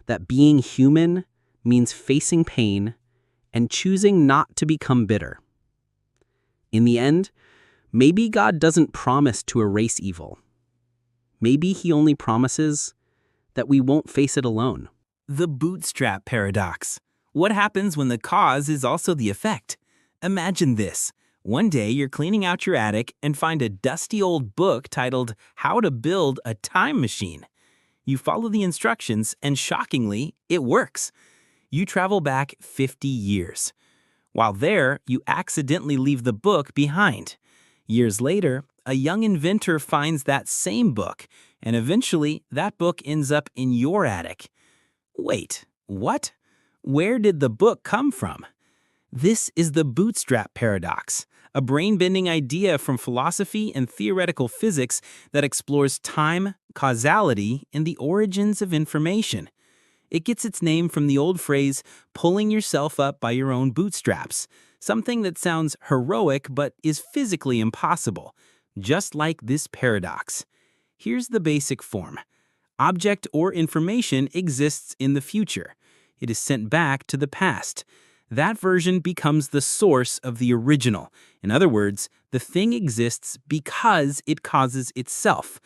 That being human means facing pain and choosing not to become bitter. In the end, maybe God doesn't promise to erase evil. Maybe he only promises that we won't face it alone. The bootstrap paradox. What happens when the cause is also the effect? Imagine this. One day you're cleaning out your attic and find a dusty old book titled How to Build a Time Machine. You follow the instructions and shockingly, it works. You travel back 50 years. While there, you accidentally leave the book behind. Years later, a young inventor finds that same book, and eventually that book ends up in your attic. Wait, what? Where did the book come from? This is the bootstrap paradox, a brain-bending idea from philosophy and theoretical physics that explores time, causality, and the origins of information. It gets its name from the old phrase, pulling yourself up by your own bootstraps, something that sounds heroic but is physically impossible, just like this paradox. Here's the basic form. Object or information exists in the future. It is sent back to the past. That version becomes the source of the original. In other words, the thing exists because it causes itself.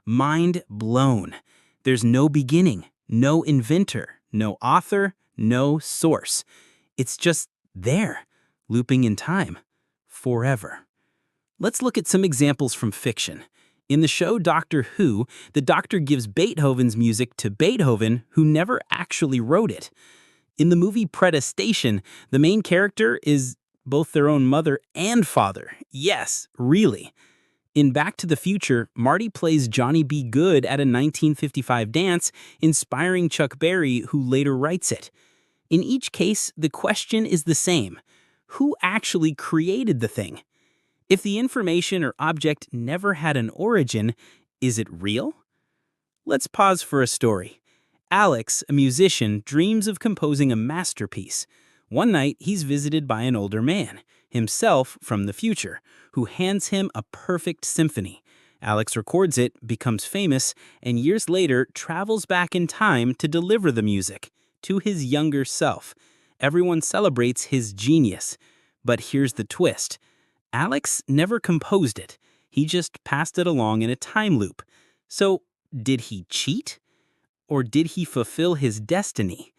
Mind blown. There's no beginning, no inventor, no author, no source. It's just there, looping in time, forever. Let's look at some examples from fiction. In the show Doctor Who, the Doctor gives Beethoven's music to Beethoven, who never actually wrote it. In the movie Predestation, the main character is both their own mother and father. Yes, really. In Back to the Future, Marty plays Johnny B. Goode at a 1955 dance, inspiring Chuck Berry, who later writes it. In each case, the question is the same. Who actually created the thing? If the information or object never had an origin, is it real? Let's pause for a story. Alex, a musician, dreams of composing a masterpiece. One night, he's visited by an older man, himself from the future, who hands him a perfect symphony. Alex records it, becomes famous, and years later travels back in time to deliver the music to his younger self. Everyone celebrates his genius. But here's the twist. Alex never composed it. He just passed it along in a time loop. So, did he cheat? Or did he fulfill his destiny?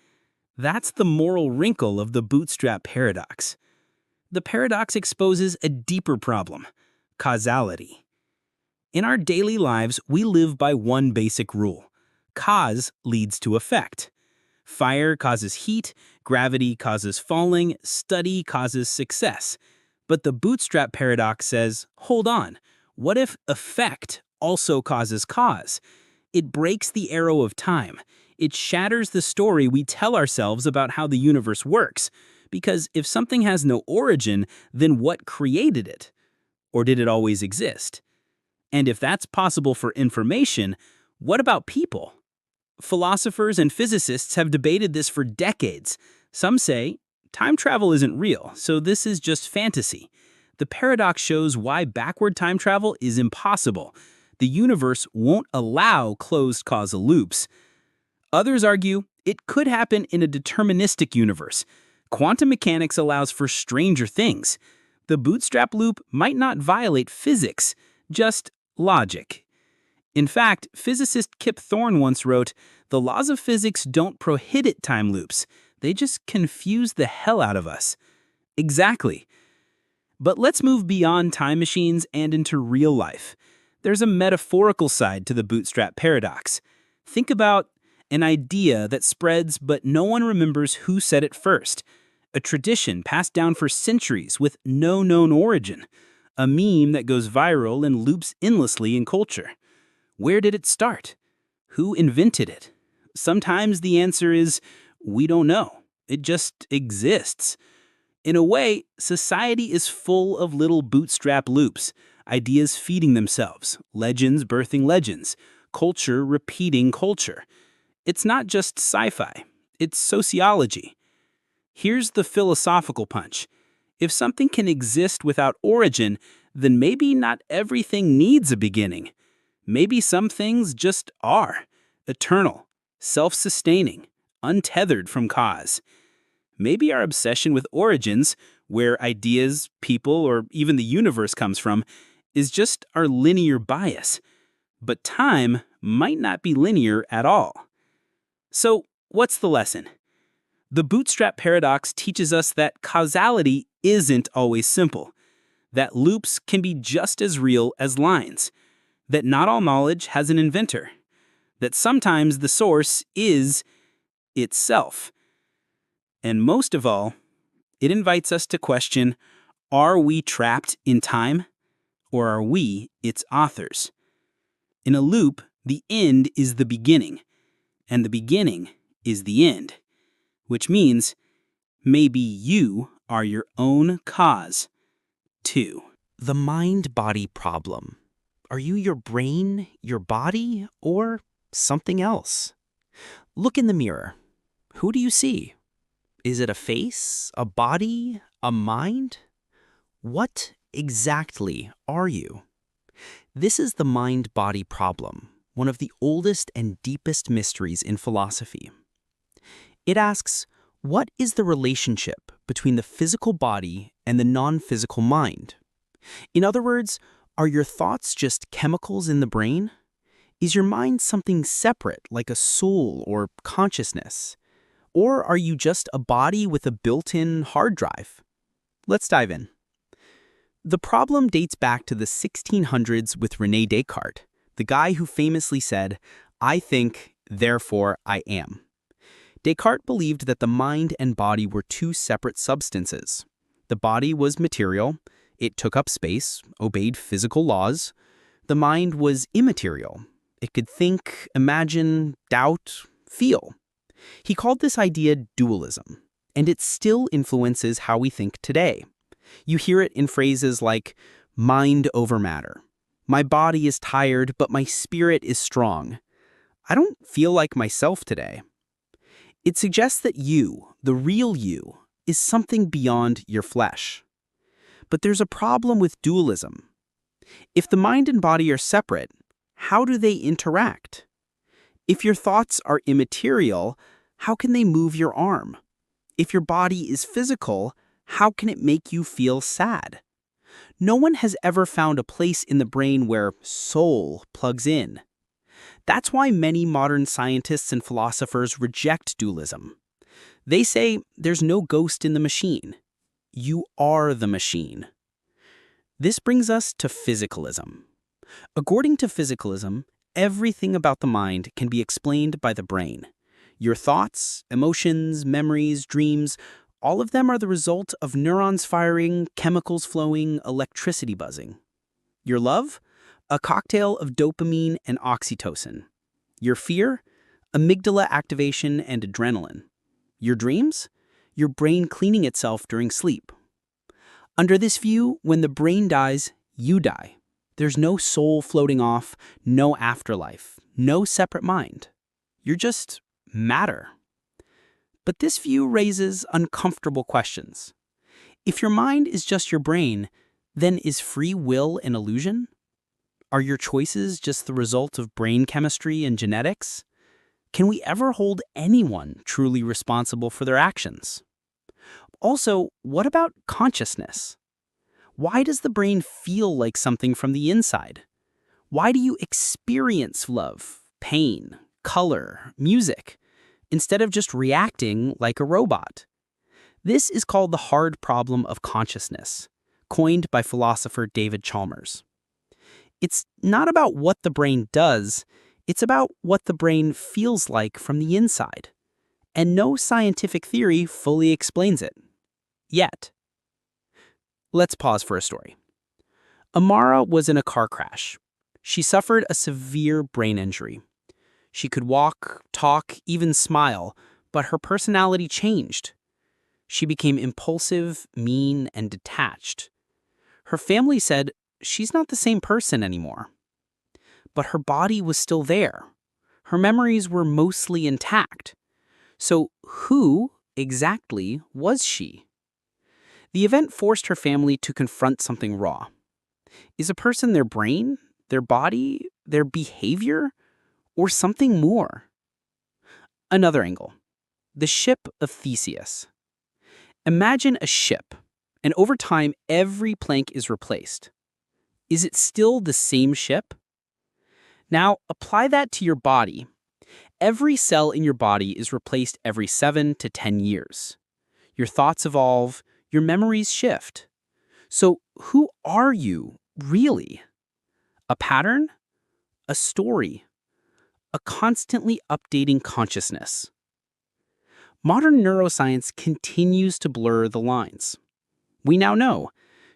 That's the moral wrinkle of the bootstrap paradox. The paradox exposes a deeper problem: causality. In our daily lives, we live by one basic rule. Cause leads to effect. Fire causes heat, gravity causes falling, study causes success. But the bootstrap paradox says, hold on, what if effect also causes cause? It breaks the arrow of time. It shatters the story we tell ourselves about how the universe works. Because if something has no origin, then what created it? Or did it always exist? And if that's possible for information, what about people? Philosophers and physicists have debated this for decades. Some say, time travel isn't real, so this is just fantasy. The paradox shows why backward time travel is impossible. The universe won't allow closed causal loops. Others argue it could happen in a deterministic universe. Quantum mechanics allows for stranger things. The bootstrap loop might not violate physics, just logic. In fact, physicist Kip Thorne once wrote, "The laws of physics don't prohibit time loops. They just confuse the hell out of us." Exactly. But let's move beyond time machines and into real life. There's a metaphorical side to the bootstrap paradox. Think about an idea that spreads but no one remembers who said it first. A tradition passed down for centuries with no known origin. A meme that goes viral and loops endlessly in culture. Where did it start? Who invented it? Sometimes the answer is, we don't know. It just exists. In a way, society is full of little bootstrap loops, ideas feeding themselves, legends birthing legends, culture repeating culture. It's not just sci-fi, it's sociology. Here's the philosophical punch. If something can exist without origin, then maybe not everything needs a beginning. Maybe some things just are, eternal, self-sustaining, untethered from cause. Maybe our obsession with origins, where ideas, people, or even the universe comes from, is just our linear bias. But time might not be linear at all. So, what's the lesson? The bootstrap paradox teaches us that causality isn't always simple, that loops can be just as real as lines, that not all knowledge has an inventor, that sometimes the source is itself. And most of all, It invites us to question, are we trapped in time, or are we its authors? In a loop, the end is the beginning, and the beginning is the end, which means maybe you are your own cause, too. The mind-body problem. Are you your brain, your body, or something else? Look in the mirror. Who do you see? Is it a face, a body, a mind? What exactly are you? This is the mind-body problem, one of the oldest and deepest mysteries in philosophy. It asks, what is the relationship between the physical body and the non-physical mind? In other words, are your thoughts just chemicals in the brain? Is your mind something separate, like a soul or consciousness? Or are you just a body with a built-in hard drive? Let's dive in. The problem dates back to the 1600s with René Descartes, the guy who famously said, "I think, therefore I am." Descartes believed that the mind and body were two separate substances. The body was material, it took up space, obeyed physical laws. The mind was immaterial. It could think, imagine, doubt, feel. He called this idea dualism, and it still influences how we think today. You hear it in phrases like, mind over matter. My body is tired, but my spirit is strong. I don't feel like myself today. It suggests that you, the real you, is something beyond your flesh. But there's a problem with dualism. If the mind and body are separate, how do they interact? If your thoughts are immaterial, how can they move your arm? If your body is physical, how can it make you feel sad? No one has ever found a place in the brain where soul plugs in. That's why many modern scientists and philosophers reject dualism. They say there's no ghost in the machine. You are the machine. This brings us to physicalism. According to physicalism, everything about the mind can be explained by the brain. Your thoughts, emotions, memories, dreams, all of them are the result of neurons firing, chemicals flowing, electricity buzzing. Your love? A cocktail of dopamine and oxytocin. Your fear? Amygdala activation and adrenaline. Your dreams? Your brain cleaning itself during sleep. Under this view, when the brain dies, you die. There's no soul floating off, no afterlife, no separate mind. You're just matter. But this view raises uncomfortable questions. If your mind is just your brain, then is free will an illusion? Are your choices just the result of brain chemistry and genetics? Can we ever hold anyone truly responsible for their actions? Also, what about consciousness? Why does the brain feel like something from the inside? Why do you experience love, pain, color, music, instead of just reacting like a robot? This is called the hard problem of consciousness, coined by philosopher David Chalmers. It's not about what the brain does, it's about what the brain feels like from the inside. And no scientific theory fully explains it. Yet. Let's pause for a story. Amara was in a car crash. She suffered a severe brain injury. She could walk, talk, even smile, but her personality changed. She became impulsive, mean, and detached. Her family said she's not the same person anymore. But her body was still there. Her memories were mostly intact. So who exactly was she? The event forced her family to confront something raw. Is a person their brain, their body, their behavior, or something more? Another angle. The ship of Theseus. Imagine a ship, and over time every plank is replaced. Is it still the same ship? Now apply that to your body. Every cell in your body is replaced every 7 to 10 years. Your thoughts evolve, your memories shift. So who are you, really? A pattern? A story? A constantly updating consciousness? Modern neuroscience continues to blur the lines. We now know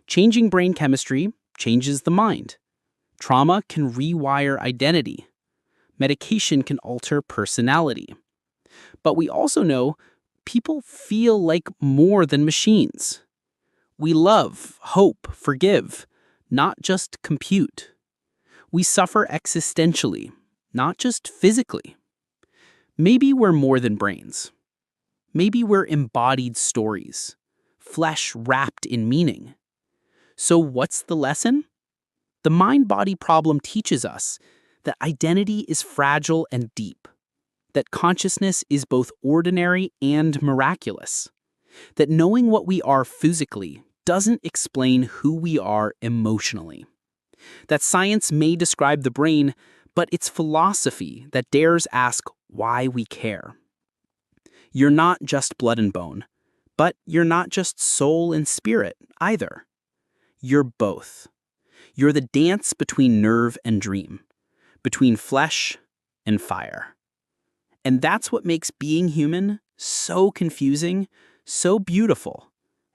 changing brain chemistry changes the mind. Trauma can rewire identity. Medication can alter personality. But we also know people feel like more than machines. We love, hope, forgive, not just compute. We suffer existentially, not just physically. Maybe we're more than brains. Maybe we're embodied stories, flesh wrapped in meaning. So what's the lesson? The mind-body problem teaches us that identity is fragile and deep, that consciousness is both ordinary and miraculous, that knowing what we are physically doesn't explain who we are emotionally, that science may describe the brain, but it's philosophy that dares ask why we care. You're not just blood and bone, but you're not just soul and spirit either. You're both. You're the dance between nerve and dream, between flesh and fire. And that's what makes being human so confusing, so beautiful,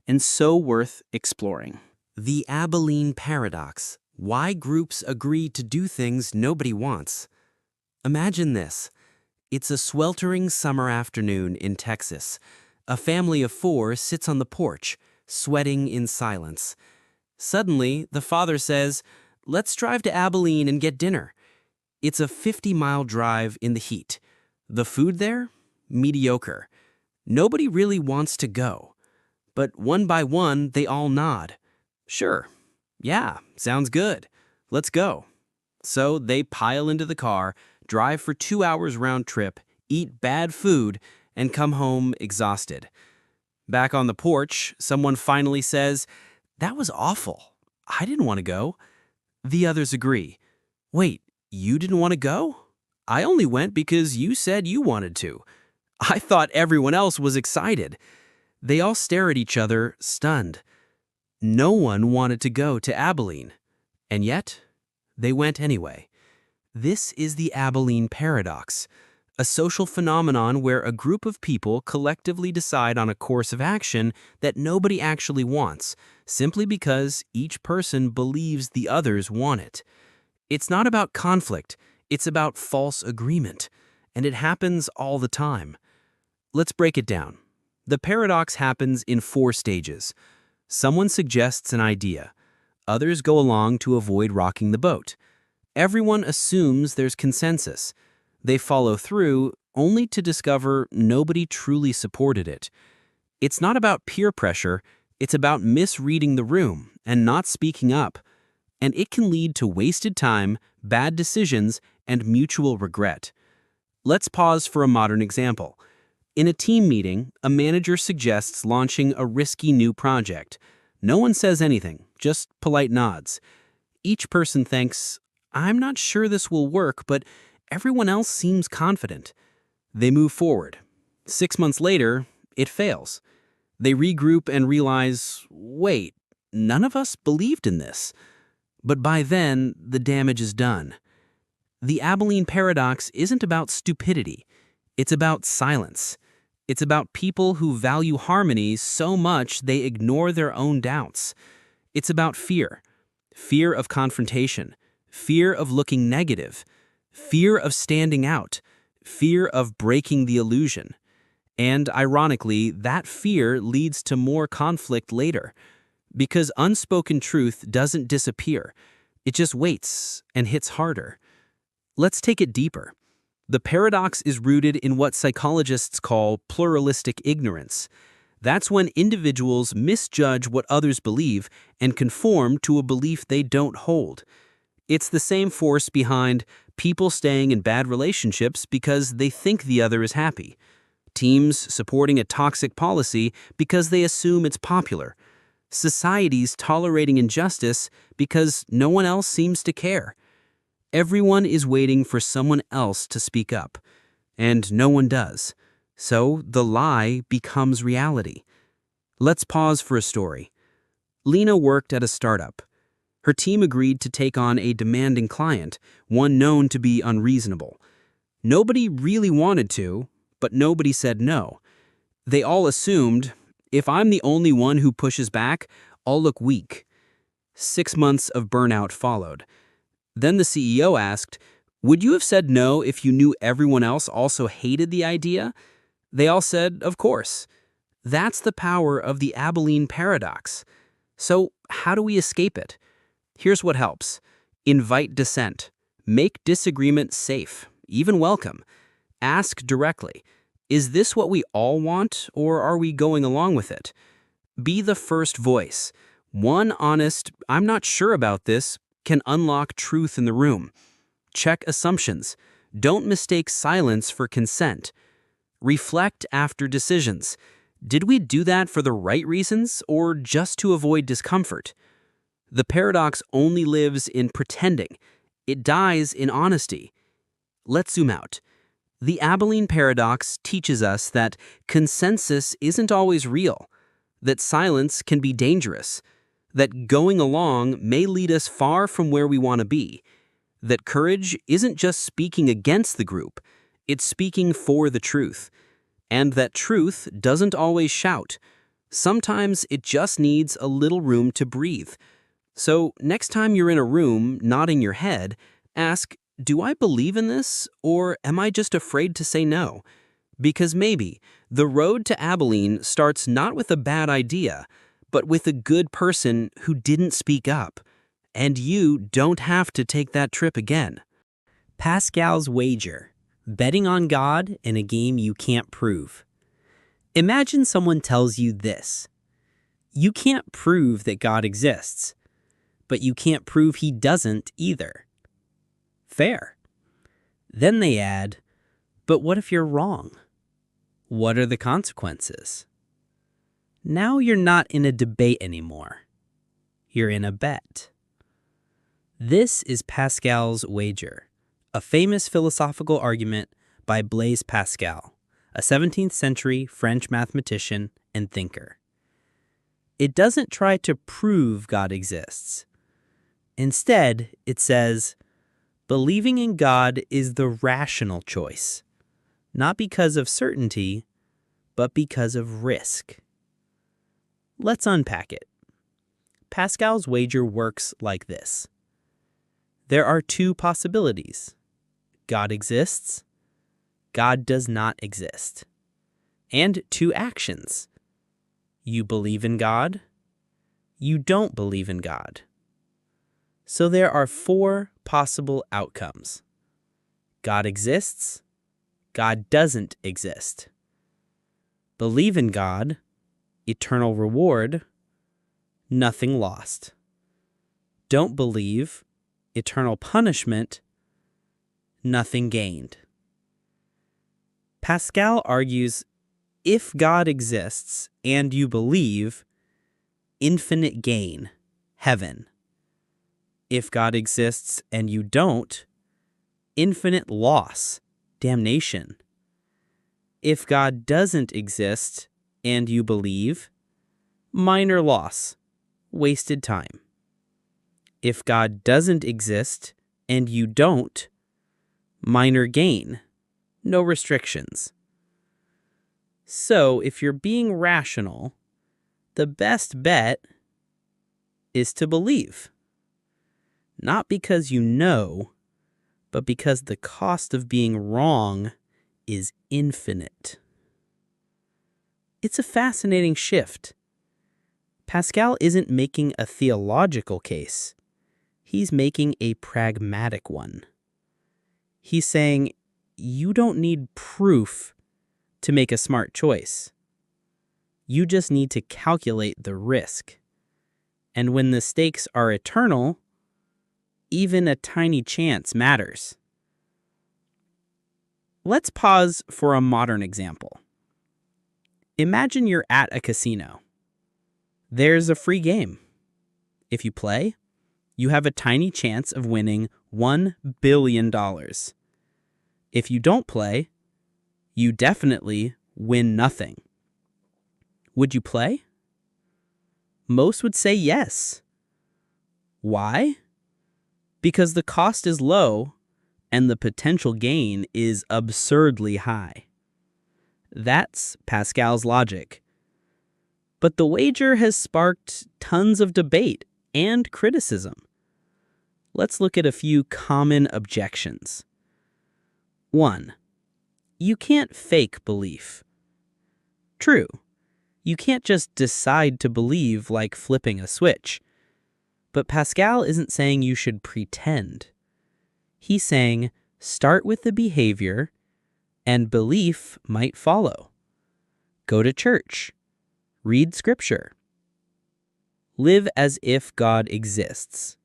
and so worth exploring. The Abilene Paradox. Why groups agree to do things nobody wants. Imagine this. It's a sweltering summer afternoon in Texas. A family of 4 sits on the porch, sweating in silence. Suddenly, the father says, "Let's drive to Abilene and get dinner." It's a 50-mile drive in the heat. The food there? Mediocre. Nobody really wants to go. But one by one, they all nod. Sure. Yeah, sounds good. Let's go. So they pile into the car, drive for 2 hours round trip, eat bad food, and come home exhausted. Back on the porch, someone finally says, "That was awful. I didn't want to go." The others agree. "Wait, you didn't want to go? I only went because you said you wanted to. I thought everyone else was excited." They all stare at each other, stunned. No one wanted to go to Abilene, and yet they went anyway. This is the Abilene Paradox, a social phenomenon where a group of people collectively decide on a course of action that nobody actually wants, simply because each person believes the others want it. It's not about conflict, it's about false agreement, and it happens all the time. Let's break it down. The paradox happens in 4 stages. Someone suggests an idea. Others go along to avoid rocking the boat. Everyone assumes there's consensus. They follow through only to discover nobody truly supported it. It's not about peer pressure, it's about misreading the room and not speaking up. And it can lead to wasted time, bad decisions, and mutual regret. Let's pause for a modern example. In a team meeting, a manager suggests launching a risky new project. No one says anything, just polite nods. Each person thinks, "I'm not sure this will work, but everyone else seems confident." They move forward. 6 months later, it fails. They regroup and realize, wait, none of us believed in this. But by then, the damage is done. The Abilene Paradox isn't about stupidity. It's about silence. It's about people who value harmony so much they ignore their own doubts. It's about fear. Fear of confrontation. Fear of looking negative. Fear of standing out. Fear of breaking the illusion. And ironically, that fear leads to more conflict later. Because unspoken truth doesn't disappear. It just waits and hits harder. Let's take it deeper. The paradox is rooted in what psychologists call pluralistic ignorance. That's when individuals misjudge what others believe and conform to a belief they don't hold. It's the same force behind people staying in bad relationships because they think the other is happy. Teams supporting a toxic policy because they assume it's popular. Societies tolerating injustice because no one else seems to care. Everyone is waiting for someone else to speak up, and no one does. So the lie becomes reality. Let's pause for a story. Lena worked at a startup. Her team agreed to take on a demanding client, one known to be unreasonable. Nobody really wanted to, but nobody said no. They all assumed, if I'm the only one who pushes back, I'll look weak. 6 months of burnout followed. Then the CEO asked, would you have said no if you knew everyone else also hated the idea? They all said, of course. That's the power of the Abilene paradox. So how do we escape it? Here's what helps. Invite dissent. Make disagreement safe, even welcome. Ask directly, is this what we all want, or are we going along with it? Be the first voice. One honest, I'm not sure about this, can unlock truth in the room. Check assumptions. Don't mistake silence for consent. Reflect after decisions. Did we do that for the right reasons or just to avoid discomfort? The paradox only lives in pretending. It dies in honesty. Let's zoom out. The Abilene paradox teaches us that consensus isn't always real, that silence can be dangerous, that going along may lead us far from where we want to be, that courage isn't just speaking against the group, it's speaking for the truth, and that truth doesn't always shout. Sometimes it just needs a little room to breathe. So next time you're in a room nodding your head, ask, do I believe in this, or am I just afraid to say no? Because maybe the road to Abilene starts not with a bad idea, but with a good person who didn't speak up. And you don't have to take that trip again. Pascal's wager. Betting on God in a game you can't prove. Imagine someone tells you this. You can't prove that God exists, but you can't prove he doesn't either. Fair. Then they add, but what if you're wrong? What are the consequences? Now you're not in a debate anymore. You're in a bet. This is Pascal's wager, a famous philosophical argument by Blaise Pascal, a 17th century French mathematician and thinker. It doesn't try to prove God exists. Instead, it says, believing in God is the rational choice, not because of certainty, but because of risk. Let's unpack it. Pascal's wager works like this. There are two possibilities. God exists, God does not exist. And two actions. You believe in God, you don't believe in God. So there are 4 possible outcomes. God exists, God doesn't exist. Believe in God, eternal reward, nothing lost. Don't believe, eternal punishment, nothing gained. Pascal argues, if God exists and you believe, infinite gain, heaven. If God exists and you don't, infinite loss, damnation. If God doesn't exist and you believe, minor loss, wasted time. If God doesn't exist and you don't, minor gain, no restrictions. So if you're being rational, the best bet is to believe. Not because you know, but because the cost of being wrong is infinite. It's a fascinating shift. Pascal isn't making a theological case. He's making a pragmatic one. He's saying, you don't need proof to make a smart choice. You just need to calculate the risk. And when the stakes are eternal, even a tiny chance matters. Let's pause for a modern example. Imagine you're at a casino. There's a free game. If you play, you have a tiny chance of winning $1 billion. If you don't play, you definitely win nothing. Would you play? Most would say yes. Why? Because the cost is low and the potential gain is absurdly high. That's Pascal's logic. But the wager has sparked tons of debate and criticism. Let's look at a few common objections. 1. You can't fake belief. True. You can't just decide to believe like flipping a switch. But Pascal isn't saying you should pretend. He's saying start with the behavior and belief might follow. Go to church. Read scripture. Live as if God exists.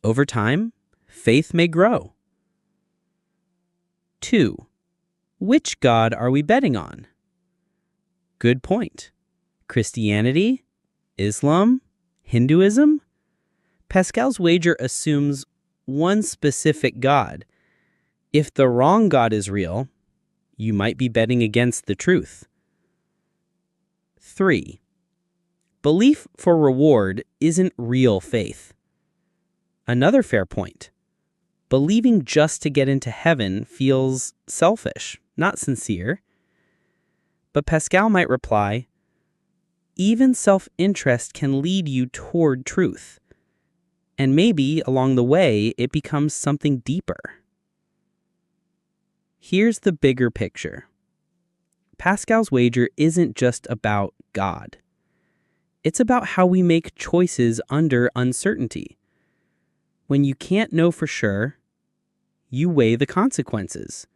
Over time, faith may grow. 2. Which God are we betting on? Good point. Christianity? Islam? Hinduism? Pascal's wager assumes one specific God. If the wrong God is real, you might be betting against the truth. 3. Belief for reward isn't real faith. Another fair point. Believing just to get into heaven feels selfish, not sincere. But Pascal might reply, even self-interest can lead you toward truth. And maybe along the way, it becomes something deeper. Here's the bigger picture. Pascal's wager isn't just about God. It's about how we make choices under uncertainty. When you can't know for sure, you weigh the consequences.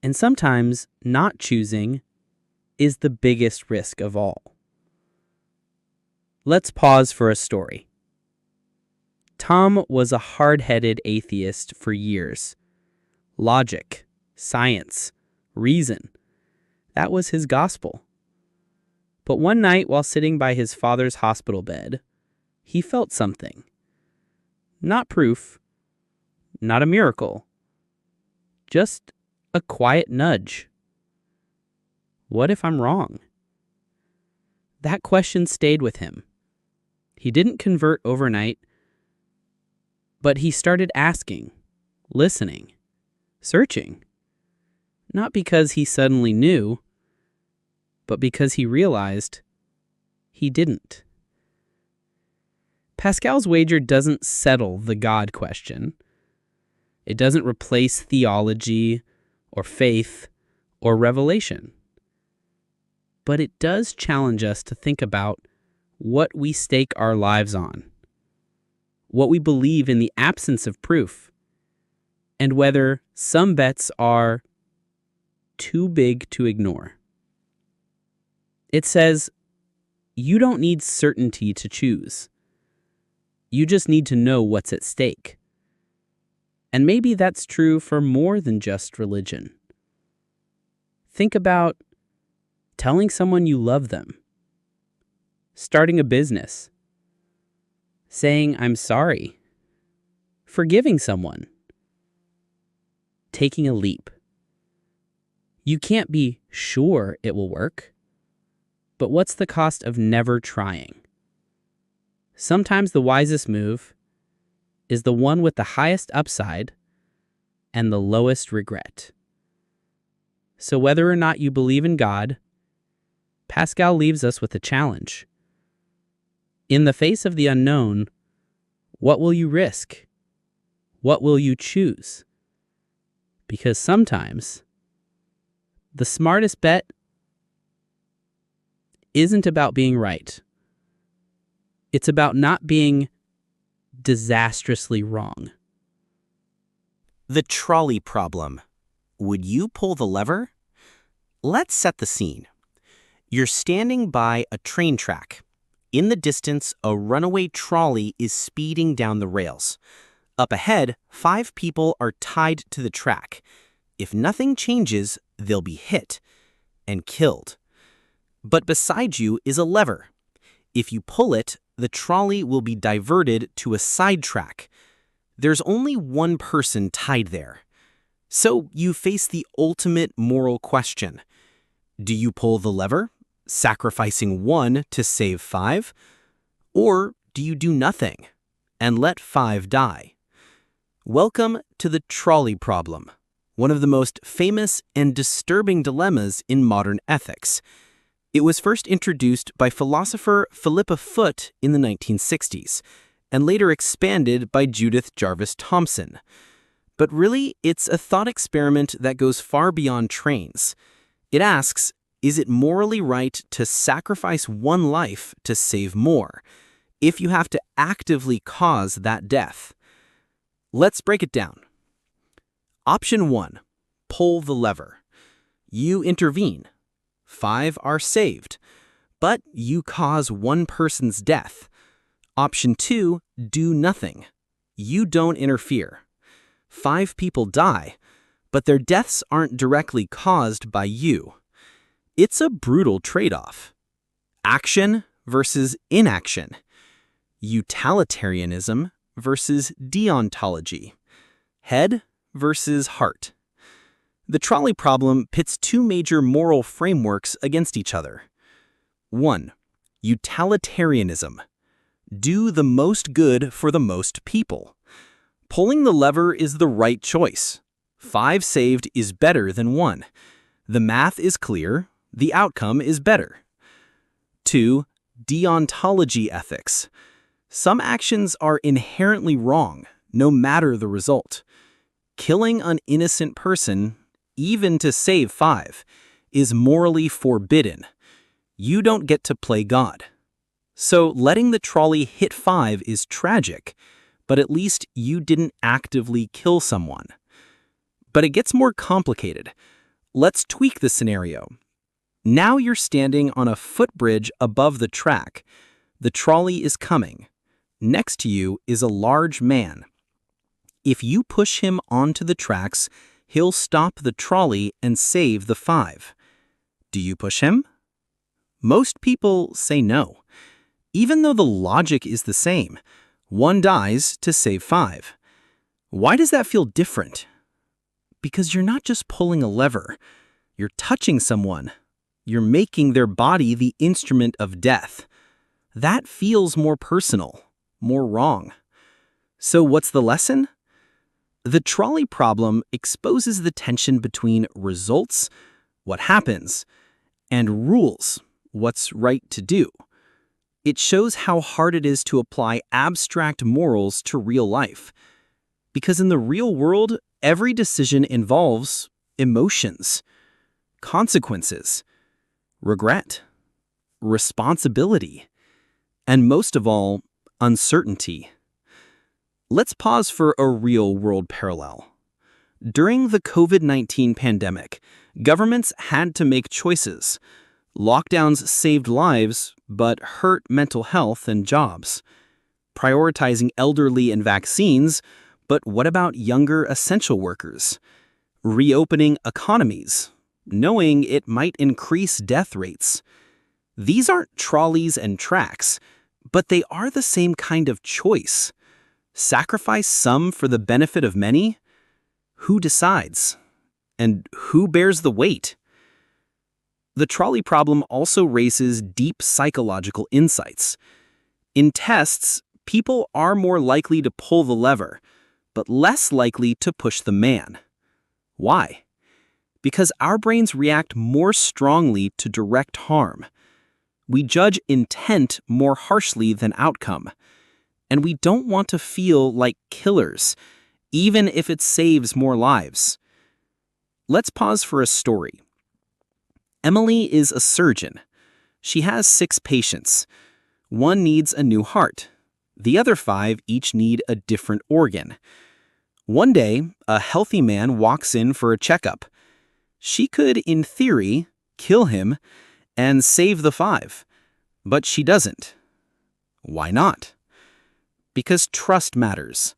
And sometimes not choosing is the biggest risk of all. Let's pause for a story. Tom was a hard-headed atheist for years. Logic, science, reason. That was his gospel. But one night while sitting by his father's hospital bed, he felt something. Not proof, not a miracle, just a quiet nudge. What if I'm wrong? That question stayed with him. He didn't convert overnight, but he started asking, listening, searching. Not because he suddenly knew, but because he realized he didn't. Pascal's wager doesn't settle the God question. It doesn't replace theology or faith or revelation. But it does challenge us to think about what we stake our lives on, what we believe in the absence of proof, and whether some bets are too big to ignore. It says, you don't need certainty to choose. You just need to know what's at stake. And maybe that's true for more than just religion. Think about telling someone you love them, starting a business, saying I'm sorry, forgiving someone, taking a leap. You can't be sure it will work, but what's the cost of never trying? Sometimes the wisest move is the one with the highest upside and the lowest regret. So whether or not you believe in God, Pascal leaves us with a challenge. In the face of the unknown, what will you risk? What will you choose? Because sometimes the smartest bet isn't about being right. It's about not being disastrously wrong. The trolley problem. Would you pull the lever? Let's set the scene. You're standing by a train track. In the distance, a runaway trolley is speeding down the rails. Up ahead, 5 people are tied to the track. If nothing changes, they'll be hit and killed. But beside you is a lever. If you pull it, the trolley will be diverted to a side track. There's only one person tied there. So you face the ultimate moral question. Do you pull the lever, sacrificing 1 to save 5? Or do you do nothing and let 5 die? Welcome to the trolley problem. one of the most famous and disturbing dilemmas in modern ethics. It was first introduced by philosopher Philippa Foot in the 1960s, and later expanded by Judith Jarvis Thomson. But really, it's a thought experiment that goes far beyond trains. It asks, is it morally right to sacrifice one life to save more, if you have to actively cause that death? Let's break it down. Option 1. Pull the lever. You intervene. 5 are saved, but you cause one person's death. Option 2. Do nothing. You don't interfere. 5 people die, but their deaths aren't directly caused by you. It's a brutal trade-off. Action versus inaction. Utilitarianism versus deontology. Head versus heart. The trolley problem pits 2 major moral frameworks against each other. 1. Utilitarianism. Do the most good for the most people. Pulling the lever is the right choice. 5 saved is better than 1. The math is clear. The outcome is better. 2. Deontology ethics. Some actions are inherently wrong, no matter the result. Killing an innocent person, even to save 5, is morally forbidden. You don't get to play God. So letting the trolley hit 5 is tragic, but at least you didn't actively kill someone. But it gets more complicated. Let's tweak the scenario. Now you're standing on a footbridge above the track. The trolley is coming. Next to you is a large man. If you push him onto the tracks, he'll stop the trolley and save the 5. Do you push him? Most people say no. Even though the logic is the same, 1 dies to save 5. Why does that feel different? Because you're not just pulling a lever. You're touching someone. You're making their body the instrument of death. That feels more personal, more wrong. So what's the lesson? The trolley problem exposes the tension between results, what happens, and rules, what's right to do. It shows how hard it is to apply abstract morals to real life. Because in the real world, every decision involves emotions, consequences, regret, responsibility, and most of all, uncertainty. Let's pause for a real-world parallel. During the COVID-19 pandemic, governments had to make choices. Lockdowns saved lives, but hurt mental health and jobs. Prioritizing elderly and vaccines, but what about younger essential workers? Reopening economies, knowing it might increase death rates. These aren't trolleys and tracks, but they are the same kind of choice. Sacrifice some for the benefit of many? Who decides? And who bears the weight? The trolley problem also raises deep psychological insights. In tests, people are more likely to pull the lever, but less likely to push the man. Why? Because our brains react more strongly to direct harm. We judge intent more harshly than outcome. And we don't want to feel like killers, even if it saves more lives. Let's pause for a story. Emily is a surgeon. She has 6 patients. 1 needs a new heart. The other 5 each need a different organ. One day, a healthy man walks in for a checkup. She could, in theory, kill him and save the 5. But she doesn't. Why not? Because trust matters.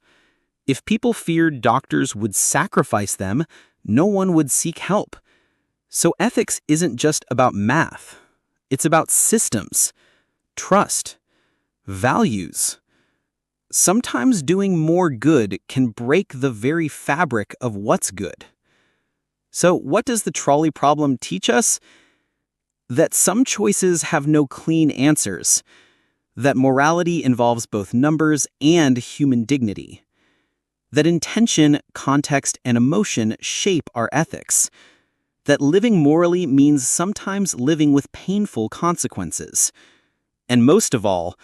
If people feared doctors would sacrifice them, no one would seek help. So ethics isn't just about math. It's about systems, trust, values. Sometimes doing more good can break the very fabric of what's good. So what does the trolley problem teach us? That some choices have no clean answers. That morality involves both numbers and human dignity. that intention, context, and emotion shape our ethics, that living morally means sometimes living with painful consequences, and most of all,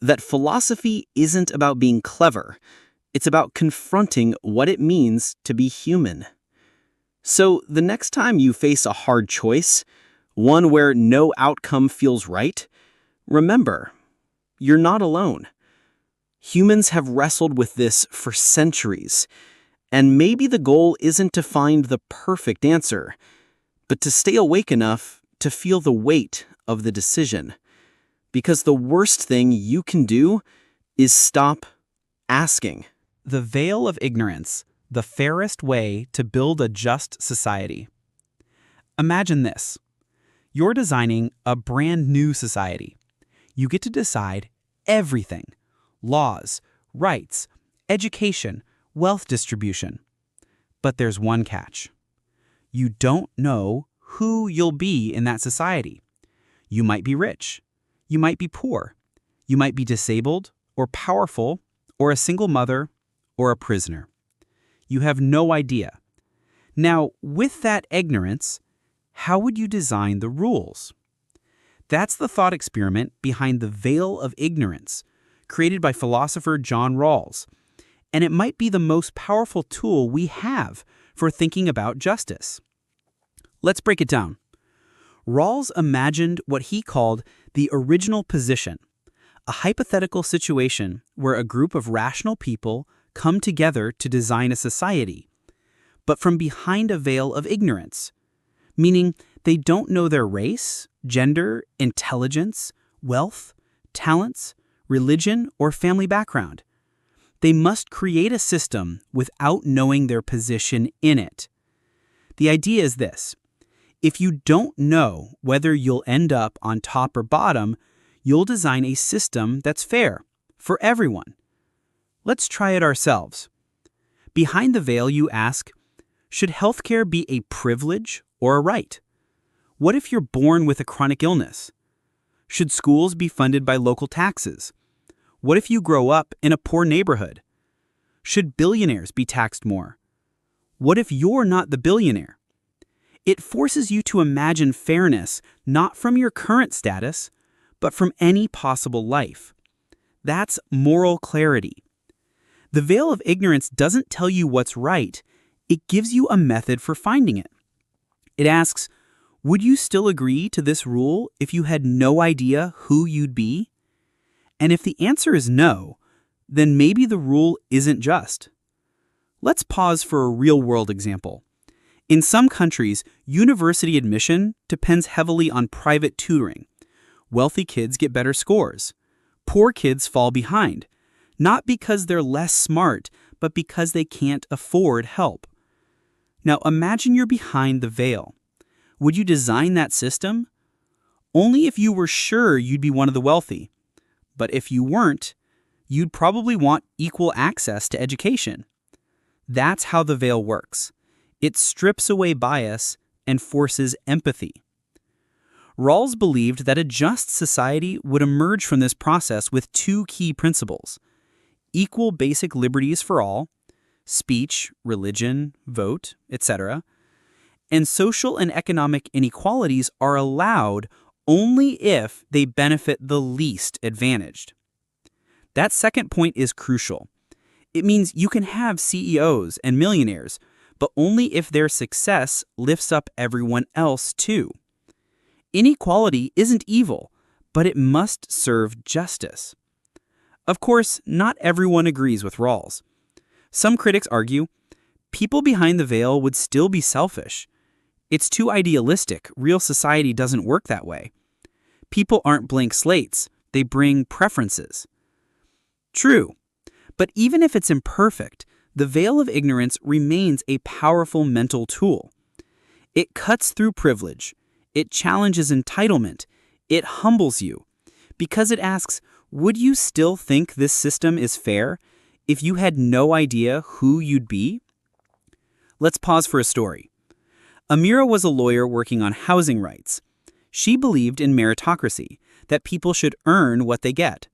that philosophy isn't about being clever, it's about confronting what it means to be human. So the next time you face a hard choice, one where no outcome feels right, remember, you're not alone. Humans have wrestled with this for centuries, and maybe the goal isn't to find the perfect answer, but to stay awake enough to feel the weight of the decision. Because the worst thing you can do is stop asking. The veil of ignorance, the fairest way to build a just society. Imagine this. You're designing a brand new society. You get to decide everything: laws, rights, education, wealth distribution. But there's one catch. You don't know who you'll be in that society. You might be rich. You might be poor. You might be disabled or powerful or a single mother or a prisoner. You have no idea. Now, with that ignorance, how would you design the rules? That's the thought experiment behind the veil of ignorance, created by philosopher John Rawls, and it might be the most powerful tool we have for thinking about justice. Let's break it down. Rawls imagined what he called the original position, a hypothetical situation where a group of rational people come together to design a society, but from behind a veil of ignorance, meaning they don't know their race, gender, intelligence, wealth, talents, religion, or family background. They must create a system without knowing their position in it. The idea is this: if you don't know whether you'll end up on top or bottom, you'll design a system that's fair for everyone. Let's try it ourselves. Behind the veil, you ask, should healthcare be a privilege or a right? What if you're born with a chronic illness? Should schools be funded by local taxes? What if you grow up in a poor neighborhood? Should billionaires be taxed more? What if you're not the billionaire? It forces you to imagine fairness not from your current status, but from any possible life. That's moral clarity. The veil of ignorance doesn't tell you what's right, it gives you a method for finding it. It asks, would you still agree to this rule if you had no idea who you'd be? And if the answer is no, then maybe the rule isn't just. Let's pause for a real-world example. In some countries, university admission depends heavily on private tutoring. Wealthy kids get better scores. Poor kids fall behind, not because they're less smart, but because they can't afford help. Now imagine you're behind the veil. Would you design that system? Only if you were sure you'd be one of the wealthy. But if you weren't, you'd probably want equal access to education. That's how the veil works. It strips away bias and forces empathy. Rawls believed that a just society would emerge from this process with two key principles: equal basic liberties for all, speech, religion, vote, etc., and social and economic inequalities are allowed only if they benefit the least advantaged. That second point is crucial. It means you can have CEOs and millionaires, but only if their success lifts up everyone else too. Inequality isn't evil, but it must serve justice. Of course, not everyone agrees with Rawls. Some critics argue people behind the veil would still be selfish. It's too idealistic. Real society doesn't work that way. People aren't blank slates. They bring preferences. True. But even if it's imperfect, the veil of ignorance remains a powerful mental tool. It cuts through privilege. It challenges entitlement. It humbles you. Because it asks, would you still think this system is fair if you had no idea who you'd be? Let's pause for a story. Amira was a lawyer working on housing rights. She believed in meritocracy, that people should earn what they get.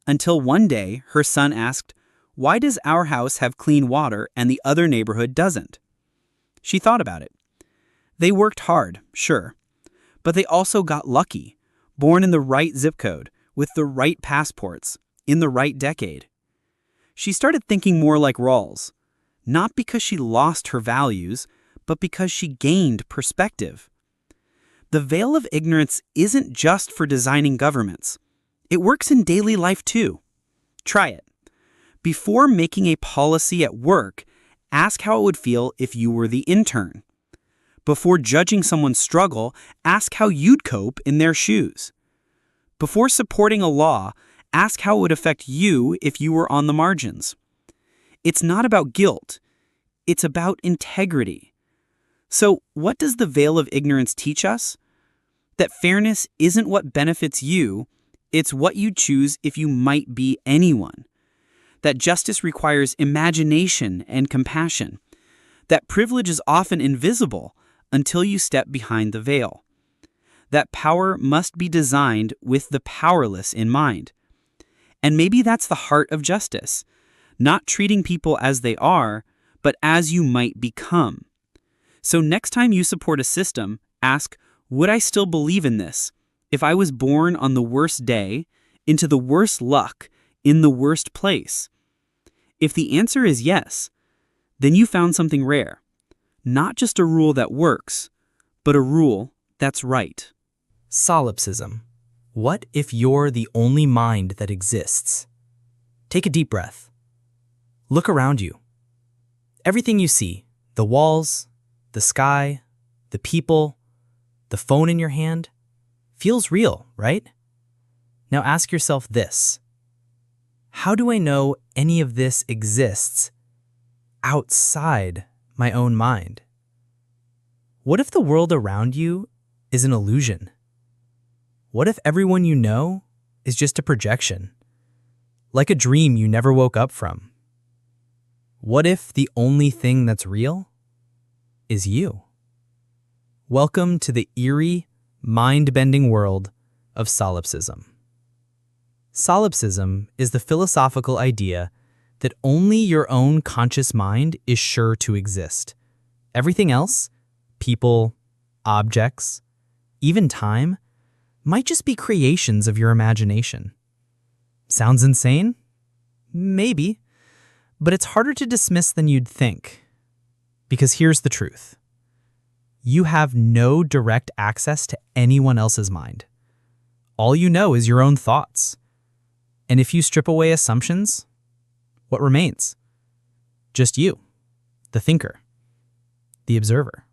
Until one day, her son asked, Why does our house have clean water and the other neighborhood doesn't? She thought about it. They worked hard, sure, but they also got lucky, born in the right zip code, with the right passports, in the right decade. She started thinking more like Rawls, not because she lost her values, but because she gained perspective. The veil of ignorance isn't just for designing governments. It works in daily life too. Try it. Before making a policy at work, ask how it would feel if you were the intern. Before judging someone's struggle, ask how you'd cope in their shoes. Before supporting a law, ask how it would affect you if you were on the margins. It's not about guilt. It's about integrity. So, what does the veil of ignorance teach us? That fairness isn't what benefits you, it's what you choose if you might be anyone. That justice requires imagination and compassion. That privilege is often invisible until you step behind the veil. That power must be designed with the powerless in mind. And maybe that's the heart of justice, not treating people as they are, but as you might become. So next time you support a system, ask, would I still believe in this if I was born on the worst day, into the worst luck, in the worst place? If the answer is yes, then you found something rare. Not just a rule that works, but a rule that's right. Solipsism. What if you're the only mind that exists? Take a deep breath. Look around you. Everything you see, the walls, the sky, the people, the phone in your hand, feels real, right? Now ask yourself this. How do I know any of this exists outside my own mind? What if the world around you is an illusion? What if everyone you know is just a projection, like a dream you never woke up from? What if the only thing that's real is you? Welcome to the eerie, mind-bending world of solipsism. Solipsism is the philosophical idea that only your own conscious mind is sure to exist. Everything else, people, objects, even time, might just be creations of your imagination. Sounds insane? Maybe, but it's harder to dismiss than you'd think. Because here's the truth. You have no direct access to anyone else's mind. All you know is your own thoughts. And if you strip away assumptions, what remains? Just you, the thinker, the observer.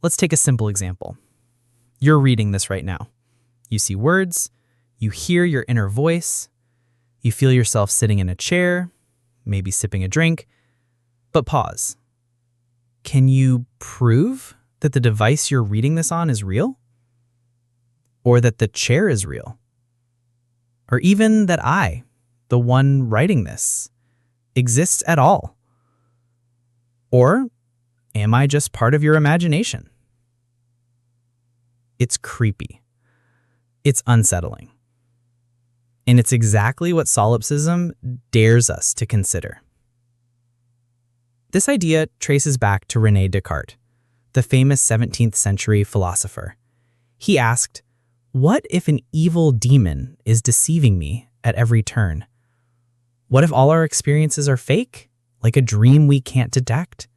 Let's take a simple example. You're reading this right now. You see words, you hear your inner voice, you feel yourself sitting in a chair, maybe sipping a drink, but pause. Can you prove that the device you're reading this on is real? Or that the chair is real? Or even that I, the one writing this, exists at all? Or am I just part of your imagination? It's creepy. It's unsettling. And it's exactly what solipsism dares us to consider. This idea traces back to René Descartes, the famous 17th century philosopher. He asked, what if an evil demon is deceiving me at every turn? What if all our experiences are fake, like a dream we can't detect?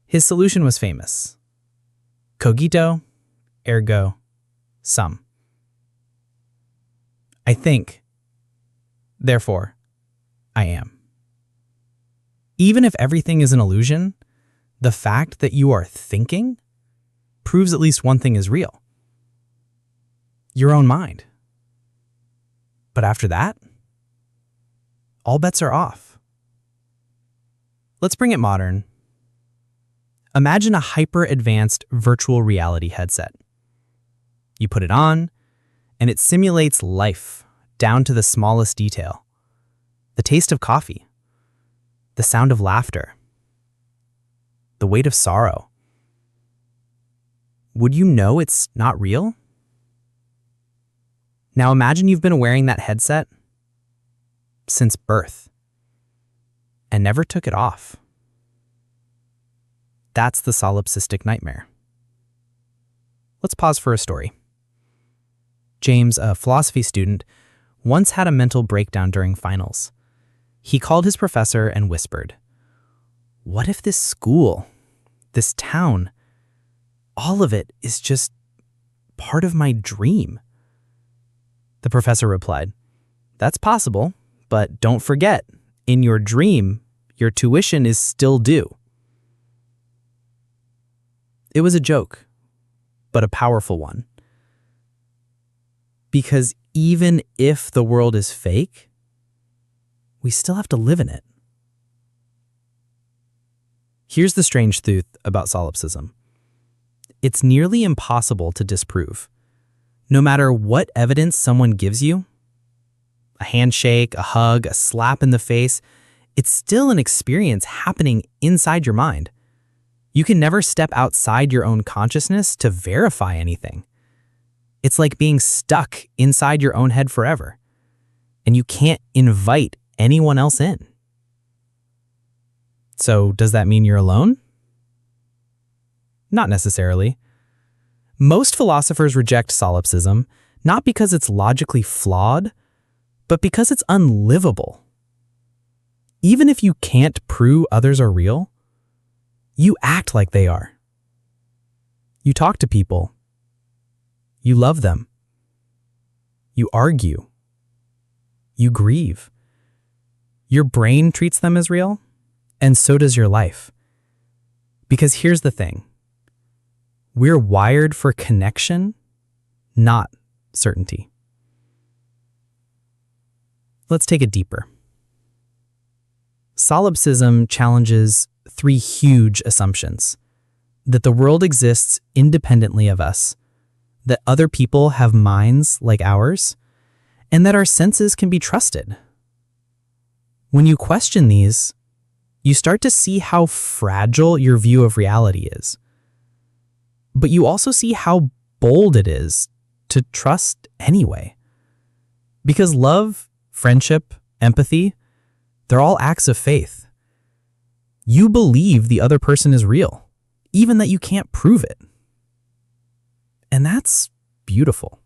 His solution was famous. Cogito, ergo sum. I think, therefore, I am. Even if everything is an illusion, the fact that you are thinking proves at least one thing is real. Your own mind. But after that, all bets are off. Let's bring it modern. Imagine a hyper-advanced virtual reality headset. You put it on, and it simulates life down to the smallest detail. The taste of coffee, the sound of laughter, the weight of sorrow. Would you know it's not real? Now imagine you've been wearing that headset since birth and never took it off. That's the solipsistic nightmare. Let's pause for a story. James, a philosophy student, once had a mental breakdown during finals. He called his professor and whispered, "What if this school, this town, all of it is just part of my dream?" The professor replied, "That's possible, but don't forget, in your dream, your tuition is still due." It was a joke, but a powerful one. Because even if the world is fake, we still have to live in it. Here's the strange truth about solipsism. It's nearly impossible to disprove. No matter what evidence someone gives you, a handshake, a hug, a slap in the face, it's still an experience happening inside your mind. You can never step outside your own consciousness to verify anything. It's like being stuck inside your own head forever, and you can't invite anyone else in. So, does that mean you're alone? Not necessarily. Most philosophers reject solipsism not because it's logically flawed, but because it's unlivable. Even if you can't prove others are real, you act like they are. You talk to people. You love them. You argue. You grieve. Your brain treats them as real, and so does your life. Because here's the thing. We're wired for connection, not certainty. Let's take it deeper. Solipsism challenges three huge assumptions: that the world exists independently of us, that other people have minds like ours, and that our senses can be trusted. When you question these, you start to see how fragile your view of reality is. But you also see how bold it is to trust anyway. Because love, friendship, empathy, they're all acts of faith. You believe the other person is real, even that you can't prove it. And that's beautiful.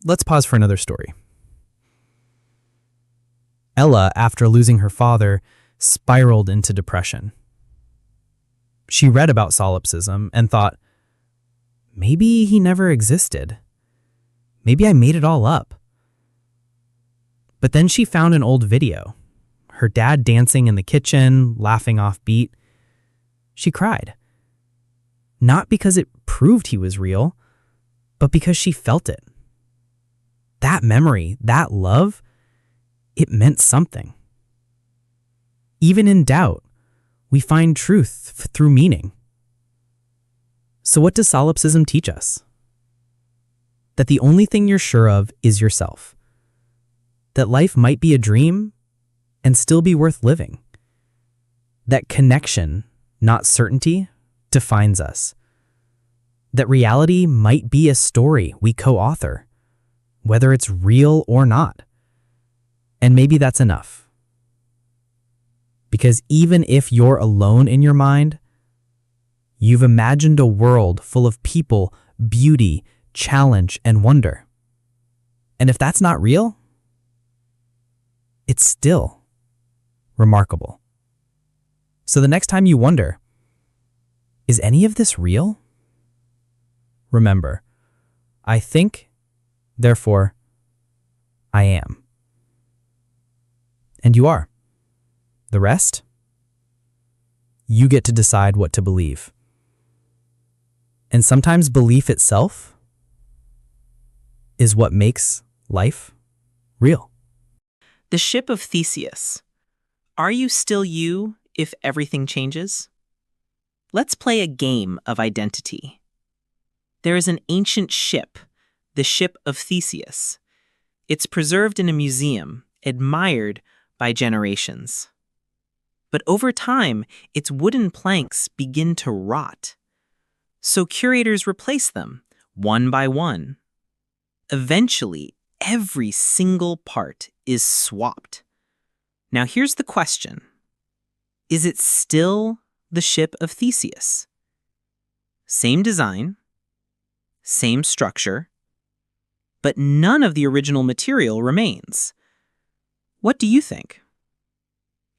Let's pause for another story. Ella, after losing her father, spiraled into depression. She read about solipsism and thought, maybe he never existed. Maybe I made it all up. But then she found an old video, her dad dancing in the kitchen, laughing off beat. She cried. Not because it proved he was real, but because she felt it. That memory, that love, it meant something. Even in doubt, we find truth through meaning. So what does solipsism teach us? That the only thing you're sure of is yourself. That life might be a dream and still be worth living. That connection, not certainty, defines us. That reality might be a story we co-author, whether it's real or not. And maybe that's enough. Because even if you're alone in your mind, you've imagined a world full of people, beauty, challenge, and wonder. And if that's not real, it's still remarkable. So the next time you wonder, is any of this real? Remember, I think, therefore, I am. And you are. The rest? You get to decide what to believe. And sometimes belief itself is what makes life real. The ship of Theseus. Are you still you if everything changes? Let's play a game of identity. There is an ancient ship, the ship of Theseus. It's preserved in a museum, admired by generations. But over time, its wooden planks begin to rot. So curators replace them, one by one. Eventually, every single part is swapped. Now here's the question. Is it still the ship of Theseus? Same design, same structure, but none of the original material remains. What do you think?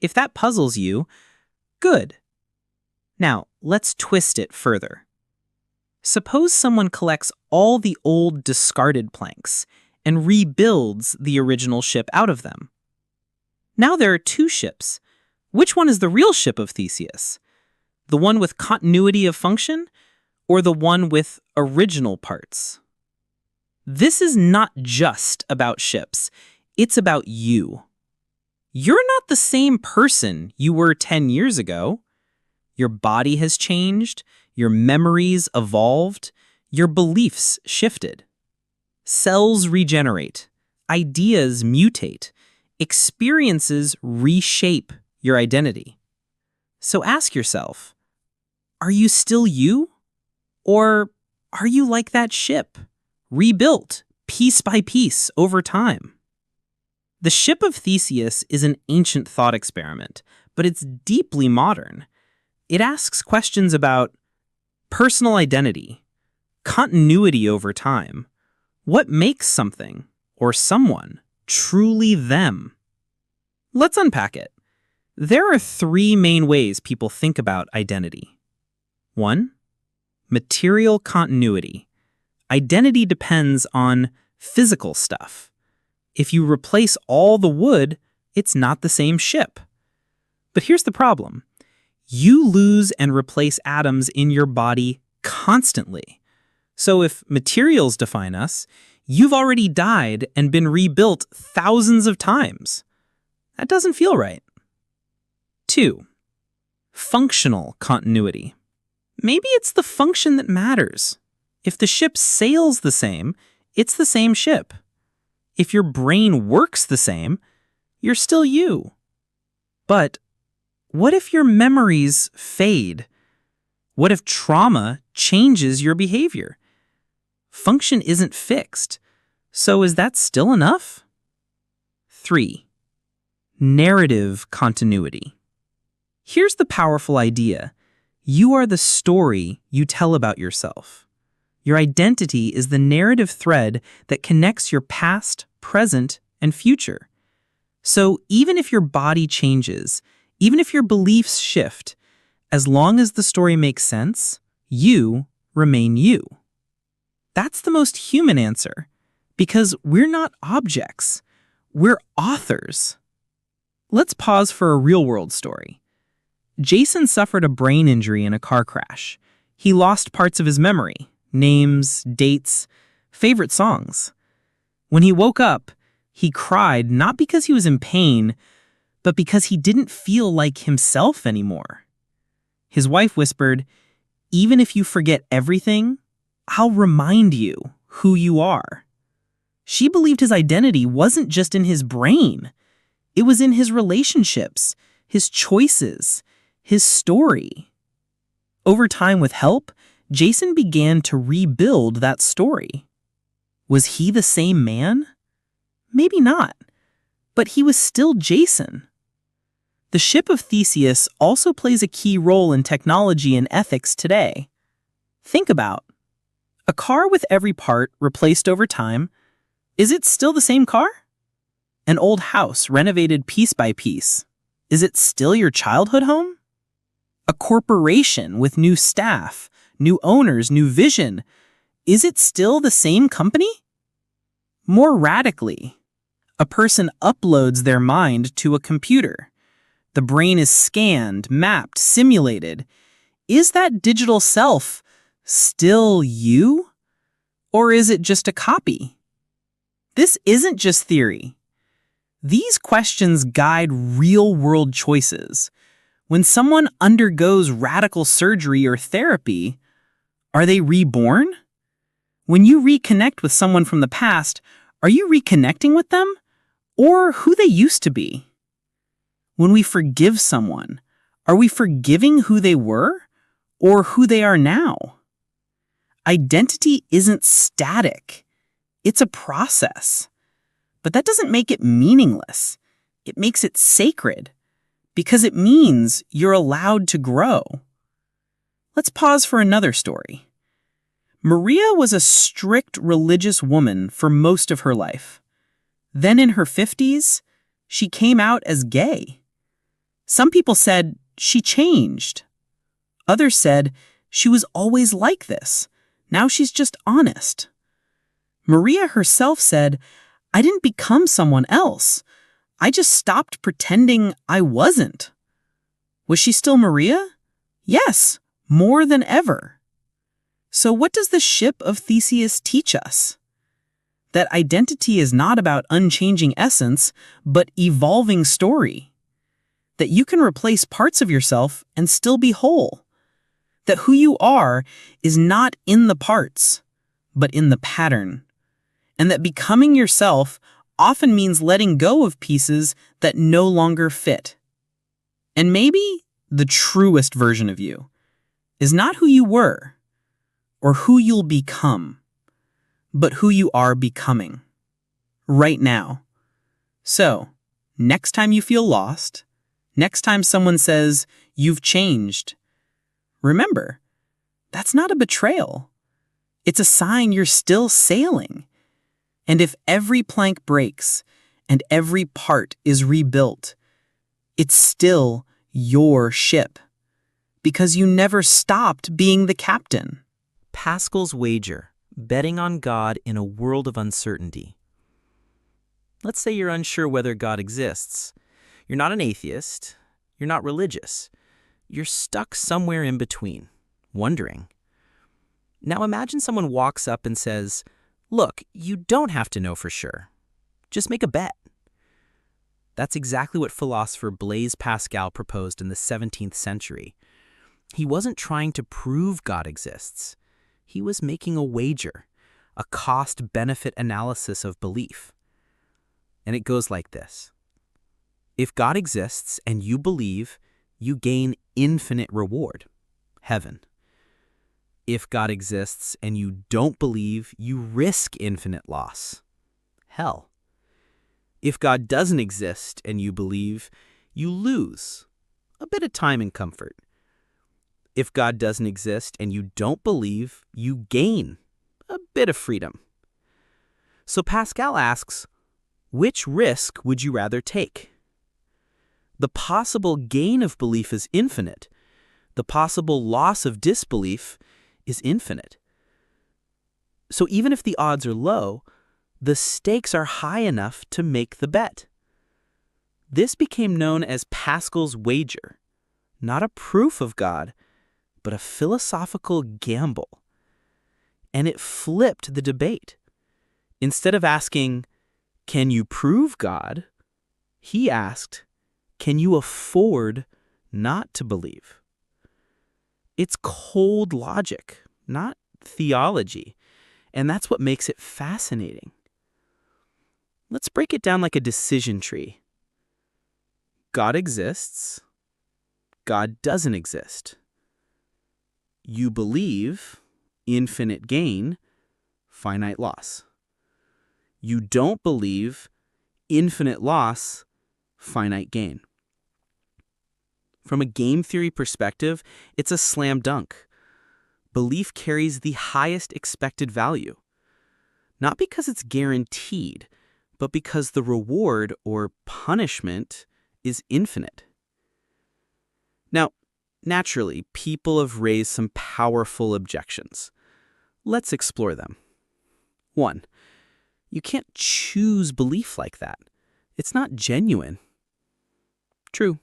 If that puzzles you, good. Now, let's twist it further. Suppose someone collects all the old discarded planks and rebuilds the original ship out of them. Now there are two ships. Which one is the real ship of Theseus? The one with continuity of function, or the one with original parts? This is not just about ships. It's about you. You're not the same person you were 10 years ago. Your body has changed, your memories evolved, your beliefs shifted. Cells regenerate, ideas mutate, experiences reshape your identity. So ask yourself, are you still you? Or are you like that ship, rebuilt piece by piece over time? The ship of Theseus is an ancient thought experiment, but it's deeply modern. It asks questions about personal identity, continuity over time, what makes something or someone truly them. Let's unpack it. There are three main ways people think about identity. 1. Material continuity. Identity depends on physical stuff. If you replace all the wood, it's not the same ship. But here's the problem. You lose and replace atoms in your body constantly. So if materials define us, you've already died and been rebuilt thousands of times. That doesn't feel right. 2. Functional continuity. Maybe it's the function that matters. If the ship sails the same, it's the same ship. If your brain works the same, you're still you. But what if your memories fade? What if trauma changes your behavior? Function isn't fixed, so is that still enough? 3. Narrative continuity. Here's the powerful idea. You are the story you tell about yourself. Your identity is the narrative thread that connects your past, present, and future. So even if your body changes, even if your beliefs shift, as long as the story makes sense, you remain you. That's the most human answer, because we're not objects, we're authors. Let's pause for a real-world story. Jason suffered a brain injury in a car crash. He lost parts of his memory, names, dates, favorite songs. When he woke up, he cried not because he was in pain, but because he didn't feel like himself anymore. His wife whispered, "Even if you forget everything, I'll remind you who you are." She believed his identity wasn't just in his brain. It was in his relationships, his choices, his story. Over time with help, Jason began to rebuild that story. Was he the same man? Maybe not, but he was still Jason. The ship of Theseus also plays a key role in technology and ethics today. Think about a car with every part replaced over time. Is it still the same car? An old house renovated piece by piece. Is it still your childhood home? A corporation with new staff, new owners, new vision. Is it still the same company? More radically, a person uploads their mind to a computer. The brain is scanned, mapped, simulated. Is that digital self still you? Or is it just a copy? This isn't just theory. These questions guide real-world choices. When someone undergoes radical surgery or therapy, are they reborn? When you reconnect with someone from the past, are you reconnecting with them or who they used to be? When we forgive someone, are we forgiving who they were or who they are now? Identity isn't static. It's a process. But that doesn't make it meaningless. It makes it sacred, because it means you're allowed to grow. Let's pause for another story. Maria was a strict religious woman for most of her life. Then in her 50s, she came out as gay. Some people said she changed. Others said she was always like this. Now she's just honest. Maria herself said, "I didn't become someone else. I just stopped pretending I wasn't." Was she still Maria? Yes, more than ever. So what does the ship of Theseus teach us? That identity is not about unchanging essence, but evolving story. That you can replace parts of yourself and still be whole. That who you are is not in the parts, but in the pattern. And that becoming yourself often means letting go of pieces that no longer fit. And maybe the truest version of you is not who you were or who you'll become, but who you are becoming right now. So, next time you feel lost, next time someone says you've changed, remember, that's not a betrayal. It's a sign you're still sailing. And if every plank breaks and every part is rebuilt, it's still your ship, because you never stopped being the captain. Pascal's wager, betting on God in a world of uncertainty. Let's say you're unsure whether God exists. You're not an atheist. You're not religious. You're stuck somewhere in between, wondering. Now imagine someone walks up and says, "Look, you don't have to know for sure. Just make a bet." That's exactly what philosopher Blaise Pascal proposed in the 17th century. He wasn't trying to prove God exists. He was making a wager, a cost-benefit analysis of belief. And it goes like this. If God exists and you believe, you gain infinite reward, heaven. If God exists and you don't believe, you risk infinite loss, hell. If God doesn't exist and you believe, you lose a bit of time and comfort. If God doesn't exist and you don't believe, you gain a bit of freedom. So Pascal asks, which risk would you rather take? The possible gain of belief is infinite. The possible loss of disbelief is infinite. So even if the odds are low, the stakes are high enough to make the bet. This became known as Pascal's wager, not a proof of God, but a philosophical gamble. And it flipped the debate. Instead of asking, "Can you prove God?" he asked, "Can you afford not to believe?" It's cold logic, not theology, and that's what makes it fascinating. Let's break it down like a decision tree. God exists. God doesn't exist. You believe, infinite gain, finite loss. You don't believe, infinite loss, finite gain. From a game theory perspective, it's a slam dunk. Belief carries the highest expected value. Not because it's guaranteed, but because the reward or punishment is infinite. Now, naturally, people have raised some powerful objections. Let's explore them. 1. You can't choose belief like that. It's not genuine. True.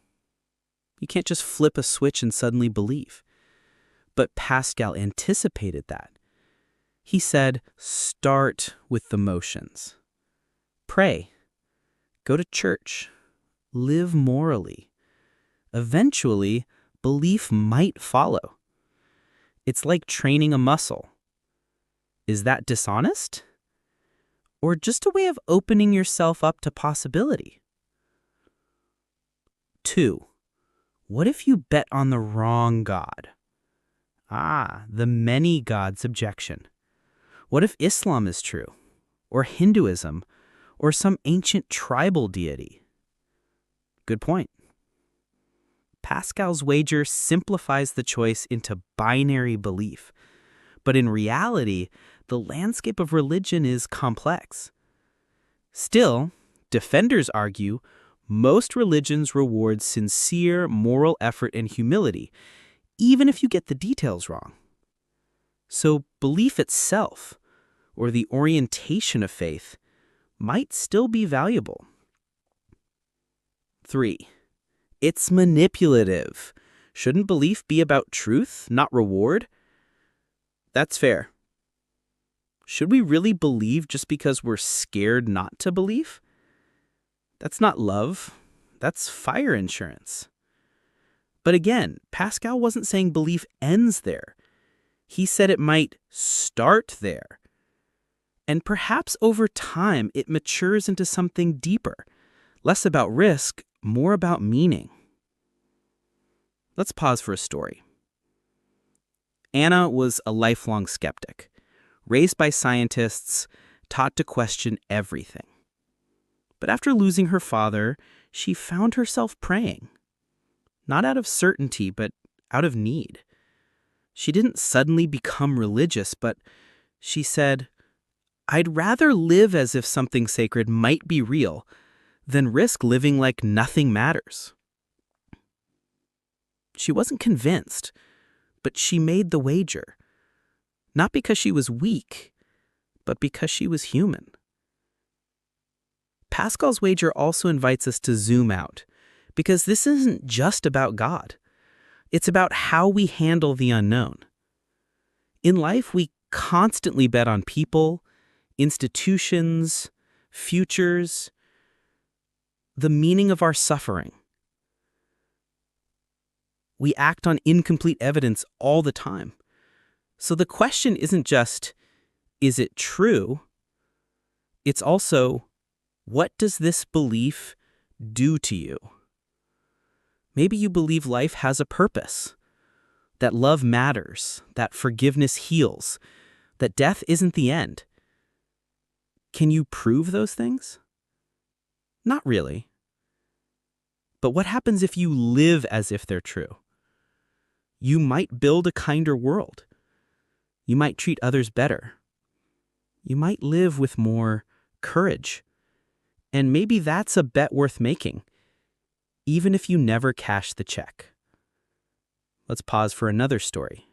You can't just flip a switch and suddenly believe. But Pascal anticipated that. He said, start with the motions. Pray. Go to church. Live morally. Eventually, belief might follow. It's like training a muscle. Is that dishonest? Or just a way of opening yourself up to possibility? 2. What if you bet on the wrong God? The many gods objection. What if Islam is true? Or Hinduism? or some ancient tribal deity? Good point. Pascal's wager simplifies the choice into binary belief. But in reality, the landscape of religion is complex. Still, defenders argue most religions reward sincere moral effort and humility, even if you get the details wrong. So belief itself, or the orientation of faith, might still be valuable. 3. It's manipulative. Shouldn't belief be about truth, not reward? That's fair. Should we really believe just because we're scared not to believe? That's not love. That's fire insurance. But again, Pascal wasn't saying belief ends there. He said it might start there. And perhaps over time it matures into something deeper, less about risk, more about meaning. Let's pause for a story. Anna was a lifelong skeptic, raised by scientists, taught to question everything. But after losing her father, she found herself praying. Not out of certainty, but out of need. She didn't suddenly become religious, but she said, "I'd rather live as if something sacred might be real than risk living like nothing matters." She wasn't convinced, but she made the wager. Not because she was weak, but because she was human. Pascal's wager also invites us to zoom out, because this isn't just about God. It's about how we handle the unknown. In life, we constantly bet on people, institutions, futures, the meaning of our suffering. We act on incomplete evidence all the time. So the question isn't just, is it true? It's also, what does this belief do to you? Maybe you believe life has a purpose, that love matters, that forgiveness heals, that death isn't the end. Can you prove those things? Not really. But what happens if you live as if they're true? You might build a kinder world. You might treat others better. You might live with more courage. And maybe that's a bet worth making, even if you never cash the check. Let's pause for another story.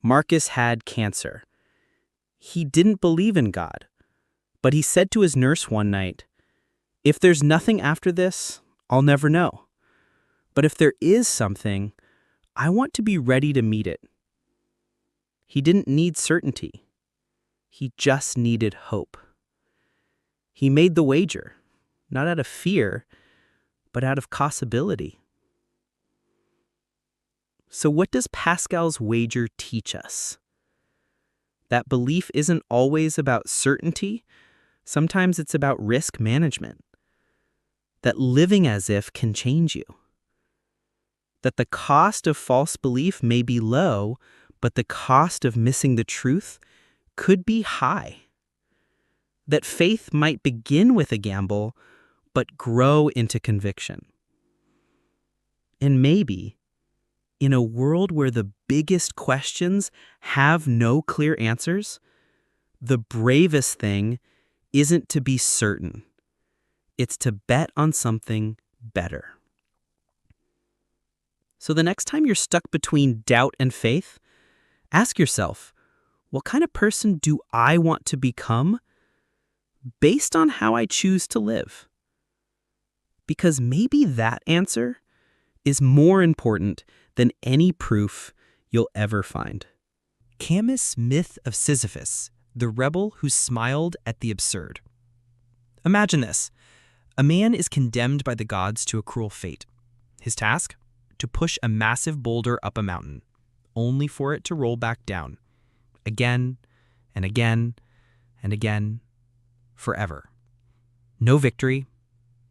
Marcus had cancer. He didn't believe in God, but he said to his nurse one night, "If there's nothing after this, I'll never know. But if there is something, I want to be ready to meet it." He didn't need certainty. He just needed hope. He made the wager, not out of fear, but out of possibility. So what does Pascal's wager teach us? That belief isn't always about certainty. Sometimes it's about risk management. That living as if can change you. That the cost of false belief may be low, but the cost of missing the truth could be high. That faith might begin with a gamble, but grow into conviction. And maybe, in a world where the biggest questions have no clear answers, the bravest thing isn't to be certain. It's to bet on something better. So the next time you're stuck between doubt and faith, ask yourself, what kind of person do I want to become based on how I choose to live? Because maybe that answer is more important than any proof you'll ever find. Camus' myth of Sisyphus, the rebel who smiled at the absurd. Imagine this. A man is condemned by the gods to a cruel fate. His task? To push a massive boulder up a mountain, only for it to roll back down. Again and again and again, forever. No victory,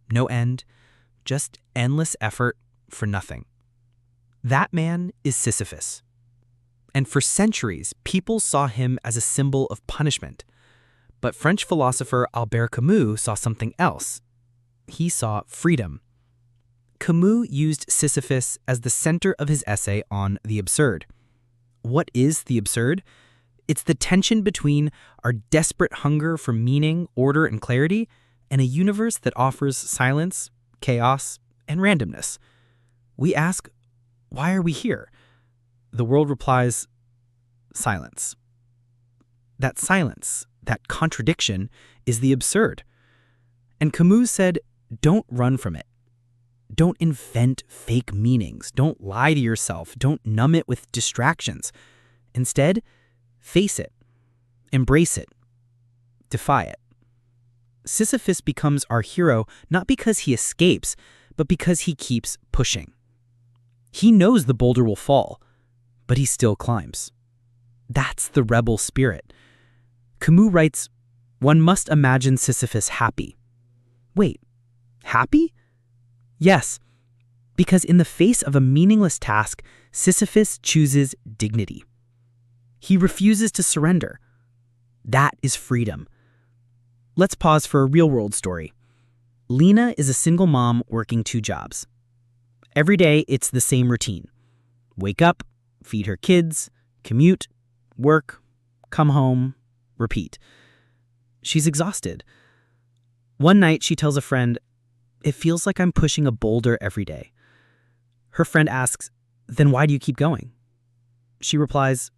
no end, just endless effort for nothing. That man is Sisyphus. And for centuries, people saw him as a symbol of punishment. But French philosopher Albert Camus saw something else. He saw freedom. Camus used Sisyphus as the center of his essay on the absurd. What is the absurd? It's the tension between our desperate hunger for meaning, order, and clarity, and a universe that offers silence, chaos, and randomness. We ask, why are we here? The world replies, silence. That silence, that contradiction, is the absurd. And Camus said, don't run from it. Don't invent fake meanings. Don't lie to yourself. Don't numb it with distractions. Instead, face it, embrace it, defy it. Sisyphus becomes our hero not because he escapes, but because he keeps pushing. He knows the boulder will fall, but he still climbs. That's the rebel spirit. Camus writes, one must imagine Sisyphus happy. Wait, happy? Yes, because in the face of a meaningless task, Sisyphus chooses dignity. He refuses to surrender. That is freedom. Let's pause for a real-world story. Lena is a single mom working 2 jobs. Every day, it's the same routine. Wake up, feed her kids, commute, work, come home, repeat. She's exhausted. One night, she tells a friend, it feels like I'm pushing a boulder every day. Her friend asks, then why do you keep going? She replies,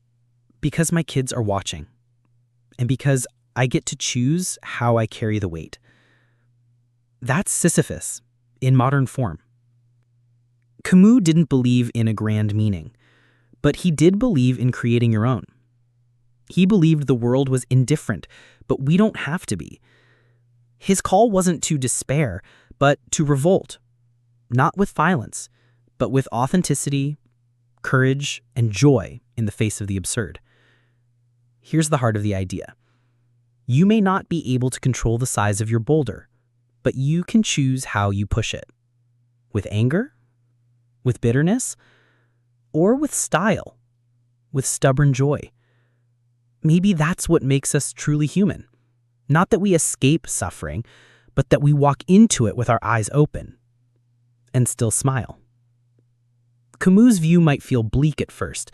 because my kids are watching, and because I get to choose how I carry the weight. That's Sisyphus, in modern form. Camus didn't believe in a grand meaning, but he did believe in creating your own. He believed the world was indifferent, but we don't have to be. His call wasn't to despair, but to revolt, not with violence, but with authenticity, courage, and joy in the face of the absurd. Here's the heart of the idea. You may not be able to control the size of your boulder, but you can choose how you push it. With anger? With bitterness? Or with style? With stubborn joy? Maybe that's what makes us truly human. Not that we escape suffering, but that we walk into it with our eyes open and still smile. Camus' view might feel bleak at first.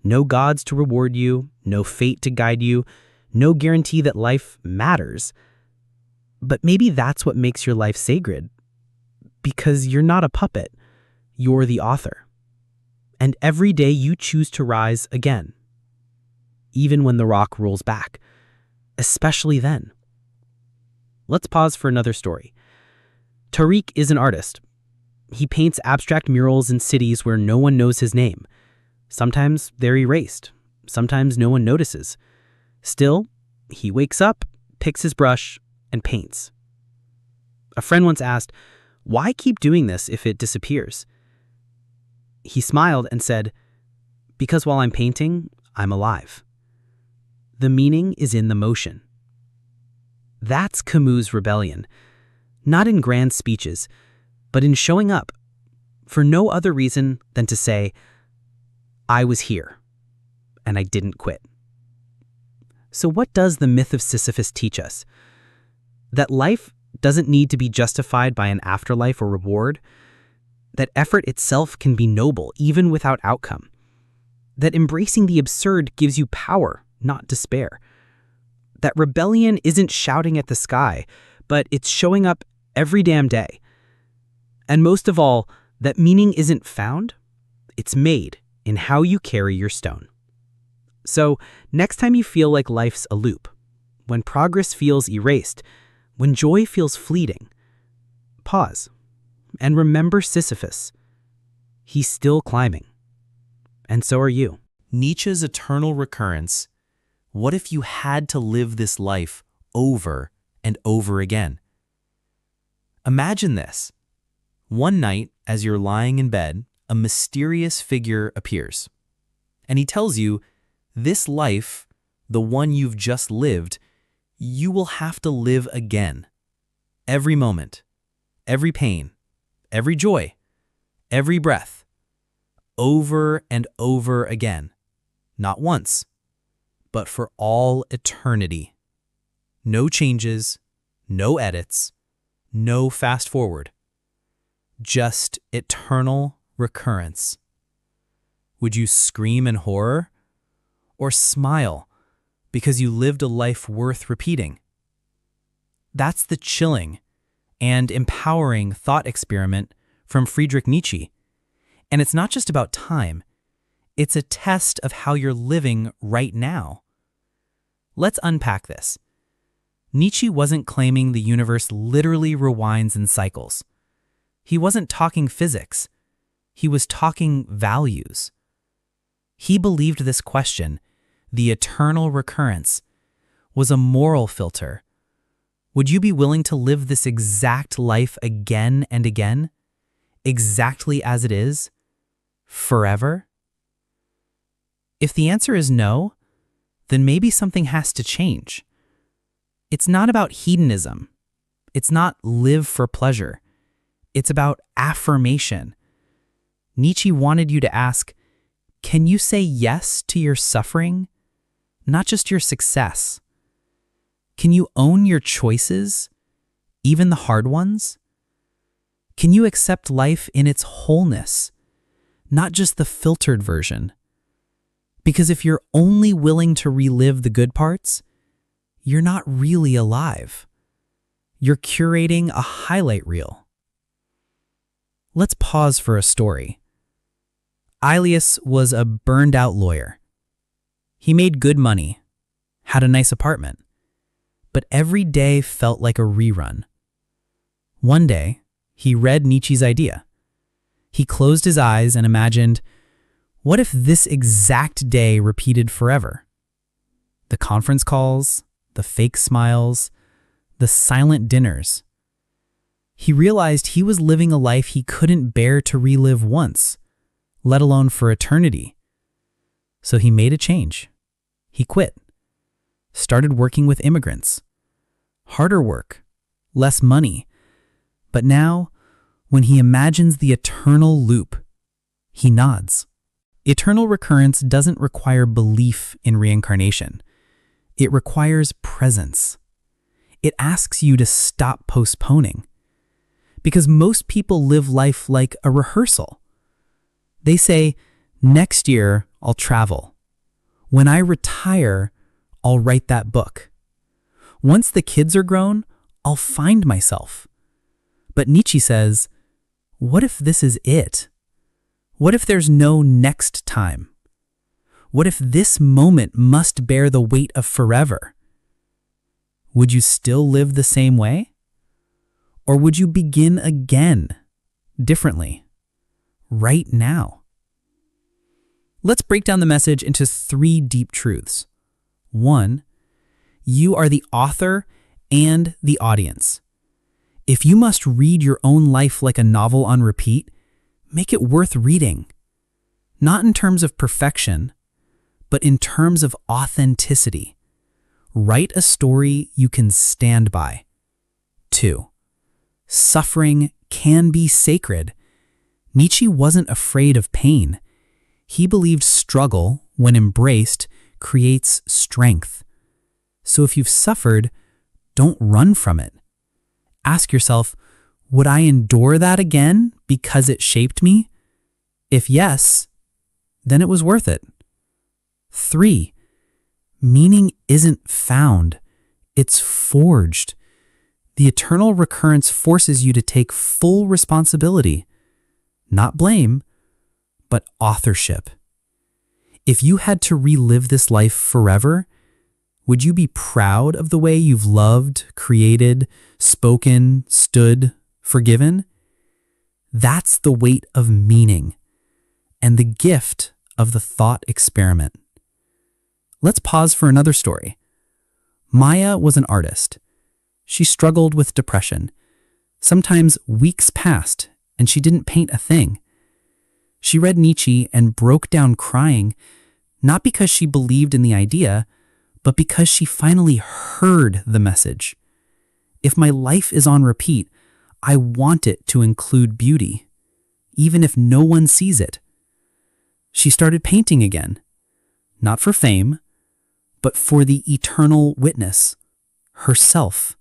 No gods to reward you, no fate to guide you, no guarantee that life matters. But maybe that's what makes your life sacred. Because you're not a puppet, you're the author. And every day you choose to rise again. Even when the rock rolls back. Especially then. Let's pause for another story. Tariq is an artist. He paints abstract murals in cities where no one knows his name. Sometimes they're erased. Sometimes no one notices. Still, he wakes up, picks his brush, and paints. A friend once asked, why keep doing this if it disappears? He smiled and said, because while I'm painting, I'm alive. The meaning is in the motion. That's Camus' rebellion, not in grand speeches, but in showing up, for no other reason than to say, I was here, and I didn't quit. So what does the myth of Sisyphus teach us? That life doesn't need to be justified by an afterlife or reward, that effort itself can be noble even without outcome, that embracing the absurd gives you power, not despair, that rebellion isn't shouting at the sky, but it's showing up every damn day. And most of all, that meaning isn't found, it's made in how you carry your stone. So, next time you feel like life's a loop, when progress feels erased, when joy feels fleeting, pause and remember Sisyphus. He's still climbing. And so are you. Nietzsche's eternal recurrence. What if you had to live this life over and over again? Imagine this. One night, as you're lying in bed, a mysterious figure appears. And he tells you, this life, the one you've just lived, you will have to live again. Every moment, every pain, every joy, every breath. Over and over again. Not once, but for all eternity. No changes, no edits, no fast forward. Just eternal recurrence. Would you scream in horror or smile because you lived a life worth repeating? That's the chilling and empowering thought experiment from Friedrich Nietzsche. And it's not just about time. It's a test of how you're living right now. Let's unpack this. Nietzsche wasn't claiming the universe literally rewinds in cycles. He wasn't talking physics. He was talking values. He believed this question, the eternal recurrence, was a moral filter. Would you be willing to live this exact life again and again, exactly as it is, forever? If the answer is no, then maybe something has to change. It's not about hedonism. It's not live for pleasure. It's about affirmation. Nietzsche wanted you to ask, can you say yes to your suffering, not just your success? Can you own your choices, even the hard ones? Can you accept life in its wholeness, not just the filtered version? Because if you're only willing to relive the good parts, you're not really alive. You're curating a highlight reel. Let's pause for a story. Aelius was a burned-out lawyer. He made good money, had a nice apartment, but every day felt like a rerun. One day, he read Nietzsche's idea. He closed his eyes and imagined, what if this exact day repeated forever? The conference calls, the fake smiles, the silent dinners. He realized he was living a life he couldn't bear to relive once, let alone for eternity. So he made a change. He quit. Started working with immigrants. Harder work, less money. But now, when he imagines the eternal loop, he nods. Eternal recurrence doesn't require belief in reincarnation. It requires presence. It asks you to stop postponing. Because most people live life like a rehearsal. They say, next year I'll travel. When I retire, I'll write that book. Once the kids are grown, I'll find myself. But Nietzsche says, what if this is it? What if there's no next time? What if this moment must bear the weight of forever? Would you still live the same way? Or would you begin again, differently, right now? Let's break down the message into 3 deep truths. 1, you are the author and the audience. If you must read your own life like a novel on repeat, make it worth reading. Not in terms of perfection, but in terms of authenticity. Write a story you can stand by. 2, suffering can be sacred. Nietzsche wasn't afraid of pain. He believed struggle, when embraced, creates strength. So if you've suffered, don't run from it. Ask yourself, would I endure that again because it shaped me? If yes, then it was worth it. 3, meaning isn't found, it's forged. The eternal recurrence forces you to take full responsibility, not blame, but authorship. If you had to relive this life forever, would you be proud of the way you've loved, created, spoken, stood, forgiven? That's the weight of meaning and the gift of the thought experiment. Let's pause for another story. Maya was an artist. She struggled with depression. Sometimes weeks passed and she didn't paint a thing. She read Nietzsche and broke down crying, not because she believed in the idea, but because she finally heard the message. If my life is on repeat, I want it to include beauty, even if no one sees it. She started painting again, not for fame, but for the eternal witness, herself.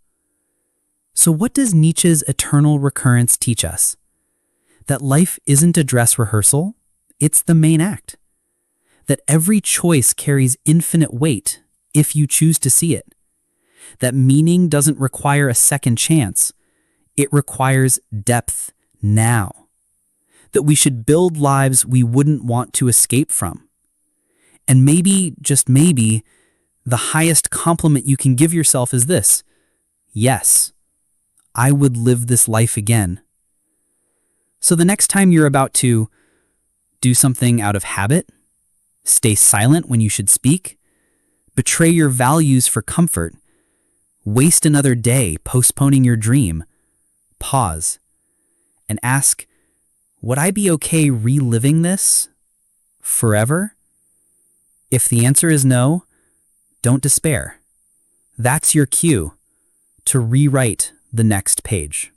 So what does Nietzsche's eternal recurrence teach us? That life isn't a dress rehearsal, it's the main act. That every choice carries infinite weight if you choose to see it. That meaning doesn't require a second chance, it requires depth now. That we should build lives we wouldn't want to escape from. And maybe, just maybe, the highest compliment you can give yourself is this: yes, I would live this life again. So the next time you're about to do something out of habit, stay silent when you should speak, betray your values for comfort, waste another day postponing your dream, pause and ask, would I be okay reliving this forever? If the answer is no, don't despair. That's your cue to rewrite the next page.